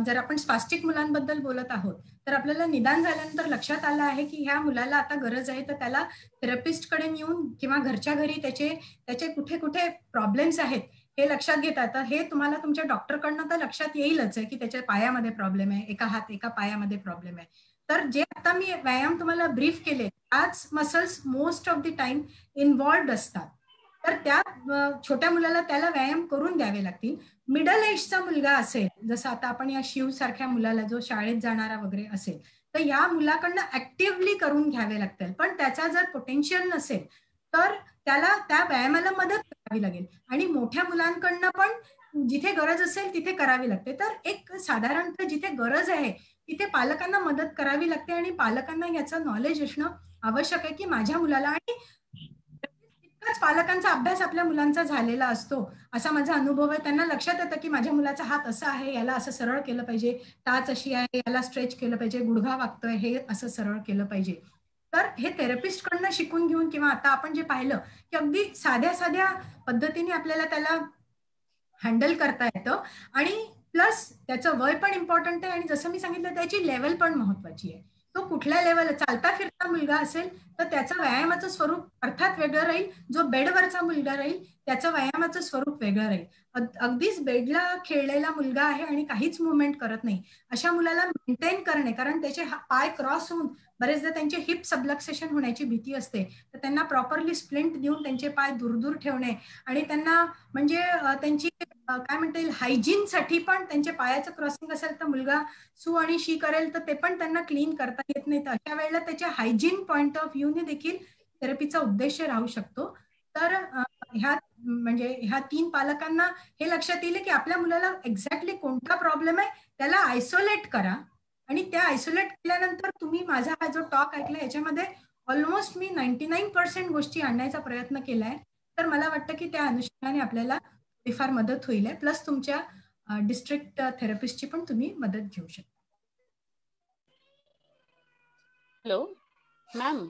जर आपण स्पास्टिक मुलांबद्दल बोलत आहोत तर आपल्याला निदान झाल्यानंतर लक्षात आलं आहे की ह्या मुलाला आता गरज आहे, तर त्याला थेरपिस्टकडे नेऊन किंवा घरच्या घरी त्याचे कुठे कुठे प्रॉब्लेम्स आहेत हे लक्षात घेता येतं. हे तुम्हाला तुमच्या डॉक्टरकडनं तर लक्षात येईलच की त्याच्या पायामध्ये प्रॉब्लेम आहे, एका पायामध्ये प्रॉब्लेम आहे. तर जे आता मी व्यायाम तुम्हाला ब्रीफ केले त्याच muscles most of the time involved असतात. तर त्या छोट्या मुलाला त्याला व्यायाम करून द्यावे लागतील. मिडल एजचा मुलगा असेल, जसं आता आपण या शिव सारख्या मुलाला, जो शाळेत जाणारा वगैरे असेल, तर या मुलाकडनं ऍक्टिव्हली करून घ्यावे लागतील. पण त्याचा जर पोटेन्शियल नसेल तर त्याला त्या व्यायामाला मदत करावी लागेल. आणि मोठ्या मुलांकडनं पण जिथे गरज असेल तिथे करावी लागते. तर एक साधारणतः जिथे गरज आहे तिथे पालकांना मदत करावी लागते आणि पालकांना याचं नॉलेज असणं आवश्यक आहे की माझ्या मुलाला, आणि बऱ्याच पालकांचा अभ्यास आपल्या मुलांचा झालेला असतो, असा माझा अनुभव आहे. त्यांना लक्षात येतं की माझ्या मुलाचा हात असा आहे, याला असं सरळ केलं पाहिजे, टाच अशी आहे, याला स्ट्रेच केलं पाहिजे, गुडघा वागतोय, हे असं सरळ केलं पाहिजे. तर हे थेरपिस्ट कडनं शिकून घेऊन किंवा आता आपण जे पाहिलं की अगदी साध्या साध्या पद्धतीने आपल्याला त्याला हँडल करता येतं. आणि प्लस त्याचं वय पण इम्पॉर्टंट आहे आणि जसं मी सांगितलं त्याची लेवल पण महत्वाची आहे. तो कुठल्या लेवल, चालता फिरता मुलगा असेल तर त्याचं व्यायामाचं स्वरूप अर्थात वेगळं राहील. जो बेडवरचा मुलगा राहील त्याचं व्यायामाचं स्वरूप वेगळं राहील. अगदीच बेडला खेळलेला मुलगा आहे आणि काहीच मुवमेंट करत नाही, अशा मुलाला मेंटेन करणे, कारण त्याचे पाय क्रॉस होऊन बरेचदा त्यांचे हिप सबलक्सेशन होण्याची भीती असते, तर त्यांना प्रॉपरली स्प्लिंट देऊन त्यांचे पाय दूर ठेवणे आणि त्यांना म्हणजे त्यांची काय म्हणता येईल हायजीनसाठी पण, त्यांच्या पायाचं क्रॉसिंग असेल तर मुलगा सू आणि शी करेल तर ते पण त्यांना क्लीन करता येत नाही, तर अशा वेळेला त्याच्या हायजीन पॉइंट ऑफ व्ह्यूने देखील थेरपीचा उद्देश राहू शकतो. तर ह्या 3 पालकांना हे लक्षात येईल की आपल्या मुलाला एक्झॅक्टली कोणता प्रॉब्लेम आहे त्याला आयसोलेट करा आणि त्या आयसोलेट केल्यानंतर तुम्ही माझा हा जो टॉक ऐकला याच्यामध्ये ऑलमोस्ट मी 99% गोष्टी आणण्याचा प्रयत्न केलाय. तर मला वाटतं की त्या अनुषंगाने आपल्याला फार मदत होईल. प्लस तुमच्या डिस्ट्रिक्ट थेरपिस्टची पण तुम्ही मदत घेऊ शकता. हेलो मैम,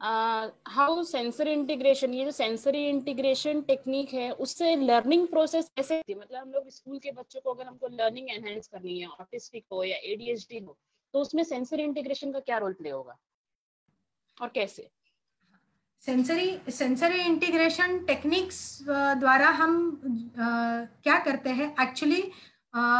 हाउ सेंसरी इंटीग्रेशन, ये जो सेंसरी इंटीग्रेशन टेक्निक है उससे लर्निंग प्रोसेस कैसे होती है? मतलब हम लोग स्कूल के बच्चों को अगर हमको लर्निंग एनहेंस करनी है, ऑटिस्टिक हो या एडीएचडी हो, तो उसमें सेंसरी इंटीग्रेशन का क्या रोल प्ले होगा और कैसे? सेंसरी इंटीग्रेशन टेक्निक्स द्वारा हम क्या करते हैं एक्चुअली,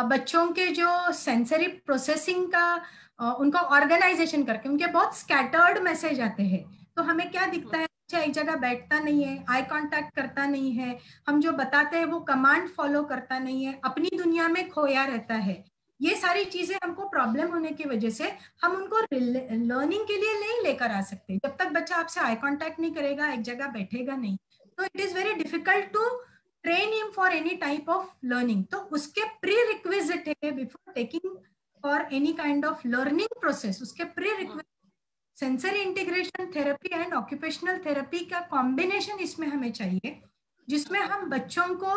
बच्चों के जो सेंसरी प्रोसेसिंग का उनका ऑर्गेनाइजेशन करके, उनके बहुत स्कैटर्ड मैसेज आते हैं, तो हमें क्या दिखता है, अच्छा एक जगह बैठता नहीं है, आई कांटेक्ट करता नहीं है, हम जो बताते हैं वो कमांड फॉलो करता नहीं है, अपनी दुनिया में खोया रहता है, ये सारी चीजें हमको प्रॉब्लम होने की वजह से हम उनको लर्निंग के लिए नहीं लेकर आ सकते. जब तक बच्चा आपसे आई कांटेक्ट नहीं करेगा, एक जगह बैठेगा नहीं, तो it is very difficult to train him for any type of learning. तो उसके प्री रिक्विजिट है before taking for any kind of learning process, उसके prerequisite sensory integration therapy and occupational therapy का कॉम्बिनेशन इसमें हमें चाहिए, जिसमें हम बच्चों को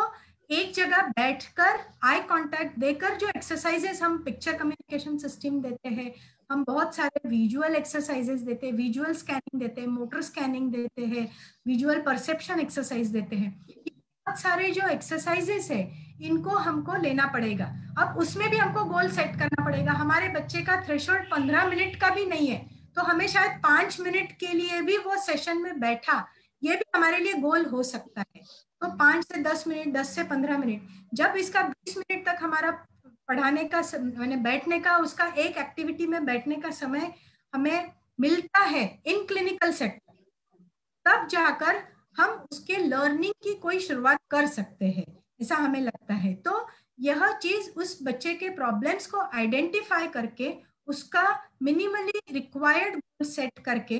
एक जगह बैठकर आई कांटेक्ट देकर जो एक्सरसाइजेस हम पिक्चर कम्युनिकेशन सिस्टम देते हैं, हम बहुत सारे विजुअल एक्सरसाइजेस देते हैं, विजुअल स्कैनिंग देते हैं, मोटर स्कैनिंग देते हैं, विजुअल परसेप्शन एक्सरसाइज देते हैं, बहुत सारे जो एक्सरसाइजेस है इनको हमको लेना पड़ेगा. अब उसमें भी हमको गोल सेट करना पड़ेगा. हमारे बच्चे का थ्रेशोल्ड 15 मिनट का भी नहीं है, तो हमें शायद 5 मिनट के लिए भी वो सेशन में बैठा, ये भी हमारे लिए गोल हो सकता है. तो 5 से 10 मिनट, 10 से 15 मिनट, जब इसका 20 मिनट तक हमारा पढ़ाने का मैंने बैठने का, उसका एक एक्टिविटी में बैठने का समय हमें मिलता है इन क्लिनिकल सेटअप, तब जाकर हम उसके लर्निंग की कोई शुरुआत कर सकते हैं, ऐसा हमें लगता है. तो यह चीज उस बच्चे के प्रॉब्लम्स को आइडेंटिफाई करके उसका मिनिमली रिक्वायर्ड गोल सेट करके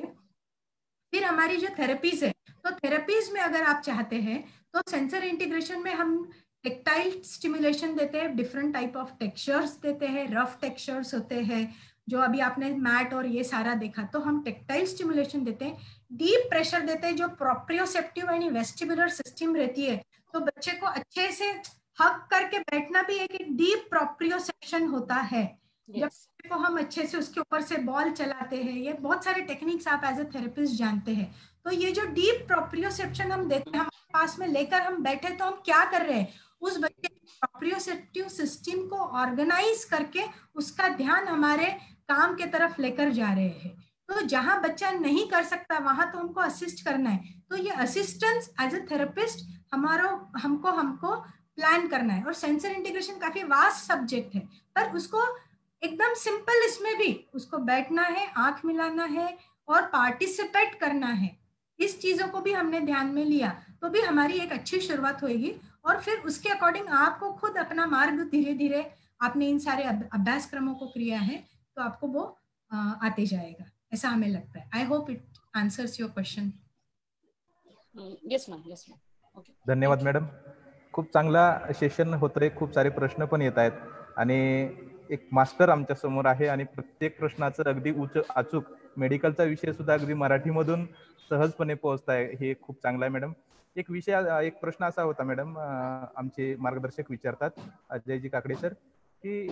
फिर हमारी जो थेरेपीज है, तो थेरेपीज में अगर आप चाहते हैं तो सेंसर इंटीग्रेशन में हम टेक्टाइल स्टिमुलेशन देते हैं, डिफरेंट टाइप ऑफ टेक्सचर्स देते हैं, रफ टेक्सचर्स होते हैं जो अभी आपने मैट और ये सारा देखा, तो हम टेक्टाइल स्टिमुलेशन देते हैं, डीप प्रेशर देते हैं, जो प्रोप्रियोसेप्टिव यानी वेस्टिबुलर सिस्टम रहती है, तो बच्चे को अच्छे से हक करके बैठना भी एक डीप प्रोप्रियोसेप्शन होता है. जब को हम अच्छे से उसके ऊपर से बॉल चलाते हैं, ये बहुत सारे टेक्निक्स आप एज ए थेरेपिस्ट जानते हैं. तो ये जो डीप प्रोप्रियोसेप्शन हम देते हैं, हमारे पास में लेकर हम बैठे, तो हम क्या कर रहे हैं, उस बच्चे प्रोप्रियोसेप्टिव सिस्टम को ऑर्गेनाइज करके उसका ध्यान हमारे काम के तरफ लेकर जा रहे हैं. तो जहां बच्चा नहीं कर सकता वहां तो हमको असिस्ट करना है. तो ये असिस्टेंस एज ए थेरेपिस्ट हमको प्लान करना है. और सेंसर इंटीग्रेशन काफी वास्ट सब्जेक्ट है, पर उसको एकदम सिंपल इसमें भी उसको बैठना है, आंख मिलाना है और पार्टिसिपेट करना है, इस चीजों को भी हमने ध्यान में लिया तो भी हमारी एक अच्छी शुरुआत होगी. और फिर उसके अकॉर्डिंग आपको खुद अपना मार्ग धीरे धीरे, आपने इन सारे अभ्यासक्रमों को किया है तो आपको वो आते जाएगा, ऐसा हमें लगता है. I hope it answers your question. Yes ma'am, yes ma'am. Okay, धन्यवाद मॅडम. खूप चांगला सेशन होतोय, खूप सारे प्रश्न पण येत आहेत आणि एक मास्टर आमच्या समोर आहे आणि प्रत्येक प्रश्नाचं अगदी अचूक मेडिकलचा विषय सुद्धा अगदी मराठीमधून सहजपणे पोहोचताय, हे खूप चांगलं आहे मॅडम. एक प्रश्न असा होता मॅडम, आमचे मार्गदर्शक विचारतात, अजयजी काकडे सर, की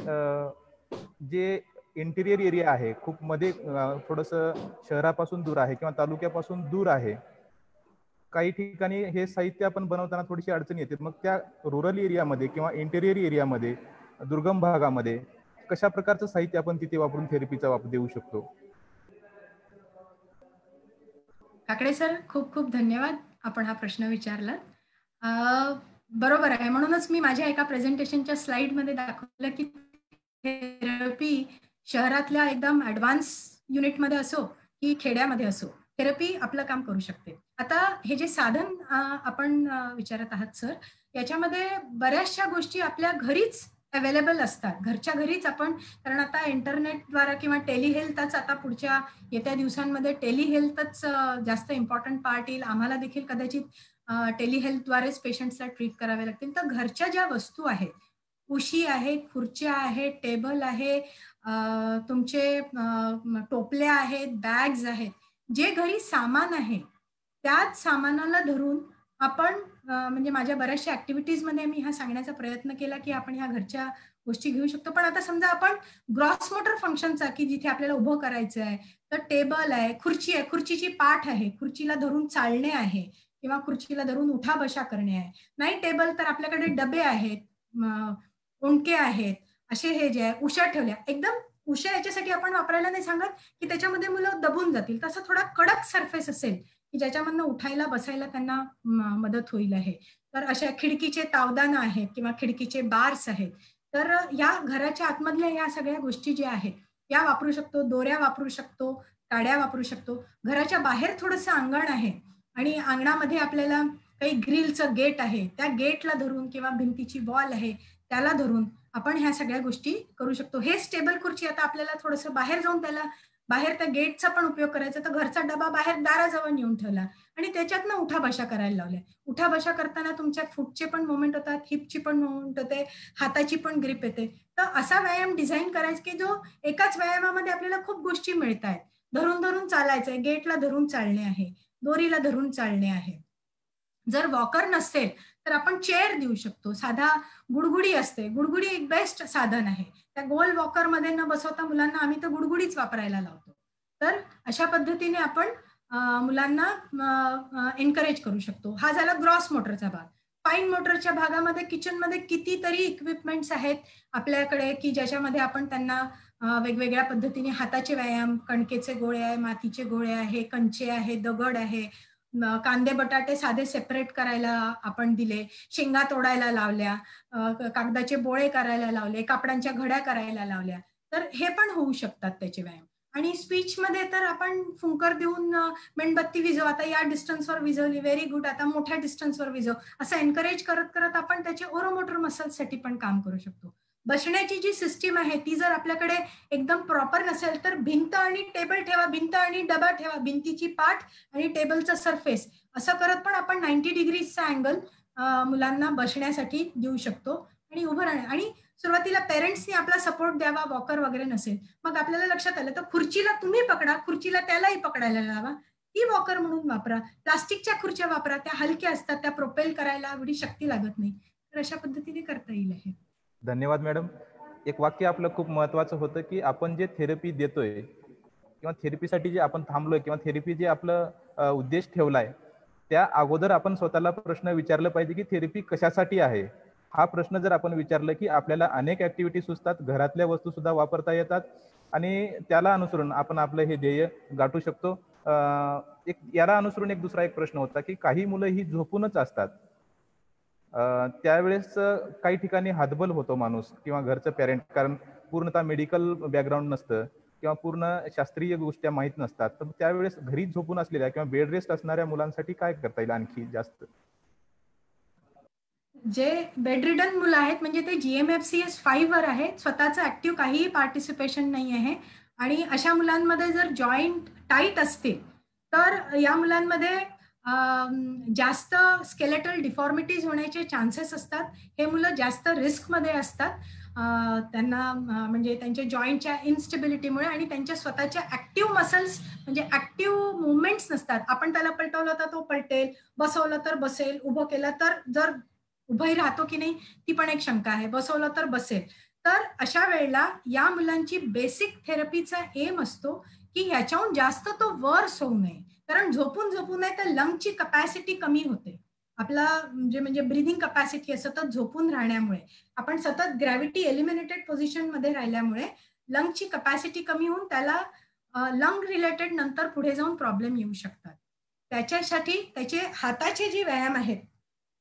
जे इंटिरियर एरिया आहे, खूप मध्ये थोडंसं शहरापासून दूर आहे किंवा तालुक्यापासून दूर आहे, काही ठिकाणी हे साहित्य आपण बनवताना थोडीशी अडचण येते. मग त्या रुरल एरियामध्ये किंवा इंटेरियर एरियामध्ये, दुर्गम भागामध्ये कशा प्रकारचं साहित्य आपण तिथे वापरून थेरपीचा वापर देऊ शकतो? काकडे सर, खूप खूप धन्यवाद, आपण हा प्रश्न विचारला. बरोबर आहे, म्हणूनच मी माझ्या एका प्रेझेंटेशनच्या स्लाइडमध्ये दाखवलं की थेरपी शहरातल्या एकदम ऍडव्हान्स युनिटमध्ये असो की खेड्यामध्ये असो, थेरपी आपलं काम करू शकते. आता हे जे साधन आपण विचारत आहात सर, याच्यामध्ये बऱ्याचशा गोष्टी आपल्या घरीच अवेलेबल असतात, घरच्या घरीच आपण, कारण आता इंटरनेटद्वारा किंवा टेलिहेल्थच आता पुढच्या येत्या दिवसांमध्ये टेलिहेल्थच जास्त इम्पॉर्टंट पार्ट येईल. आम्हाला देखील कदाचित टेलिहेल्थद्वारेच पेशंट्सला ट्रीट करावे लागतील. तर घरच्या ज्या वस्तू आहेत, उशी आहे, खुर्च्या आहेत, टेबल आहे, तुमचे टोपल्या आहेत, बॅग्स आहेत, जे घरी सामान आहे त्याच सामानाला धरून आपण, म्हणजे माझ्या बऱ्याचशा ऍक्टिव्हिटीजमध्ये मी हा सांगण्याचा प्रयत्न केला की आपण ह्या घरच्या गोष्टी घेऊ शकतो. पण आता समजा आपण ग्रॉस मोटर फंक्शनचा, की जिथे आपल्याला उभं करायचं आहे, तर टेबल आहे, खुर्ची आहे, खुर्चीची पाठ आहे, खुर्चीला धरून चालणे आहे किंवा खुर्चीला धरून उठा बशा करणे आहे. नाही टेबल तर आपल्याकडे डबे आहेत, ओंडके आहेत, असे हे जे आहे, उशा ठेवल्या, एकदम उशा याच्यासाठी आपण वापरायला नाही सांगत की त्याच्यामध्ये मुलं दबून जातील, तसा थोडा कडक सरफेस असेल की ज्याच्यामधनं उठायला बसायला त्यांना मदत होईल आहे. तर अशा खिडकीचे तावदानं आहेत किंवा खिडकीचे बार्स आहेत. तर या घराच्या आतमधल्या या सगळ्या गोष्टी ज्या आहेत या वापरू शकतो, दोऱ्या वापरू शकतो, काड्या वापरू शकतो. घराच्या बाहेर थोडंसं अंगण आहे आणि अंगणामध्ये आपल्याला काही ग्रिलचं गेट आहे, त्या गेटला धरून किंवा भिंतीची वॉल आहे त्याला धरून आपण ह्या सगळ्या गोष्टी करू शकतो. हेच टेबल खुर्ची आता आपल्याला थोडंसं बाहेर जाऊन त्याला बाहेर त्या गेटचा पण उपयोग करायचा, तर घरचा डबा बाहेर दाराजवळ नेऊन ठेवला आणि त्याच्यातनं उठा बशा करायला लावल्या. उठा बशा करताना तुमच्या फुटचे पण मुवमेंट होतात, हिपची पण मुवमेंट होते, हाताची पण ग्रिप येते. तर असा व्यायाम डिझाईन करायचा की जो एकाच व्यायामामध्ये आपल्याला खूप गोष्टी मिळत आहेत. धरून धरून चालायचंय, गेटला धरून चालणे आहे, दोरीला धरून चालणे आहे. जर वॉकर नसेल तर आपण चेअर देऊ शकतो. साधा गुडगुडी असते, गुडगुडी एक बेस्ट साधन आहे. त्या गोल वॉकर मध्ये न बसवता मुलांना आम्ही तर गुडगुडीच वापरायला लावतो. तर अशा पद्धतीने आपण मुलांना एनकरेज करू शकतो. हा झाला ग्रॉस मोटरचा भाग. फाईन मोटरच्या भागामध्ये किचनमध्ये कितीतरी इक्विपमेंट्स आहेत आपल्याकडे की ज्याच्यामध्ये आपण त्यांना वेगवेगळ्या पद्धतीने हाताचे व्यायाम, कणकेचे गोळे आहे, मातीचे गोळे आहे, कंचे आहे, दगड आहे, कांदे बटाटे साधे सेपरेट करायला आपण दिले, शेंगा तोडायला लावल्या, कागदाचे बोळे करायला लावले, कापडांच्या घड्या करायला लावल्या. तर हे पण होऊ शकतात त्याचे व्यायाम. आणि स्पीच मध्ये तर आपण फुंकर देऊन मेणबत्ती विझव, आता या डिस्टन्सवर विझवली, व्हेरी गुड, आता मोठ्या डिस्टन्सवर विझव, असं एनकरेज करत करत आपण त्याचे ओरोमोटर मसल्ससाठी पण काम करू शकतो. बसण्याची जी सिस्टीम आहे ती जर आपल्याकडे एकदम प्रॉपर नसेल तर भिंत आणि टेबल ठेवा, भिंत आणि डबा ठेवा, भिंतीची पाठ आणि टेबलचा सरफेस असं करत पण आपण 90 डिग्रीचा अँगल मुलांना बसण्यासाठी देऊ शकतो आणि उभं राहणे. आणि सुरुवातीला पेरेंट्सनी आपला सपोर्ट द्यावा, वॉकर वगैरे नसेल, मग आपल्याला लक्षात आलं तर खुर्चीला तुम्ही पकडा, खुर्चीला त्यालाही पकडायला लावा, ती वॉकर म्हणून वापरा. प्लास्टिकच्या खुर्च्या वापरा, त्या हलक्या असतात, त्या प्रोपेल करायला एवढी शक्ती लागत नाही. तर अशा पद्धतीने करता येईल हे. धन्यवाद मॅडम. एक वाक्य आपलं खूप महत्वाचं होतं की आपण जे थेरपी देतोय किंवा थेरपीसाठी जे आपण थांबलोय किंवा थेरपी जे आपलं उद्देश ठेवलाय त्या अगोदर आपण स्वतःला प्रश्न विचारला पाहिजे की थेरपी कशासाठी आहे. हा प्रश्न जर आपण विचारलं की आपल्याला अनेक ऍक्टिव्हिटी सुचतात, घरातल्या वस्तू सुद्धा वापरता येतात आणि त्याला अनुसरून आपण आपलं हे ध्येय गाठू शकतो. याला अनुसरून एक दुसरा एक प्रश्न होता की काही मुलं ही झोपूनच असतात, त्यावेळेस काही ठिकाणी हातबल होतो माणूस किंवा घरचं पॅरेंट, कारण पूर्णतः मेडिकल बॅकग्राऊंड नसतं किंवा पूर्ण शास्त्रीय गोष्टी माहीत नसतात. तर त्यावेळेस घरी झोपून असलेल्या किंवा बेड रेस्ट असणाऱ्या मुलांसाठी काय करता येईल आणखी जास्त? जे बेडरिडन मुलं आहेत म्हणजे ते GMFCS 5 वर आहेत, स्वतःचं ऍक्टिव्ह काहीही पार्टिसिपेशन नाही आहे आणि अशा मुलांमध्ये जर जॉईंट टाईट असतील तर या मुलांमध्ये जास्त स्केलेटल डिफॉर्मिटीज होण्याचे चान्सेस असतात. हे मुलं जास्त रिस्कमध्ये असतात. त्यांना म्हणजे त्यांच्या जॉईंटच्या इन्स्टेबिलिटीमुळे आणि त्यांच्या स्वतःच्या ऍक्टिव्ह मसल्स म्हणजे ऍक्टिव्ह मुवमेंट्स नसतात. आपण त्याला पलटवलं तर तो पलटेल, बसवलं तर बसेल, उभं केलं तर जर उभंही राहतो की नाही ती पण एक शंका आहे, बसवलं तर बसेल. तर अशा वेळेला या मुलांची बेसिक थेरपीचा एम असतो की ह्याच्याहून जास्त तो वर्स होऊ नये, कारण झोपून नये तर लंगची कपॅसिटी कमी होते. आपला म्हणजे ब्रिदिंग कपॅसिटी सतत झोपून राहण्यामुळे, आपण सतत ग्रॅव्हिटी एलिमिनेटेड पोझिशन मध्ये राहिल्यामुळे लंगची कपॅसिटी कमी होऊन त्याला लंग रिलेटेड नंतर पुढे जाऊन प्रॉब्लेम येऊ शकतात. त्याच्यासाठी त्याचे हाताचे जे व्यायाम आहेत,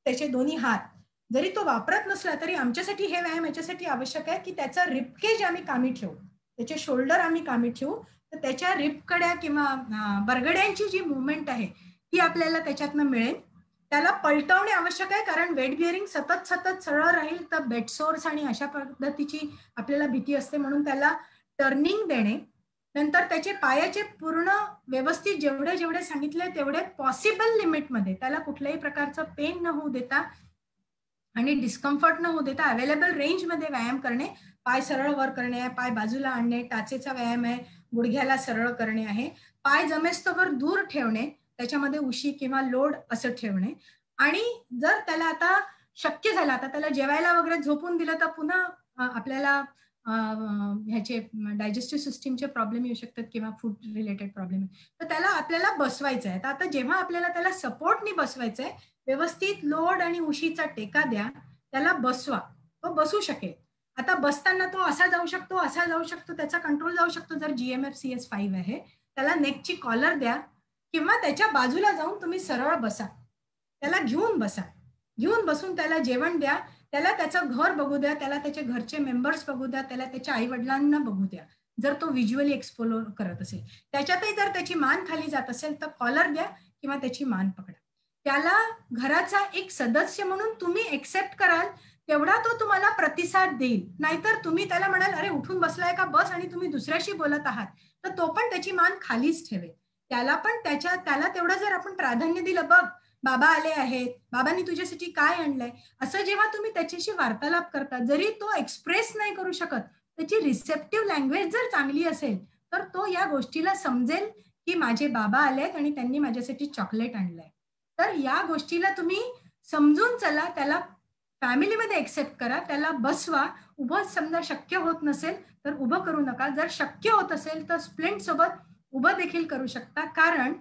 त्याचे दोन्ही हात जरी तो वापरत नसला तरी आमच्यासाठी हे व्यायाम याच्यासाठी आवश्यक आहे की त्याचा रिपकेज आम्ही कामी ठेवू, त्याचे शोल्डर आम्ही कामी ठेवू. तर त्याच्या रिपकड्या किंवा बरगड्यांची जी मुवमेंट आहे ती आपल्याला त्याच्यातनं मिळेल. त्याला पलटवणे आवश्यक आहे, कारण वेट बिअरिंग सतत सरळ राहील तर बेडसोर्स आणि अशा पद्धतीची आपल्याला भीती असते, म्हणून त्याला टर्निंग देणे. नंतर त्याचे पायाचे पूर्ण व्यवस्थित जेवढे सांगितले तेवढे पॉसिबल लिमिटमध्ये, त्याला कुठल्याही प्रकारचं पेन न होऊ देता आणि डिस्कम्फर्ट न होऊ देता अवेलेबल रेंजमध्ये व्यायाम करणे. पाय सरळ वर करणे आहे, पाय बाजूला आणणे, टाचेचा व्यायाम आहे, गुडघ्याला सरळ करणे आहे, पाय जमेस्तोवर दूर ठेवणे, त्याच्यामध्ये उशी किंवा लोड असं ठेवणे. आणि जर त्याला आता शक्य झालं, आता त्याला जेवायला वगैरे झोपून दिलं तर पुन्हा आपल्याला ह्याचे डायजेस्टिव्ह सिस्टीमचे प्रॉब्लेम येऊ शकतात किंवा फूड रिलेटेड प्रॉब्लेम, तर त्याला आपल्याला बसवायचं आहे. तर आता जेव्हा आपल्याला त्याला सपोर्टनी बसवायचं आहे, व्यवस्थित लोड आणि उशीचा टेका द्या, त्याला बसवा, तो बसू शकेल. आता बसताना तो असा जाऊ शकतो, त्याचा कंट्रोल जाऊ शकतो जर GMF CS5 आहे. त्याला नेकची कॉलर द्या किंवा त्याच्या बाजूला जाऊन तुम्ही सरळ बसा, त्याला घेऊन बसून त्याला जेवण द्या, त्याला त्याचं घर बघू द्या, त्याला त्याचे घरचे मेंबर्स बघू द्या, त्याला त्याच्या आई वडिलांना बघू द्या. जर तो व्हिज्युअली एक्सप्लोर करत असेल, त्याच्यातही जर त्याची मान खाली जात असेल तर कॉलर द्या किंवा त्याची मान पकडा. त्याला घराचा एक सदस्य म्हणून तुम्ही एक्सेप्ट कराल तेवढा तो तुम्हाला प्रतिसाद देईल. नाहीतर तुम्ही त्याला म्हणाल अरे उठून बसलाय का, बस, आणि तुम्ही दुसऱ्याशी बोलत आहात, तर तो पण त्याची मान खालीच ठेवेल. त्याला तेवढं जर आपण प्राधान्य दिलं, बघ बाबा आले आहेत, बाबांनी तुझ्यासाठी काय आणलंय, असं जेव्हा तुम्ही त्याच्याशी वार्तालाप करता, जरी तो एक्सप्रेस नाही करू शकत, त्याची रिसेप्टिव्ह लँग्वेज जर चांगली असेल तर तो या गोष्टीला समजेल की माझे बाबा आलेत आणि त्यांनी माझ्यासाठी चॉकलेट आणलंय. तर या गोष्टीला तुम्ही समजून चला, त्याला फॅमिलीमध्ये एक्सेप्ट करा, त्याला बसवा. उभं समजा शक्य होत नसेल तर उभं करू नका, जर शक्य होत असेल तर स्प्लिंट सोबत उभं देखील करू शकता, कारण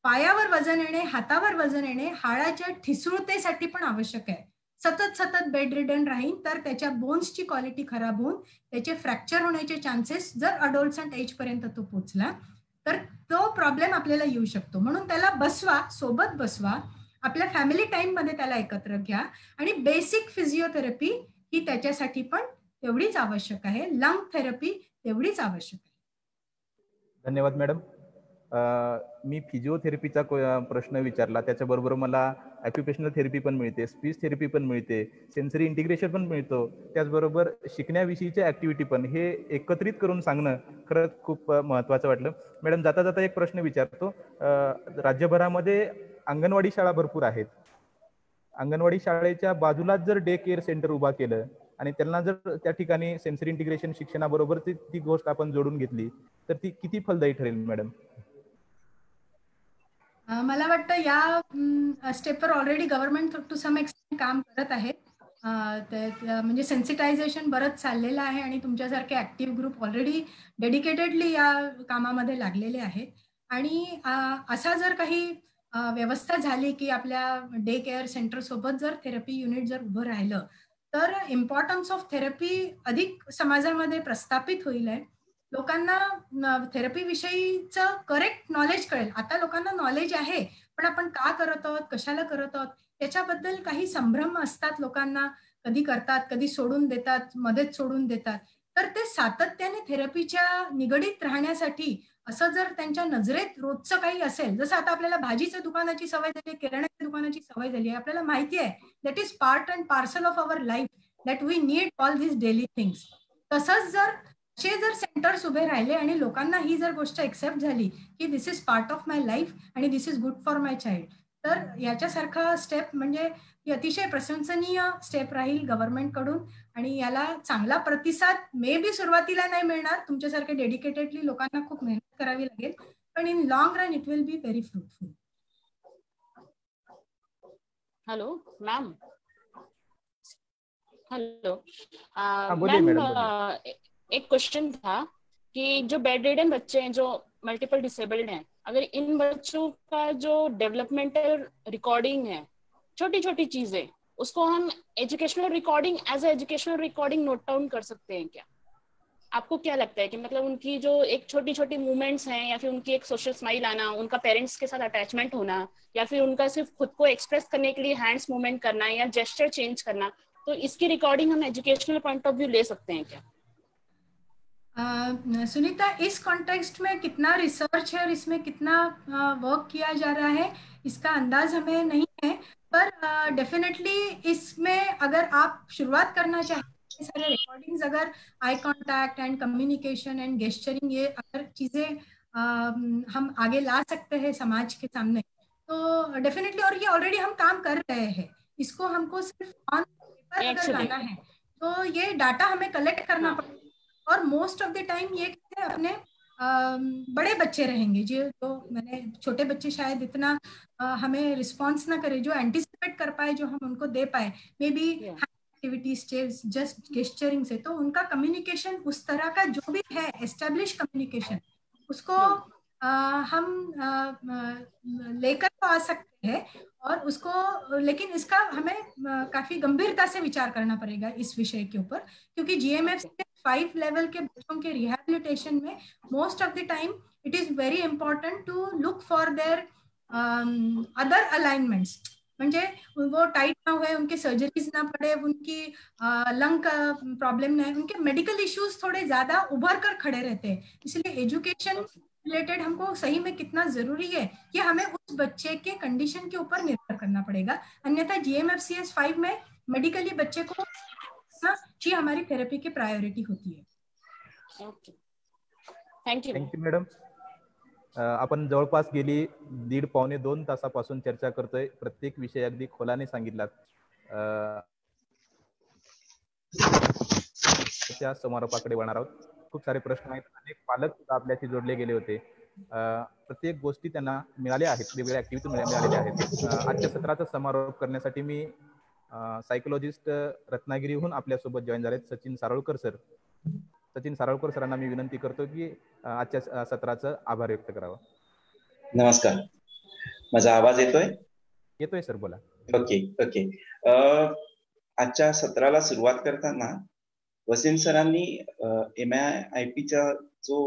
पायावर वजन येणे, हातावर वजन येणे हाडाच्या ठिसूळतेसाठी पण आवश्यक आहे. सतत बेड रिडन राहील तर त्याच्या बोन्सची क्वालिटी खराब होऊन त्याचे फ्रॅक्चर होण्याचे चान्सेस, जर अडोल्संट एज पर्यंत तो पोहोचला तर तो प्रॉब्लेम आपल्याला येऊ शकतो. म्हणून त्याला बसवा, सोबत बसवा, आपल्या फॅमिली टाइम मध्ये त्याला एकत्र घ्या. आणि बेसिक फिजिओथेरपी ही त्याच्यासाठी पण तेवढीच आवश्यक आहे, लंग थेरपी तेवढीच आवश्यक आहे. धन्यवाद मॅडम. मी फिजिओथेरपीचा प्रश्न विचारला, त्याच्याबरोबर मला ऑक्युपेशनल थेरपी पण मिळते, स्पीच थेरपी पण मिळते, सेन्सरी इंटिग्रेशन पण मिळतो, त्याचबरोबर शिकण्याविषयीच्या ऍक्टिव्हिटी पण, हे एकत्रित करून सांगणं खरंच खूप महत्त्वाचं वाटलं. मॅडम, जाता जाता एक प्रश्न विचारतो. राज्यभरामध्ये अंगणवाडी शाळा भरपूर आहेत. अंगणवाडी शाळेच्या बाजूलाच जर डे केअर सेंटर उभा केलं आणि त्यांना जर त्या ठिकाणी सेन्सरी इंटिग्रेशन शिक्षणाबरोबर ती गोष्ट आपण जोडून घेतली तर ती किती फलदायी ठरेल मॅडम? मला वाटतं या स्टेपवर already government to some extent काम करत आहे. म्हणजे सेन्सिटायझेशन बरंच चाललेलं आहे आणि तुमच्यासारखे ऍक्टिव्ह ग्रुप ऑलरेडी डेडिकेटेडली या कामामध्ये लागलेले आहेत. आणि असा जर काही व्यवस्था झाली की आपल्या डे केअर सेंटर सोबत जर थेरपी युनिट जर उभं राहिलं तर इम्पॉर्टन्स ऑफ थेरपी अधिक समाजामध्ये प्रस्थापित होईल आहे. लोकांना थेरपी विषयीचं करेक्ट नॉलेज कळेल. आता लोकांना नॉलेज आहे, पण आपण का करत आहोत, कशाला करत आहोत याच्याबद्दल काही संभ्रम असतात लोकांना. कधी करतात, कधी सोडून देतात, मध्येच सोडून देतात. तर ते सातत्याने थेरपीच्या निगडीत राहण्यासाठी असं जर त्यांच्या नजरेत रोजचं काही असेल, जसं आता आपल्याला भाजीच्या दुकानाची सवय झाली, किराण्याच्या दुकानाची सवय झाली आहे, आपल्याला माहिती आहे that is part and parcel of our life, that we need all this daily things. तसंच जर सेंटर्स उभे राहिले आणि लोकांना ही जर गोष्ट एक्सेप्ट झाली की this is part of my life आणि this is good for my child, तर याच्यासारखा स्टेप म्हणजे ही अतिशय प्रशंसनीय स्टेप राहील गव्हर्नमेंट कडून आणि याला चांगला प्रतिसाद मे बी सुरुवातीला नाही मिळणार, तुमच्यासारखे डेडिकेटेडली लोकांना खूप मेहनत करावी लागेल, पण in long run it will be very fruitful. Hello ma'am. Hello बोलिए मैम, मैडम. एक क्वेश्चन था कि जो बेड रिडन बच्चे हैं, जो मल्टीपल डिसेबल्ड हैं, अगर इन बच्चों का जो डेवलपमेंटल रिकॉर्डिंग है, छोटी छोटी चीजें, उसको हम educational recording as a educational recording note down कर सकते हैं क्या? आपको क्या लगता है कि मतलब उनकी जो एक छोटी छोटी मूवमेंट्स हैं, या फिर उनकी एक सोशल स्माइल आना, उनका पेरेंट्स के साथ अटैचमेंट होना, या फिर उनका सिर्फ खुद को एक्सप्रेस करने के लिए हैंड्स मूवमेंट करना या जेस्चर चेंज करना, तो इसकी रिकॉर्डिंग हम एजुकेशनल पॉइंट ऑफ व्यू ले सकते हैं क्या? सुनीता, इस कॉन्टेक्स्ट में कितना रिसर्च है और इसमें कितना वर्क किया जा रहा है इसका अंदाज हमें नहीं है, पर डेफिनेटली इसमें अगर आप शुरुआत करना चाहें, सारे रिकॉर्डिंग्स, अगर eye contact and communication and gesturing, ये अगर चीजें हम आगे ला सकते हैं समाज के सामने, तो डेफिनेटली, और ये ऑलरेडी हम काम कर रहे हैं, इसको हमको सिर्फ ऑन पेपर अगर लाना है तो ये डाटा हमें कलेक्ट करना पड़ेगा। और मोस्ट ऑफ द टाइम ये अपने बड़े बच्चे रहेंगे जो मैंने, छोटे बच्चे शायद इतना हमें रिस्पॉन्स ना करे, जो एंटिसिपेट कर पाए, जो हम उनको दे पाए, मे बी एक्टिविटीज जस्ट गेस्चरिंग से, तो उनका कम्युनिकेशन उस तरह का जो भी है एस्टेब्लिश कम्युनिकेशन, उसको हम लेकर तो आ सकते हैं, और उसको, लेकिन इसका हमें काफी गंभीरता से विचार करना पड़ेगा इस विषय के ऊपर, क्योंकि GMF 5 लेवल के बच्चों के रिहैबिलिटेशन में most of the time it is very important to look for their other alignments, म्हणजे वो टाइट ना हुए, उनके सर्जरीज ना पड़े, उनकी लंग का प्रॉब्लम ना है, उनके मेडिकल इश्यूज थोड़े ज्यादा उभर कर खड़े रहते हैं। इसलिए एजुकेशन रिलेटेड हमको सही में कितना जरूरी है कि हमें उस बच्चे के कंडीशन के ऊपर निर्भर करना पड़ेगा, अन्यथा GMFCS 5 में मेडिकली बच्चे को ही हमारी थेरेपी की प्रायोरिटी होती है। Okay, thank you madam. आपण जवळपास गेली 1.5-2 तासापासून चर्चा करतोय, प्रत्येक विषय अगदी खोलाने सांगितलात. त्या समारोपाकडे वळणार आहोत. खूप सारे प्रश्न आहेत, अनेक पालक सुद्धा आपल्याशी जोडले गेले होते, प्रत्येक गोष्टी त्यांना मिळाल्या आहेत, वेगवेगळ्या ऍक्टिव्हिटी मिळालेल्या आहेत. आजच्या सत्राचा समारोप करण्यासाठी मी सायकोलॉजिस्ट रत्नागिरीहून आपल्यासोबत जॉईन झालेत सचिन सारोळकर सर. सचिन सारोळकर सरांना मी विनंती करतो की आजच्या सत्राचं आभार व्यक्त करावं. नमस्कार, माझा आवाज येतोय? येतोय सर, बोला. ओके. आजच्या सत्राला सुरुवात करताना वसीम सरांनी MIIP-चा जो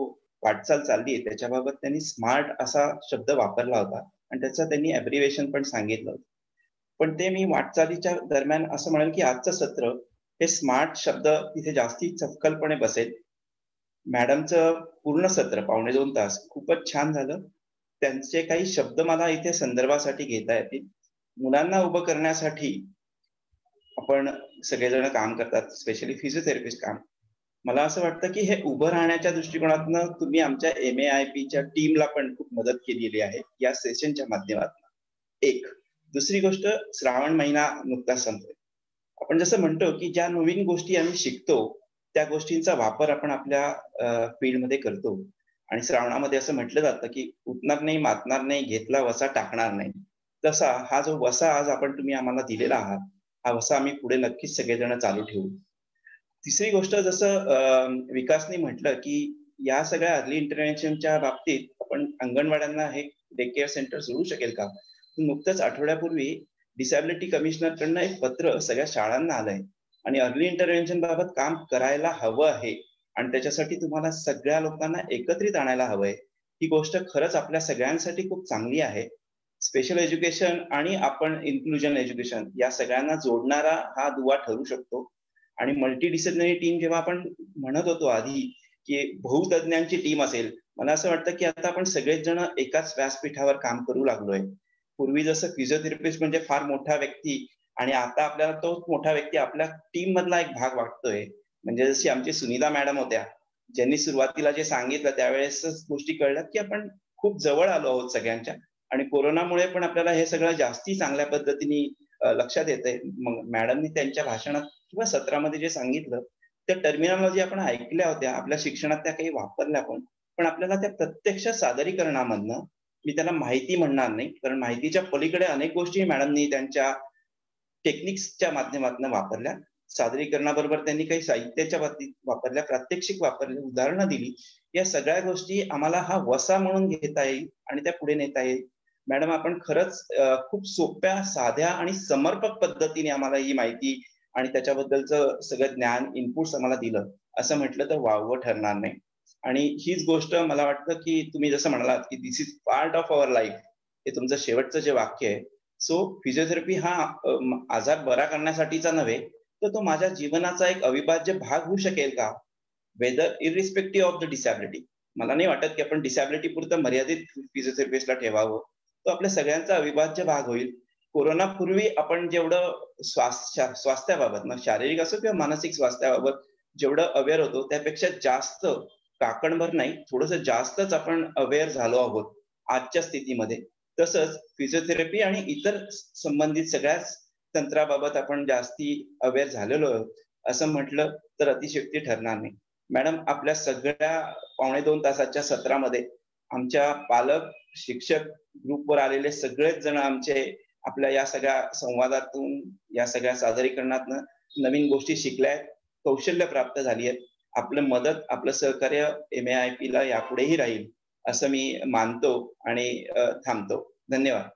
वाटचाल चालली आहे त्याच्याबाबत त्यांनी स्मार्ट असा शब्द वापरला होता आणि त्याचं त्यांनी ॲब्रिव्हिएशन पण सांगितलं होतं. पण ते मी वाटचालीच्या दरम्यान असं म्हणेल की आजचं सत्र हे स्मार्ट शब्द तिथे जास्ती चपखलपणे बसेल. मॅडमचं पूर्ण सत्र 1.5 तास खूपच छान झालं. त्यांचे काही शब्द मला इथे संदर्भासाठी घेता येतील. मुलांना उभं करण्यासाठी आपण सगळेजण काम करतात, स्पेशली फिजिओथेरपिस्ट काम. मला असं वाटतं की हे उभं राहण्याच्या दृष्टिकोनातून तुम्ही आमच्या MIIP-च्या टीमला पण खूप मदत केलेली आहे या सेशनच्या माध्यमातून. एक दुसरी गोष्ट, श्रावण महिना नुकताच संपतोय. आपण जसं म्हणतो की ज्या नवीन गोष्टी आम्ही शिकतो त्या गोष्टींचा वापर आपण आपल्या फील्डमध्ये करतो, आणि श्रावणामध्ये असं म्हटलं जातं की उठणार नाही, मातणार नाही, घेतला वसा टाकणार नाही. तसा हा जो वसा आज आपण तुम्ही आम्हाला दिलेला आहात, हा वसा आम्ही पुढे नक्कीच सगळेजण चालू ठेवू. तिसरी गोष्ट, जसं विकासने म्हटलं की या सगळ्या अर्ली इंटरव्हेन्शनच्या बाबतीत आपण अंगणवाड्यांना हे डे केअर सेंटर सुरू शकेल का? नुकतंच आठवड्यापूर्वी डिसॅबिलिटी कमिशनरकडनं एक पत्र सगळ्या शाळांना आलंय आणि अर्ली इंटरव्हेन्शन बाबत काम करायला हवं आहे आणि त्याच्यासाठी तुम्हाला सगळ्या लोकांना एकत्रित आणायला हवंय. ही गोष्ट खरंच आपल्या सगळ्यांसाठी खूप चांगली आहे. स्पेशल एज्युकेशन आणि आपण इन्क्लुजन एज्युकेशन या सगळ्यांना जोडणारा हा दुवा ठरू शकतो. आणि मल्टी डिसिप्लिनरी टीम जेव्हा आपण म्हणत होतो आधी की बहुतज्ञांची टीम असेल, मला असं वाटतं की आता आपण सगळेच जण एकाच व्यासपीठावर काम करू लागलोय. पूर्वी जसं फिजिओथेरपिस्ट म्हणजे फार मोठा व्यक्ती, आणि आता आपल्याला तोच मोठा व्यक्ती आपल्या टीम मधला एक भाग वाटतोय. म्हणजे जशी आमची सुनीता मॅडम होत्या, ज्यांनी सुरुवातीला जे सांगितलं त्यावेळेस गोष्टी कळल्यात की आपण खूप जवळ आलो आहोत सगळ्यांच्या, आणि कोरोनामुळे पण आपल्याला हे सगळं जास्ती चांगल्या पद्धतीने लक्षात येतंय. मग मॅडमनी त्यांच्या भाषणात किंवा सत्रामध्ये जे सांगितलं त्या टर्मिनॉलॉजी आपण ऐकल्या होत्या, आपल्या शिक्षणात त्या काही वापरल्या पण आपल्याला त्या प्रत्यक्ष सादरीकरणामधनं, मी त्याला माहिती म्हणणार नाही, कारण माहितीच्या पलीकडे अनेक गोष्टी मॅडमनी त्यांच्या टेक्निक्सच्या माध्यमातून वापरल्या. सादरीकरणाबरोबर त्यांनी काही साहित्याच्या बाबतीत वापरल्या, प्रात्यक्षिक वापरले, उदाहरणं दिली. या सगळ्या गोष्टी आम्हाला हा वसा म्हणून घेता येईल आणि त्या पुढे नेता येईल. मॅडम, आपण खरंच खूप सोप्या, साध्या आणि समर्पक पद्धतीने आम्हाला ही माहिती आणि त्याच्याबद्दलचं सगळं ज्ञान, इनपुट्स आम्हाला दिलं, असं म्हटलं तर वावगं ठरणार नाही. आणि हीच गोष्ट मला वाटतं की तुम्ही जसं म्हणालात की this is part of our life, हे तुमचं शेवटचं जे वाक्य आहे. सो फिजिओथेरपी हा आजार बरा करण्यासाठीचा नव्हे, तर तो माझ्या जीवनाचा एक अविभाज्य भाग होऊ शकेल का, whether irrespective of the disability. मला नाही वाटत की आपण डिसॅबिलिटी पुरतं मर्यादित फिजिओथेरपिस्टला ठेवावं. तो आपल्या सगळ्यांचा अविभाज्य भाग होईल. कोरोनापूर्वी आपण जेवढं स्वास्थ्याबाबत, मग शारीरिक असो किंवा मानसिक स्वास्थ्याबाबत जेवढं अवेअर होतो त्यापेक्षा जास्त, काकणभर नाही, थोडंसं जास्तच आपण अवेअर झालो आहोत आजच्या स्थितीमध्ये. तसंच फिजिओथेरपी आणि इतर संबंधित सगळ्याच तंत्राबाबत आपण जास्ती अवेअर झालेलो आहोत असं म्हटलं तर अतिशयोक्ती ठरणार नाही. मॅडम, आपल्या सगळ्या 2.25 तासाच्या सत्रामध्ये आमच्या पालक, शिक्षक, ग्रुपवर आलेले सगळेच जण आमचे आपल्या या सगळ्या संवादातून, या सगळ्या सादरीकरणातून नवीन गोष्टी शिकल्या आहेत, कौशल्य प्राप्त झाली आहेत. आपलं मदत, आपलं सहकार्य MAIP ला यापुढेही राहील असं मी मानतो आणि थांबतो. धन्यवाद.